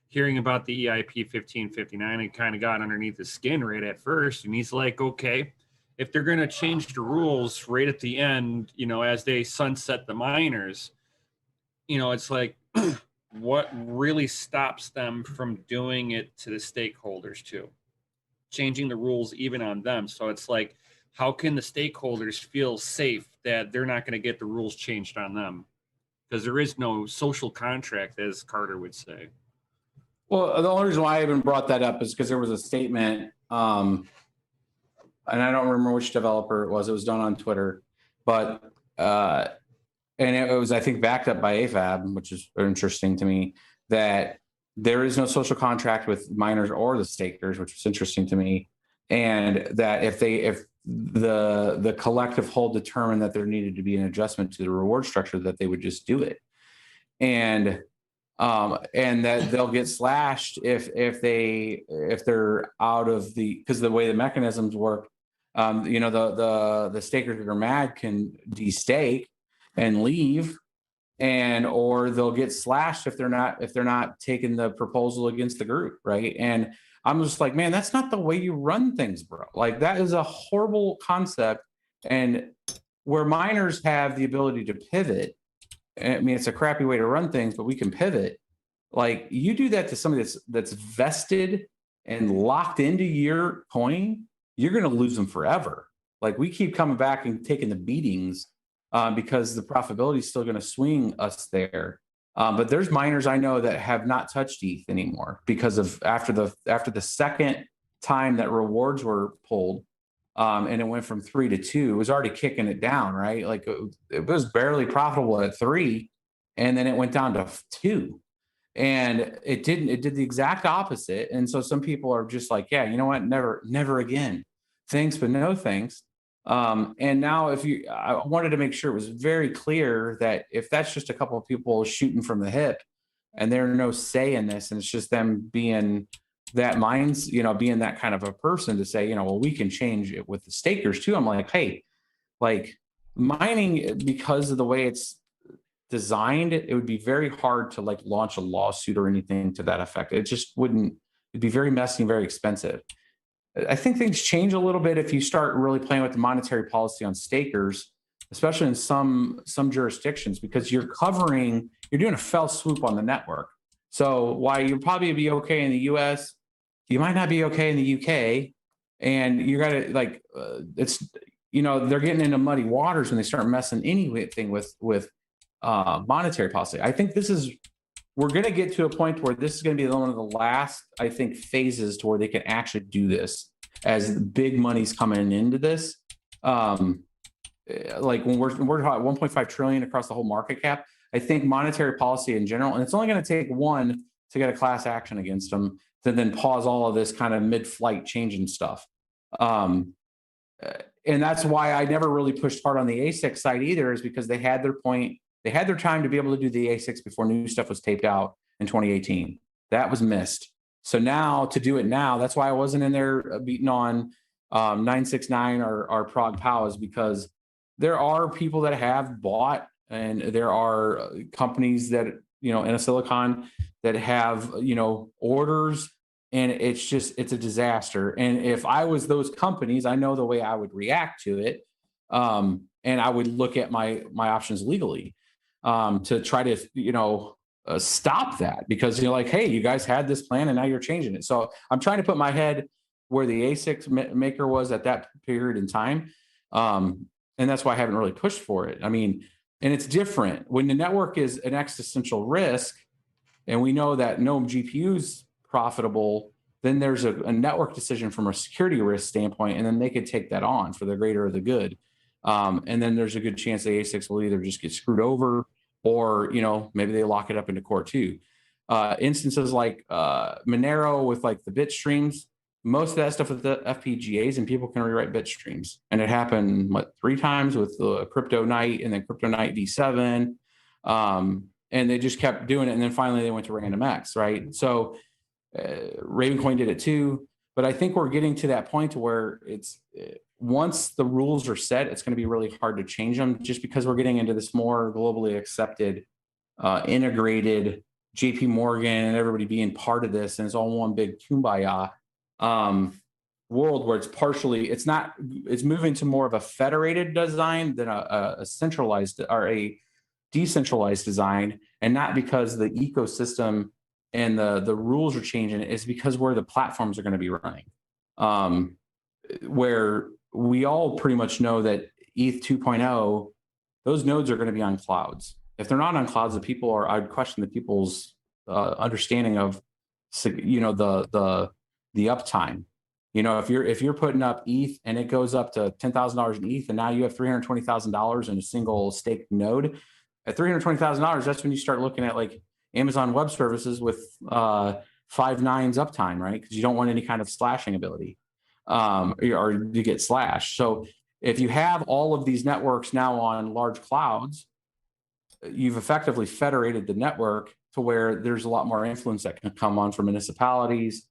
hearing about the EIP 1559, and kind of got underneath his skin right at first. And he's like, okay, if they're going to change the rules right at the end, as they sunset the miners, it's like, what really stops them from doing it to the stakeholders too? Changing the rules even on them. So it's like, how can the stakeholders feel safe that they're not going to get the rules changed on them? Because there is no social contract, as Carter would say. Well, the only reason why I even brought that up is because there was a statement, and I don't remember which developer it was. It was done on Twitter, but and it was, I think, backed up by AFAB, which is interesting to me, that there is no social contract with miners or the stakers, which was interesting to me, and that if the collective whole determined that there needed to be an adjustment to the reward structure, that they would just do it, and that they'll get slashed if they're out of because the way the mechanisms work, the stakers that are mad can destake and leave, or they'll get slashed if they're not taking the proposal against the group, right? And I'm just like, man, that's not the way you run things, bro. Like, that is a horrible concept. And where miners have the ability to pivot, I mean, it's a crappy way to run things, but we can pivot. Like, you do that to somebody that's vested and locked into your coin, you're going to lose them forever. Like, we keep coming back and taking the beatings because the profitability is still going to swing us there. But there's miners I know that have not touched ETH anymore because of after the second time that rewards were pulled, and it went from 3 to 2, it was already kicking it down, right? Like, it was barely profitable at 3, and then it went down to 2, and it did the exact opposite. And so some people are just like, yeah, you know what, never again, thanks but no thanks. And now I wanted to make sure it was very clear that if that's just a couple of people shooting from the hip and there's no say in this, and it's just them being that minds, being that kind of a person to say, well, we can change it with the stakers too. I'm like, hey, like, mining, because of the way it's designed, it would be very hard to like launch a lawsuit or anything to that effect. It just wouldn't, it'd be very messy and very expensive. I think things change a little bit if you start really playing with the monetary policy on stakers, especially in some jurisdictions, because you're doing a fell swoop on the network. So while you'll probably be okay in the US, you might not be okay in the UK. And you got to like, they're getting into muddy waters when they start messing anything with monetary policy. I think we're going to get to a point where this is going to be one of the last, I think, phases to where they can actually do this as big money's coming into this. Like when we're talking 1.5 trillion across the whole market cap, I think monetary policy in general, and it's only going to take one to get a class action against them to then pause all of this kind of mid-flight changing stuff. And that's why I never really pushed hard on the ASIC side either, is because they had their point. They had their time to be able to do the ASICs before new stuff was taped out in 2018. That was missed. So now to do it now, that's why I wasn't in there beating on 969 or Prog POWs, because there are people that have bought, and there are companies that, in a silicon that have, orders, and it's a disaster. And if I was those companies, I know the way I would react to it. And I would look at my options legally to try to, stop that, because you're like, hey, you guys had this plan and now you're changing it. So I'm trying to put my head where the ASIC maker was at that period in time. And that's why I haven't really pushed for it. I mean, and it's different when the network is an existential risk, and we know that no GPU's profitable, then there's a network decision from a security risk standpoint, and then they could take that on for the greater of the good. And then there's a good chance the ASICs will either just get screwed over, or, maybe they lock it up into core too. Instances like Monero with like the bit streams, most of that stuff with the FPGAs, and people can rewrite bit streams. And it happened, 3 times with the Crypto Night and then Crypto Night V7. And they just kept doing it. And then finally they went to RandomX, right? So Ravencoin did it too. But I think we're getting to that point where once the rules are set, it's going to be really hard to change them, just because we're getting into this more globally accepted, integrated JP Morgan and everybody being part of this. And it's all one big kumbaya world where it's moving to more of a federated design than a centralized or a decentralized design. And not because the ecosystem and the rules are changing, it's because where the platforms are going to be running. Where we all pretty much know that ETH 2.0, those nodes are going to be on clouds. If they're not on clouds, I'd question the people's understanding of, the uptime. If you're putting up ETH and it goes up to $10,000 in ETH, and now you have $320,000 in a single staked node, at $320,000, that's when you start looking at like Amazon Web Services with 5 nines uptime, right? Because you don't want any kind of slashing ability. Or you get slashed. So if you have all of these networks now on large clouds, you've effectively federated the network to where there's a lot more influence that can come on from municipalities,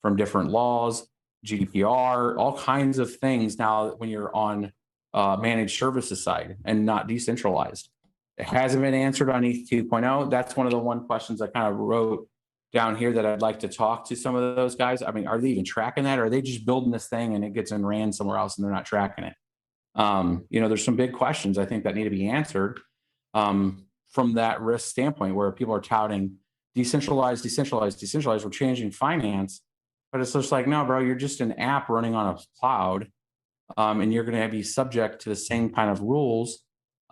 from different laws, GDPR, all kinds of things now when you're on managed services side and not decentralized. It hasn't been answered on ETH 2.0. That's one of the questions I kind of wrote down here that I'd like to talk to some of those guys. I mean, are they even tracking that? Or are they just building this thing and it gets ran somewhere else and they're not tracking it? There's some big questions I think that need to be answered from that risk standpoint, where people are touting decentralized, we're changing finance. But it's just like, no, bro, you're just an app running on a cloud, and you're going to be subject to the same kind of rules.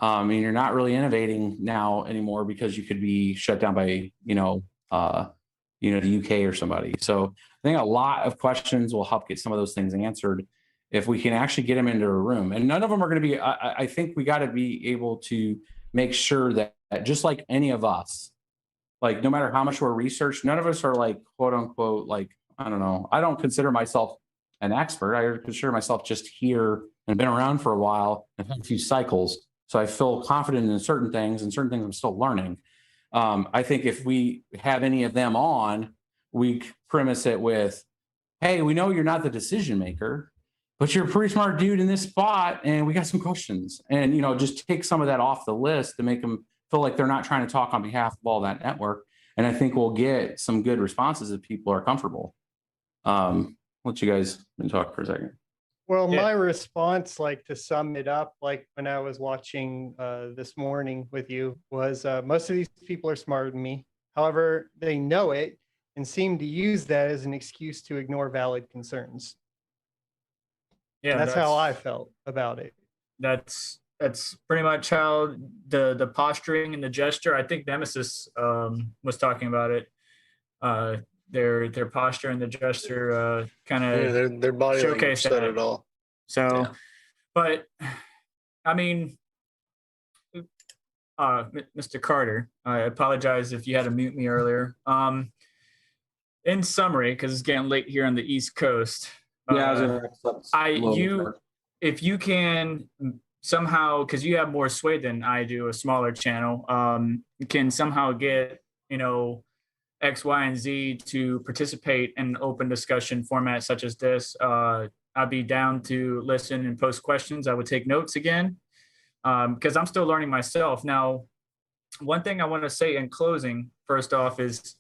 And you're not really innovating now anymore because you could be shut down by, the UK or somebody. So I think a lot of questions will help get some of those things answered if we can actually get them into a room. And none of them are going to be, I think we got to be able to make sure that just like any of us, like no matter how much we're researched, none of us are like, quote unquote, like, I don't know. I don't consider myself an expert. I consider myself just here and been around for a while and had a few cycles. So I feel confident in certain things, and certain things I'm still learning. I think if we have any of them on, we premise it with, hey, we know you're not the decision maker, but you're a pretty smart dude in this spot, and we got some questions. And, just take some of that off the list to make them feel like they're not trying to talk on behalf of all that network. And I think we'll get some good responses if people are comfortable. Let you guys talk for a second. Well, my response, like to sum it up, like when I was watching this morning with you, was most of these people are smarter than me. However, they know it and seem to use that as an excuse to ignore valid concerns. Yeah, and that's how I felt about it. That's pretty much how the posturing and the gesture. I think Nemesis was talking about it. Their posture and the gesture kind of their body showcase said it all. So, but I mean, Mr. Carter, I apologize if you had to mute me earlier. In summary, because it's getting late here on the East Coast. If you can somehow, because you have more sway than I do, a smaller channel, you can somehow get, X, Y, and Z to participate in an open discussion format such as this. I'd be down to listen and post questions. I would take notes again, because I'm still learning myself. Now, one thing I want to say in closing, first off, is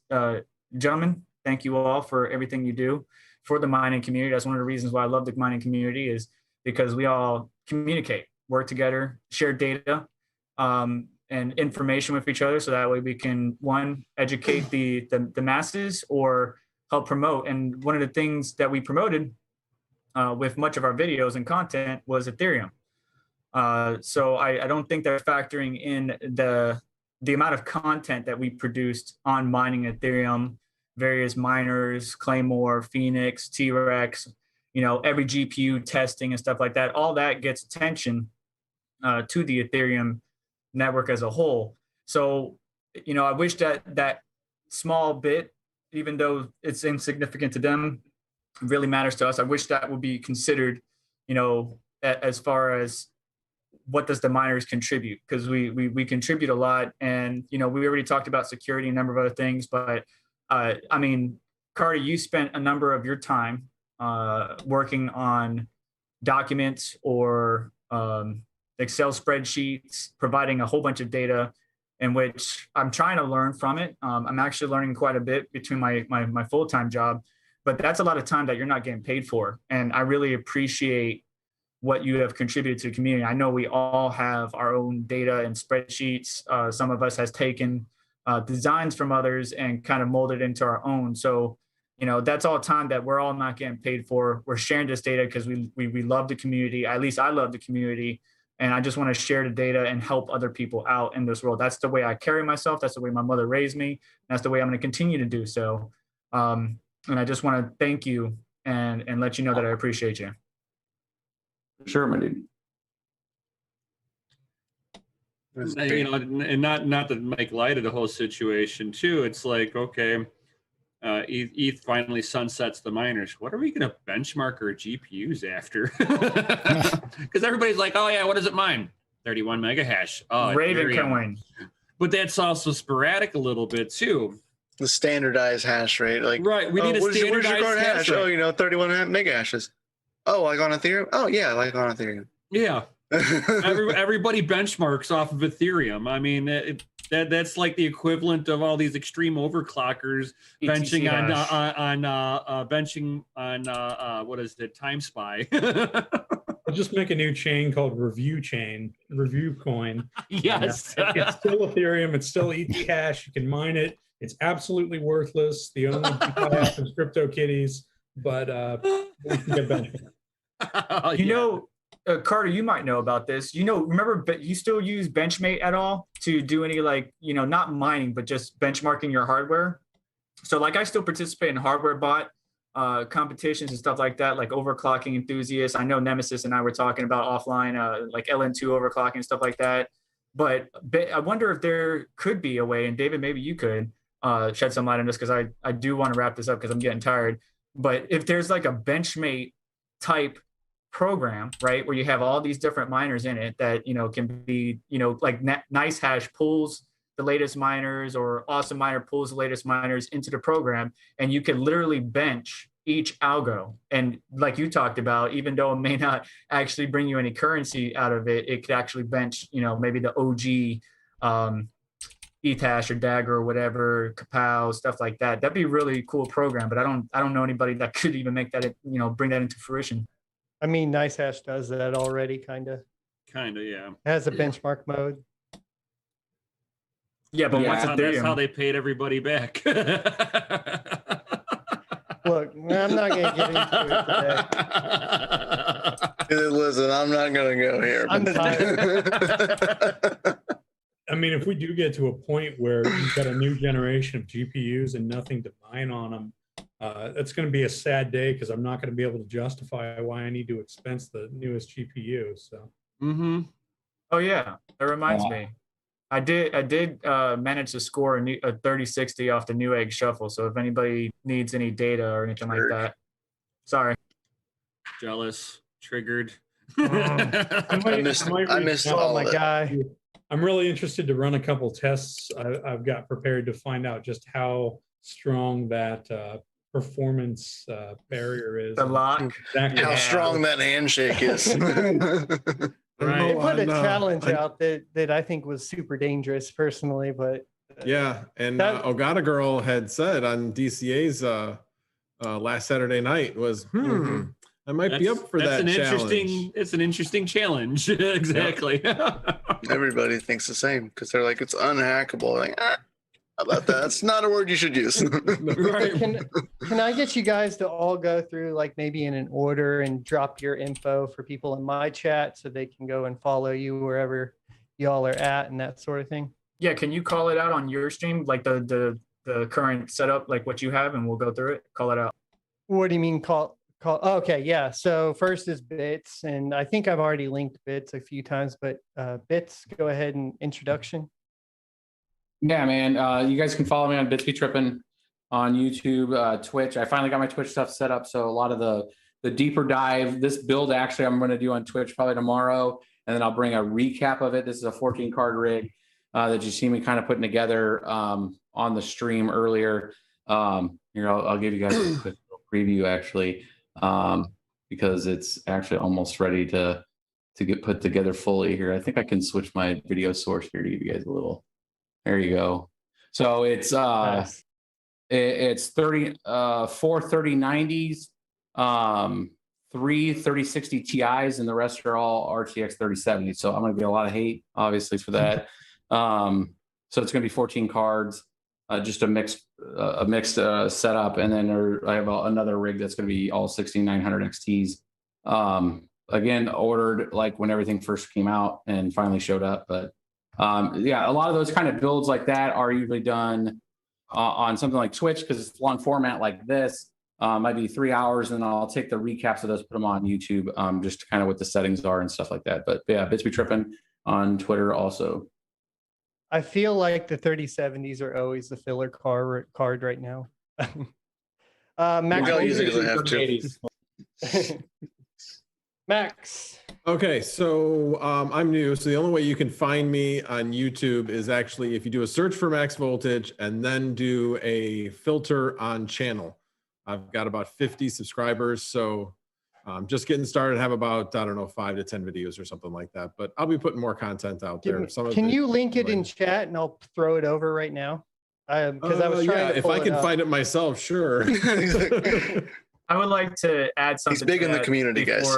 gentlemen, thank you all for everything you do for the mining community. That's one of the reasons why I love the mining community, is because we all communicate, work together, share data, and information with each other. So that way we can, one, educate the masses or help promote. And one of the things that we promoted with much of our videos and content was Ethereum. So I don't think they're factoring in the amount of content that we produced on mining Ethereum, various miners, Claymore, Phoenix, T-Rex, every GPU testing and stuff like that. All that gets attention to the Ethereum network as a whole. So, I wish that small bit, even though it's insignificant to them, really matters to us. I wish that would be considered, as far as what does the miners contribute, because we contribute a lot. And, we already talked about security and a number of other things, but I mean, Carter, you spent a number of your time working on documents or Excel spreadsheets, providing a whole bunch of data, in which I'm trying to learn from it. I'm actually learning quite a bit between my full-time job, but that's a lot of time that you're not getting paid for. And I really appreciate what you have contributed to the community. I know we all have our own data and spreadsheets. Some of us has taken designs from others and kind of molded into our own. So, that's all time that we're all not getting paid for. We're sharing this data because we love the community. At least I love the community. And I just want to share the data and help other people out in this world. That's the way I carry myself. That's the way my mother raised me. That's the way I'm going to continue to do so. And I just want to thank you and let you know that I appreciate you. Sure, my dude. And not to make light of the whole situation too. It's like, okay, ETH finally sunsets the miners. What are we going to benchmark our GPUs after? Because everybody's like, oh yeah, what does it mine? 31 mega hash. Oh, Ravencoin. But that's also sporadic a little bit too. The standardized hash rate, right? We need a standardized hash rate. 31 mega hashes. Oh, like on Ethereum. Oh yeah, like on Ethereum. Yeah. Everybody benchmarks off of Ethereum. I mean, that's like the equivalent of all these extreme overclockers benching on what is it, Time Spy. I'll just make a new chain called Review Coin. Yes, it's still Ethereum. It's still ETH cash. You can mine it. It's absolutely worthless. The only people I have is CryptoKitties, but we can get benchmark. Carter, you might know about this. Remember, you still use Benchmate at all to do any not mining, but just benchmarking your hardware? So I still participate in hardware bot competitions and stuff like that, like overclocking enthusiasts. I know Nemesis and I were talking about offline, like LN2 overclocking and stuff like that. But I wonder if there could be a way, and David, maybe you could shed some light on this, because I do want to wrap this up because I'm getting tired. But if there's like a Benchmate type program, right, where you have all these different miners in it that can be Nice Hash pulls the latest miners, or Awesome Miner pulls the latest miners into the program, and you can literally bench each algo. And like you talked about, even though it may not actually bring you any currency out of it, it could actually bench maybe the OG Ethash or Dagger or whatever, Kapow, stuff like that. That'd be a really cool program, but I don't know anybody that could even make that, bring that into fruition. I mean, NiceHash does that already, kind of. Yeah. It has a benchmark mode. Yeah, but once that's how they paid everybody back. Look, I'm not going to get into it today. Listen, I'm not going to go here. I'm tired. I mean, if we do get to a point where you've got a new generation of GPUs and nothing to mine on them, that's going to be a sad day because I'm not going to be able to justify why I need to expense the newest GPU. So. Oh yeah, that reminds me. I did manage to score a 3060 off the Newegg Shuffle. So if anybody needs any data or anything like that, sorry. Jealous, triggered. I missed all my guy. I'm really interested to run a couple tests. I've got prepared to find out just how strong that performance barrier is. The lock. Exactly how strong that handshake is. Right. They put a challenge out that I think was super dangerous personally, but yeah, and Ogata Girl had said on DCA's last Saturday night was I might be up for that challenge. It's an interesting challenge. Exactly. Everybody thinks the same because they're like, it's unhackable. Like, how about that? That's not a word you should use. Right. Can I get you guys to all go through like maybe in an order and drop your info for people in my chat so they can go and follow you wherever y'all are at and that sort of thing? Yeah, can you call it out on your stream, like the current setup, like what you have, and we'll go through it? Call it out. What do you mean call? Okay, yeah. So first is Bits, and I think I've already linked Bits a few times, but Bits, go ahead and introduction. Yeah, man. You guys can follow me on BitsBeTrippin on YouTube, Twitch. I finally got my Twitch stuff set up, so a lot of the deeper dive, this build actually I'm going to do on Twitch probably tomorrow, and then I'll bring a recap of it. This is a 14 card rig that you see me kind of putting together on the stream earlier. Here, I'll give you guys a quick preview actually, because it's actually almost ready to get put together fully here. I think I can switch my video source here to give you guys a little. There you go. So it's Nice. it's 4 3090s, 3 3060 Ti's, and the rest are all RTX 3070. So I'm gonna get a lot of hate, obviously, for that. So it's gonna be 14 cards, just a mixed setup, and then I have another rig that's gonna be all 16900 XTs. Again, ordered like when everything first came out and finally showed up, but. Yeah, a lot of those kind of builds like that are usually done on something like Twitch because it's long format like this. Might be 3 hours, and I'll take the recaps of those, put them on YouTube, just kind of what the settings are and stuff like that. But yeah, BitsBeTrippin on Twitter also. I feel like the 3070s are always the filler card right now. Max, I'll usually have to. Max. Okay, so I'm new. So the only way you can find me on YouTube is actually if you do a search for Max Voltage and then do a filter on channel. I've got about 50 subscribers, so just getting started. Have about, I don't know, 5 to 10 videos or something like that. But I'll be putting more content out there. Can you link it in chat and I'll throw it over right now? Because I was trying to if I can find it myself, sure. I would like to add something. He's big in the community, guys.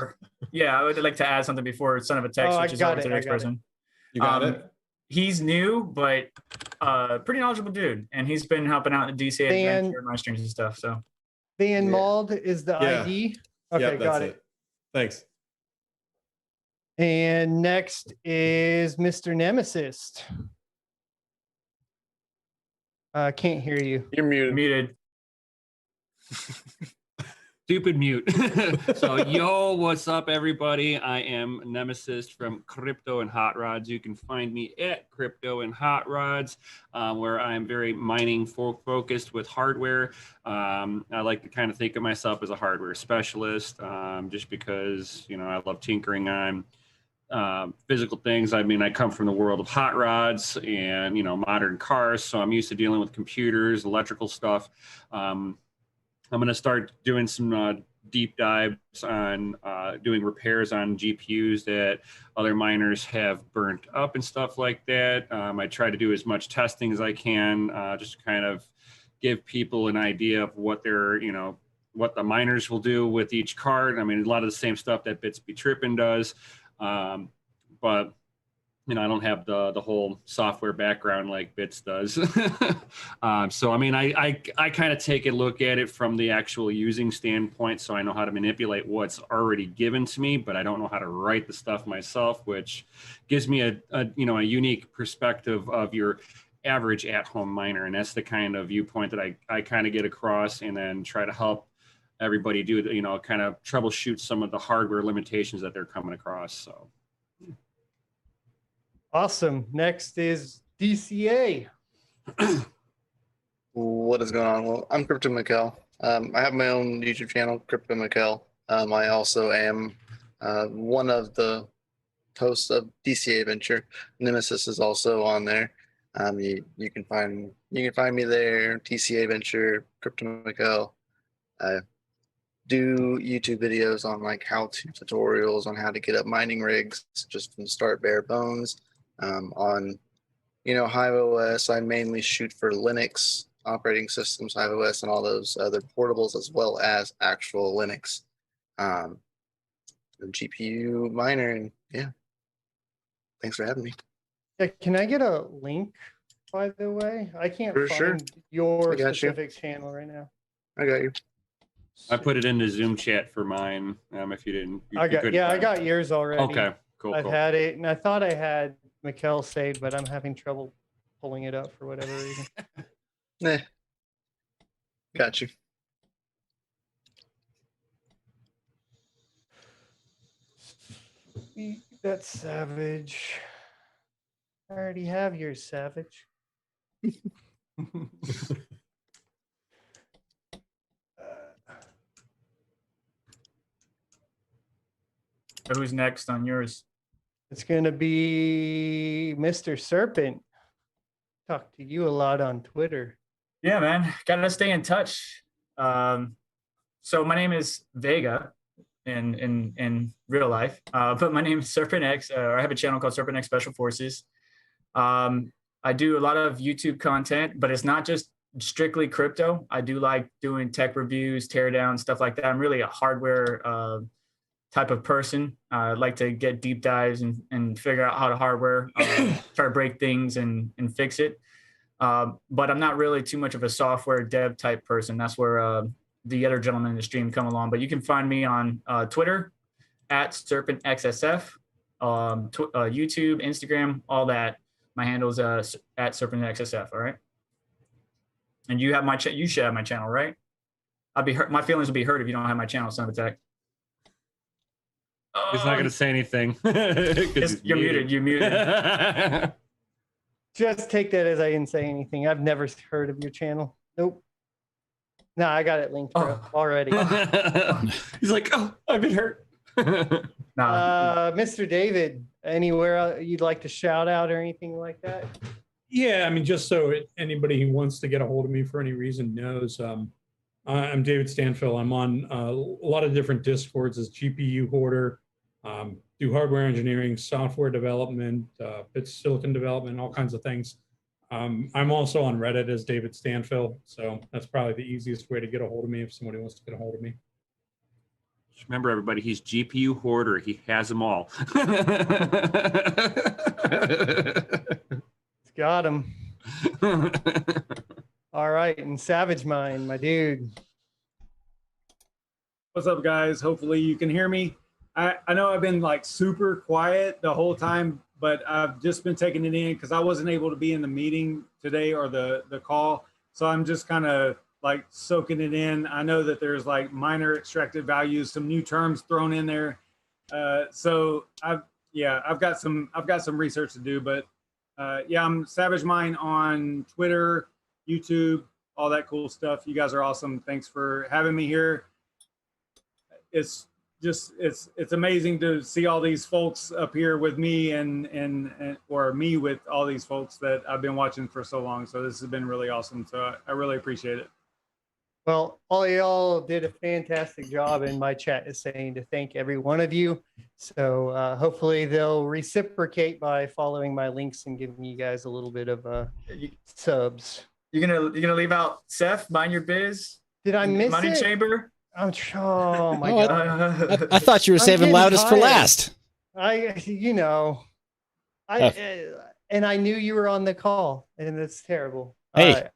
Yeah, I would like to add something before SonOfATech switches over to the next person. You got it? He's new, but pretty knowledgeable dude. And he's been helping out in the DCA adventure and my streams and stuff. So Van Mald is the ID. Okay, got it. Thanks. And next is Mr. Nemesis. Can't hear you. You're muted. Muted. Stupid mute. So, yo, what's up, everybody? I am Nemesis from Crypto and Hot Rods. You can find me at Crypto and Hot Rods, where I'm very mining focused with hardware. I like to kind of think of myself as a hardware specialist, just because, you know, I love tinkering on physical things. I mean, I come from the world of hot rods and, you know, modern cars, so I'm used to dealing with computers, electrical stuff. I'm going to start doing some deep dives on doing repairs on GPUs that other miners have burnt up and stuff like that. I try to do as much testing as I can, just to kind of give people an idea of what they're, what the miners will do with each card. I mean, a lot of the same stuff that BitsBeTrippin does, but I don't have the whole software background like Bits does. So, I mean, I kind of take a look at it from the actual using standpoint. So I know how to manipulate what's already given to me, but I don't know how to write the stuff myself, which gives me a unique perspective of your average at-home miner. And that's the kind of viewpoint that I kind of get across, and then try to help everybody do, kind of troubleshoot some of the hardware limitations that they're coming across. So. Awesome. Next is DCA. What is going on? Well, I'm Crypto Mikkel. I have my own YouTube channel, Crypto Mikkel. I also am one of the hosts of DCA Venture. Nemesis is also on there. You can find me there. DCA Venture, Crypto Mikkel. I do YouTube videos on like how-to tutorials on how to get up mining rigs, just from start bare bones. On Hive OS, I mainly shoot for Linux operating systems, Hive OS, and all those other portables, as well as actual Linux GPU miner. And yeah, thanks for having me. Yeah, can I get a link, by the way? I can't find your specific channel right now. I got you. I put it in the Zoom chat for mine. If you didn't, I got yours already. Okay, cool. I've had it, and I thought I had Mikkel saved, but I'm having trouble pulling it up for whatever reason. Got you. That's Savage. I already have yours, Savage. Who's next on yours? It's going to be Mr. Serpent. Talk to you a lot on Twitter. Yeah, man. Got to stay in touch. So my name is Vega in real life, but my name is SerpentX. I have a channel called SerpentX Special Forces. I do a lot of YouTube content, but it's not just strictly crypto. I do like doing tech reviews, teardown, stuff like that. I'm really a hardware type of person. I like to get deep dives and figure out how to hardware, try to break things and fix it. But I'm not really too much of a software dev type person. That's where the other gentlemen in the stream come along. But you can find me on Twitter at SerpentXSF, YouTube, Instagram, all that. My handle is at SerpentXSF. All right. And you have you should have my channel, right? I'd be hurt. My feelings will be hurt if you don't have my channel, SonOfATech. He's not going to say anything. You're muted. You're muted. Just take that as I didn't say anything. I've never heard of your channel. Nope. No, I got it linked already. He's like, oh, I've been hurt. Mr. David, anywhere you'd like to shout out or anything like that? Yeah, I mean, just so anybody who wants to get a hold of me for any reason knows, I'm David Stanfill. I'm on a lot of different Discords as GPU Hoarder, do hardware engineering, software development, bits silicon development, all kinds of things. I'm also on Reddit as David Stanfill, so that's probably the easiest way to get a hold of me if somebody wants to get a hold of me. Just remember, everybody, he's GPU Hoarder. He has them all. Got him. All right, and Savage Mind, my dude. What's up, guys? Hopefully you can hear me. I know I've been like super quiet the whole time, but I've just been taking it in because I wasn't able to be in the meeting today or the call. So I'm just kind of like soaking it in. I know that there's like miner extracted values, some new terms thrown in there. So I've got some research to do, but yeah, I'm Savage Mind on Twitter, YouTube, all that cool stuff. You guys are awesome. Thanks for having me here. It's amazing to see all these folks up here with me or me with all these folks that I've been watching for so long. So this has been really awesome. So I really appreciate it. Well, all y'all did a fantastic job, and my chat is saying to thank every one of you. So hopefully they'll reciprocate by following my links and giving you guys a little bit of subs. You're gonna leave out Seth, Mind Your Biz? Did I miss Money it? Chamber? Oh my God! I thought you were saving loudest for last. And I knew you were on the call, and it's terrible. Hey,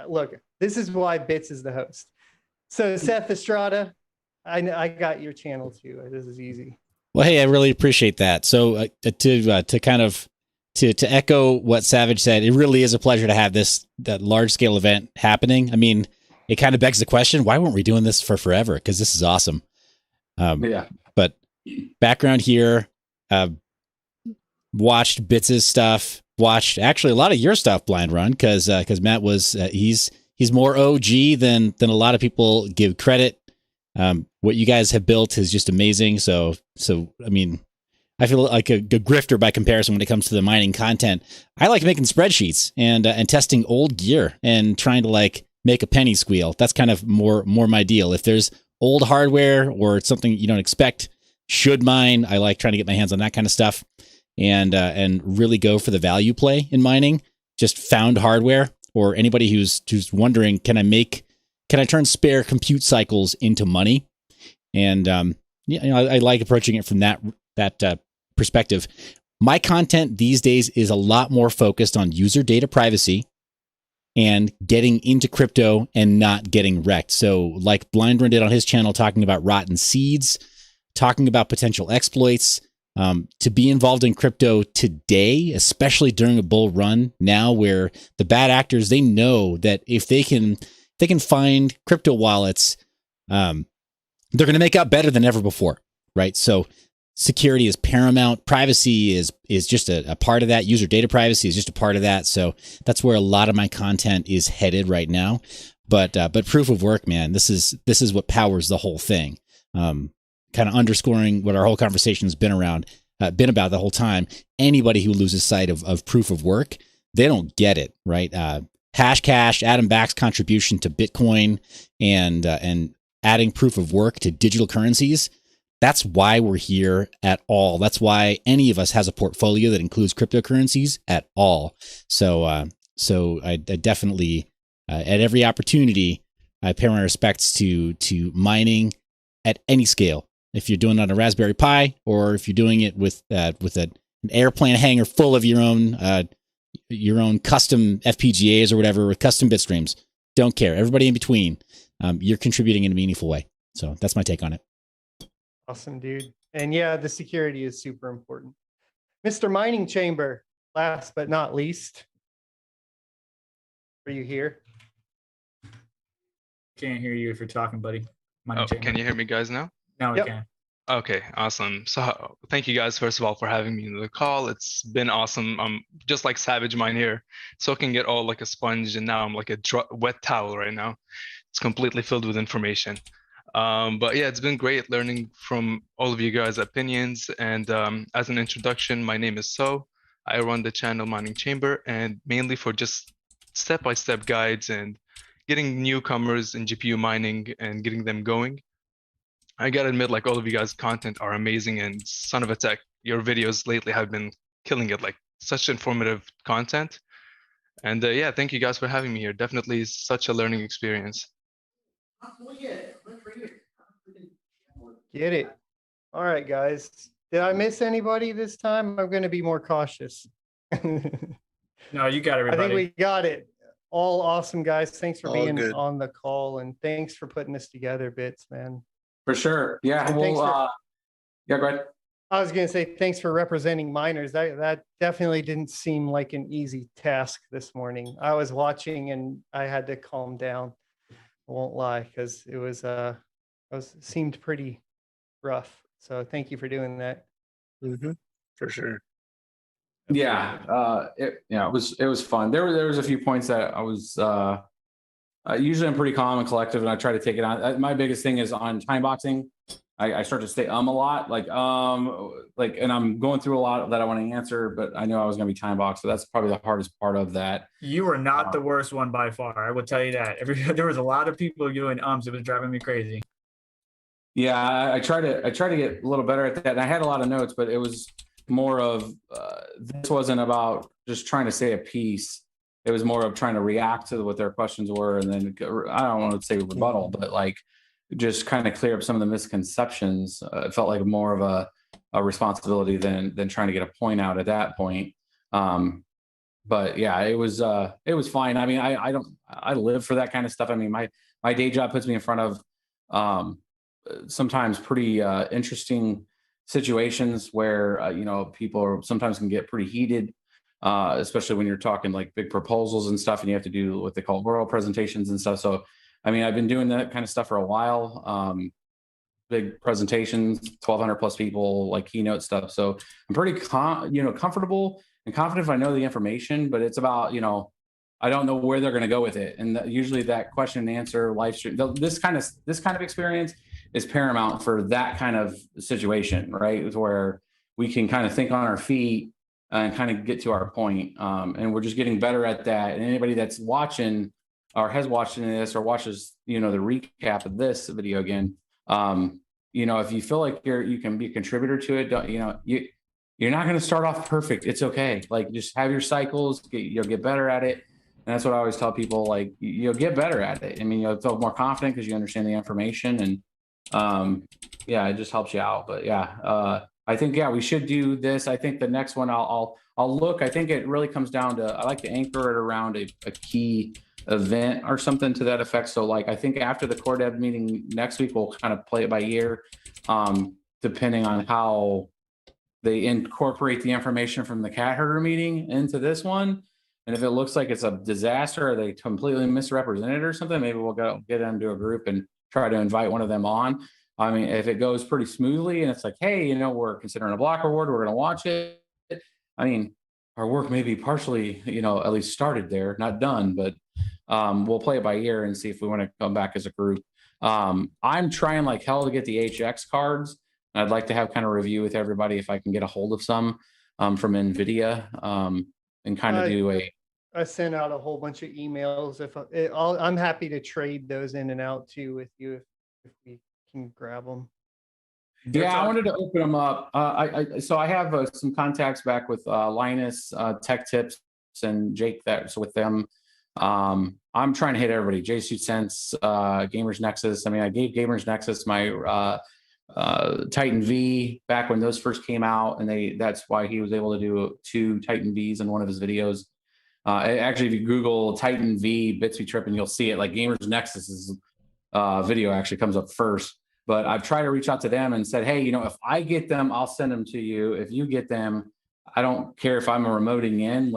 look. This is why Bits is the host. So Seth Estrada, I got your channel too. This is easy. Well, hey, I really appreciate that. So to echo what Savage said, it really is a pleasure to have that large scale event happening. I mean, it kind of begs the question, why weren't we doing this for forever? Because this is awesome. Yeah. But background here, watched Bits' stuff, watched actually a lot of your stuff, Blind Run, because Matt was he's more OG than a lot of people give credit. What you guys have built is just amazing. So I mean, I feel like a grifter by comparison when it comes to the mining content. I like making spreadsheets and testing old gear and trying to like make a penny squeal. That's kind of more my deal. If there's old hardware or it's something you don't expect, should mine. I like trying to get my hands on that kind of stuff and really go for the value play in mining. Just found hardware, or anybody who's wondering, can I turn spare compute cycles into money? And I like approaching it from that perspective. My content these days is a lot more focused on user data privacy and getting into crypto and not getting wrecked. So like Blind Run did on his channel, talking about rotten seeds, talking about potential exploits, to be involved in crypto today, especially during a bull run now where the bad actors, they know that if they can find crypto wallets, they're going to make out better than ever before, right? So security is paramount. Privacy is just a part of that. User data privacy is just a part of that. So that's where a lot of my content is headed right now. But proof of work, man, this is what powers the whole thing. Kind of underscoring what our whole conversation has been about the whole time. Anybody who loses sight of proof of work, they don't get it, right? Hashcash, Adam Back's contribution to Bitcoin, and adding proof of work to digital currencies. That's why we're here at all. That's why any of us has a portfolio that includes cryptocurrencies at all. So I definitely, at every opportunity, I pay my respects to mining at any scale. If you're doing it on a Raspberry Pi, or if you're doing it with an airplane hangar full of your own custom FPGAs or whatever with custom bit streams, don't care. Everybody in between, you're contributing in a meaningful way. So that's my take on it. Awesome, dude. And yeah, the security is super important. Mr. Mining Chamber, last but not least. Are you here? Can't hear you if you're talking, buddy. Can you hear me guys now? Now we can. Okay, awesome. So thank you guys, first of all, for having me in the call. It's been awesome. I'm just like Savage Mine here, soaking it all like a sponge, and now I'm like a wet towel right now. It's completely filled with information. But yeah, it's been great learning from all of you guys' opinions. And as an introduction, my name is So. I run the channel Mining Chamber, and mainly for just step-by-step guides and getting newcomers in GPU mining and getting them going. I gotta admit, like, all of you guys' content are amazing, and SonOfATech, your videos lately have been killing it, like such informative content. And yeah, thank you guys for having me here. Definitely such a learning experience. Get it. All right, guys. Did I miss anybody this time? I'm going to be more cautious. No, you got everybody. I think we got it. All awesome, guys. Thanks for being on the call, and thanks for putting this together, Bits, man. For sure. Yeah. Yeah, go ahead. I was going to say thanks for representing miners. That definitely didn't seem like an easy task this morning. I was watching and I had to calm down. I won't lie, because it seemed pretty rough. So thank you for doing that. Mm-hmm. For sure. Yeah. It was fun. There was a few points that I was usually I'm pretty calm and collective, and I try to take it on. My biggest thing is on time boxing. I start to say a lot, like, and I'm going through a lot that I want to answer, but I knew I was going to be time boxed. So that's probably the hardest part of that. You were not the worst one by far. I will tell you that. There was a lot of people doing It was driving me crazy. Yeah, I try to get a little better at that. And I had a lot of notes, but it was more of this wasn't about just trying to say a piece. It was more of trying to react to what their questions were, and then I don't want to say rebuttal, but like just kind of clear up some of the misconceptions. It felt like more of a responsibility than trying to get a point out at that point. But yeah, it was fine. I mean, I live for that kind of stuff. I mean, my day job puts me in front of sometimes pretty interesting situations where people sometimes can get pretty heated, especially when you're talking like big proposals and stuff, and you have to do what they call oral presentations and stuff. So I mean, I've been doing that kind of stuff for a while. Big presentations, 1,200 plus people, like keynote stuff. So I'm pretty comfortable and confident if I know the information, but it's about, I don't know where they're going to go with it. And usually that question and answer live stream, this kind of experience is paramount for that kind of situation, right? It's where we can kind of think on our feet and kind of get to our point. And we're just getting better at that. And anybody that's watching or has watched this or watches, the recap of this video again, if you feel like you can be a contributor to it, you're not going to start off perfect. It's okay. Like, just have your cycles, you'll get better at it. And that's what I always tell people, like, you'll get better at it. I mean, you'll feel more confident because you understand the information, and it just helps you out. But I think, we should do this. I think the next one I'll look. I think it really comes down to, I like to anchor it around a key event or something to that effect. So like, I think after the core dev meeting next week, we'll kind of play it by ear, depending on how they incorporate the information from the cat herder meeting into this one. And if it looks like it's a disaster or they completely misrepresented or something, maybe we'll get them to a group and try to invite one of them on. I mean, if it goes pretty smoothly and it's like, hey, we're considering a block reward, we're going to watch it. I mean, our work may be partially, at least started there, not done, but we'll play it by ear and see if we want to come back as a group. I'm trying like hell to get the HX cards. I'd like to have kind of review with everybody if I can get a hold of some from NVIDIA and kind of do I sent out a whole bunch of emails. I'm happy to trade those in and out too with you if we can grab them. Yeah, I wanted to open them up. So I have some contacts back with Linus, Tech Tips, and Jake. That's with them. I'm trying to hit everybody. JSuitSense, Gamers Nexus. I mean, I gave Gamers Nexus my Titan V back when those first came out, and that's why he was able to do 2 Titan Vs in one of his videos. Actually, if you Google Titan V BitsBeTrippin, you'll see it. Like Gamers Nexus's video actually comes up first. But I've tried to reach out to them and said, hey, if I get them, I'll send them to you. If you get them, I don't care if I'm remoting in.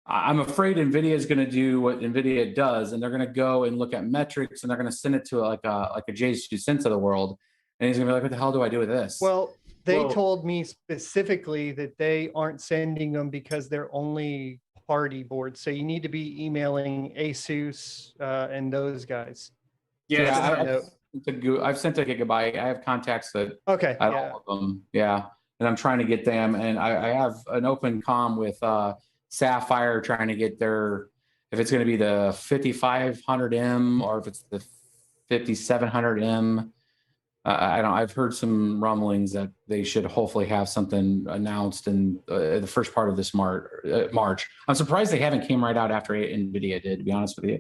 I'm afraid NVIDIA is going to do what NVIDIA does, and they're going to go and look at metrics, and they're going to send it to like a JSuitSense of the world. And he's going to be like, what the hell do I do with this? Well, they told me specifically that they aren't sending them because they're only party boards. So you need to be emailing ASUS and those guys. I've sent a gigabyte. I have contacts that all of them. Yeah. And I'm trying to get them. And I have an open comm with Sapphire trying to get if it's going to be the 5500M or if it's the 5700M. I've heard some rumblings that they should hopefully have something announced in the first part of this March. I'm surprised they haven't came right out after NVIDIA did, to be honest with you.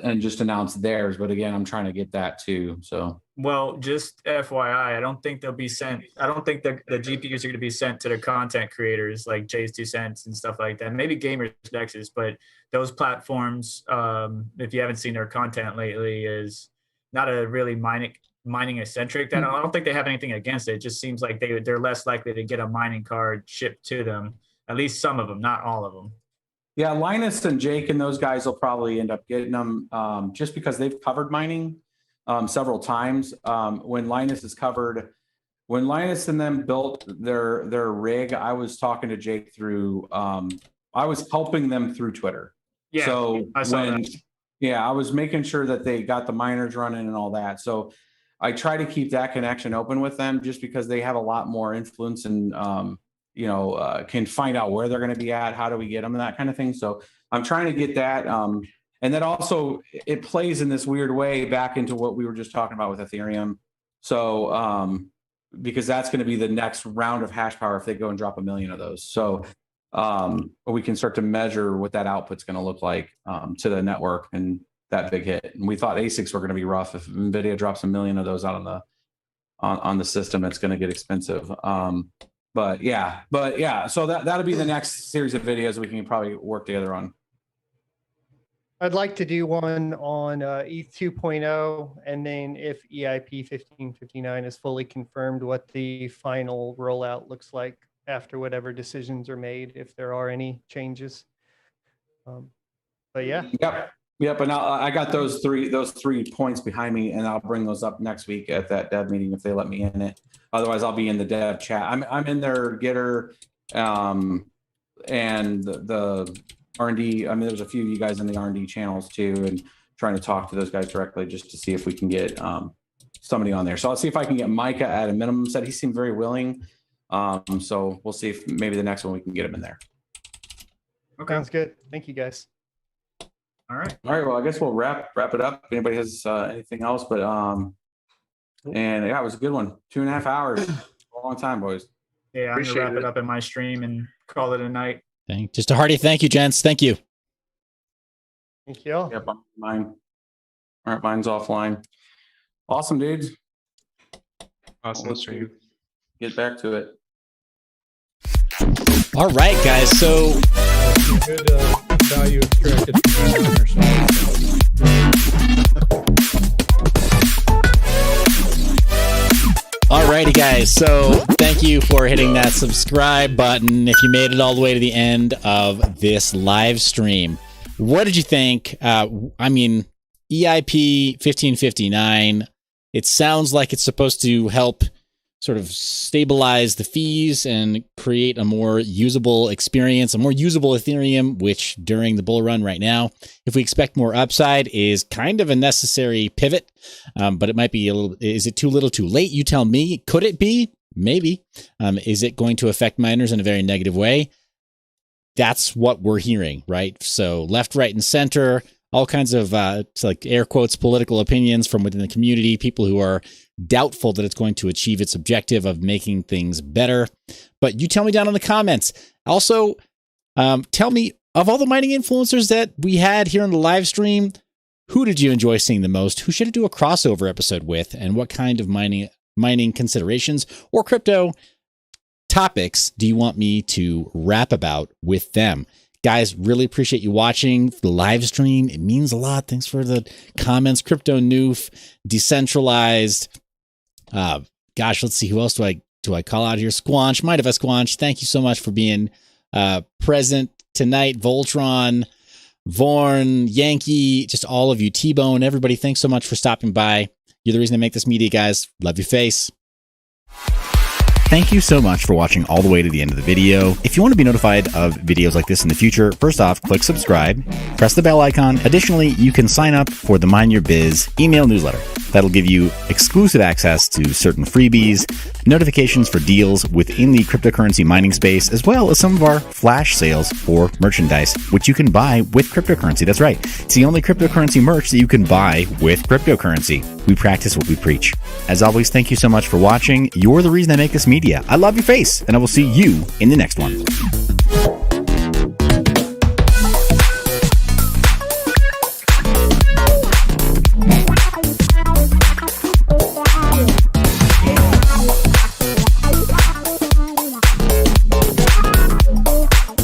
And just announced theirs. But again, I'm trying to get that too. So, well, just FYI, I don't think they'll be sent. I don't think the GPUs are going to be sent to the content creators like JSuitSense and stuff like that. Maybe Gamers Nexus, but those platforms, if you haven't seen their content lately, is not a really mining eccentric. I don't think they have anything against it. It just seems like they're less likely to get a mining card shipped to them. At least some of them, not all of them. Yeah, Linus and Jake and those guys will probably end up getting them just because they've covered mining several times. When Linus and them built their rig, I was talking to Jake through, I was helping them through Twitter. Yeah, so I saw that. Yeah, I was making sure that they got the miners running and all that. So I try to keep that connection open with them just because they have a lot more influence and, can find out where they're going to be at. How do we get them and that kind of thing. So I'm trying to get that. And then also it plays in this weird way back into what we were just talking about with Ethereum. So, because that's going to be the next round of hash power if they go and drop 1 million of those. So we can start to measure what that output's going to look like to the network and that big hit. And we thought ASICs were going to be rough. If NVIDIA drops 1 million of those out on the system, it's going to get expensive. But yeah, so that'll be the next series of videos we can probably work together on. I'd like to do one on ETH 2.0, and then if EIP 1559 is fully confirmed, what the final rollout looks like after whatever decisions are made, if there are any changes. But yeah. Yep. And I got those three points behind me, and I'll bring those up next week at that dev meeting if they let me in it. Otherwise, I'll be in the dev chat. I'm in their Gitter, and the R&D. I mean, there's a few of you guys in the R&D channels too, and trying to talk to those guys directly just to see if we can get somebody on there. So I'll see if I can get Micah at a minimum set. He seemed very willing. So we'll see if maybe the next one we can get him in there. Okay. Sounds good. Thank you, guys. All right. Well, I guess we'll wrap it up. If anybody has anything else, but and yeah, it was a good one. 2.5 hours. A long time, boys. Yeah, I'm gonna wrap it up in my stream and call it a night. Just a hearty thank you, gents. Thank you. Thank you. Yep, mine. All right, mine's offline. Awesome, dudes. Awesome stream. Get back to it. All right, guys. So good value extracted from our side. Alrighty, guys. So thank you for hitting that subscribe button. If you made it all the way to the end of this live stream, what did you think? I mean, EIP 1559. It sounds like it's supposed to help sort of stabilize the fees and create a more usable experience, a more usable Ethereum, which during the bull run right now, if we expect more upside, is kind of a necessary pivot. But it might be a little, is it too little too late? You tell me. Could it be? Maybe. Is it going to affect miners in a very negative way? That's what we're hearing, right? So left, right, and center, all kinds of like air quotes, political opinions from within the community, people who are doubtful that it's going to achieve its objective of making things better. But you tell me down in the comments. Also, tell me, of all the mining influencers that we had here on the live stream, who did you enjoy seeing the most? Who should I do a crossover episode with? And what kind of mining considerations or crypto topics do you want me to rap about with them? Guys, really appreciate you watching the live stream. It means a lot. Thanks for the comments. Crypto Noof, Decentralized. Gosh, let's see. Who else do I call out here? Squanch, Might of a Squanch. Thank you so much for being present tonight. Voltron, Vorn, Yankee, just all of you. T-Bone, everybody. Thanks so much for stopping by. You're the reason I make this media, guys. Love your face. Thank you so much for watching all the way to the end of the video. If you want to be notified of videos like this in the future, first off, click subscribe, press the bell icon. Additionally, you can sign up for the Mind Your Biz email newsletter. That'll give you exclusive access to certain freebies, notifications for deals within the cryptocurrency mining space, as well as some of our flash sales for merchandise, which you can buy with cryptocurrency. That's right. It's the only cryptocurrency merch that you can buy with cryptocurrency. We practice what we preach. As always, thank you so much for watching. You're the reason I make this media. I love your face, and I will see you in the next one.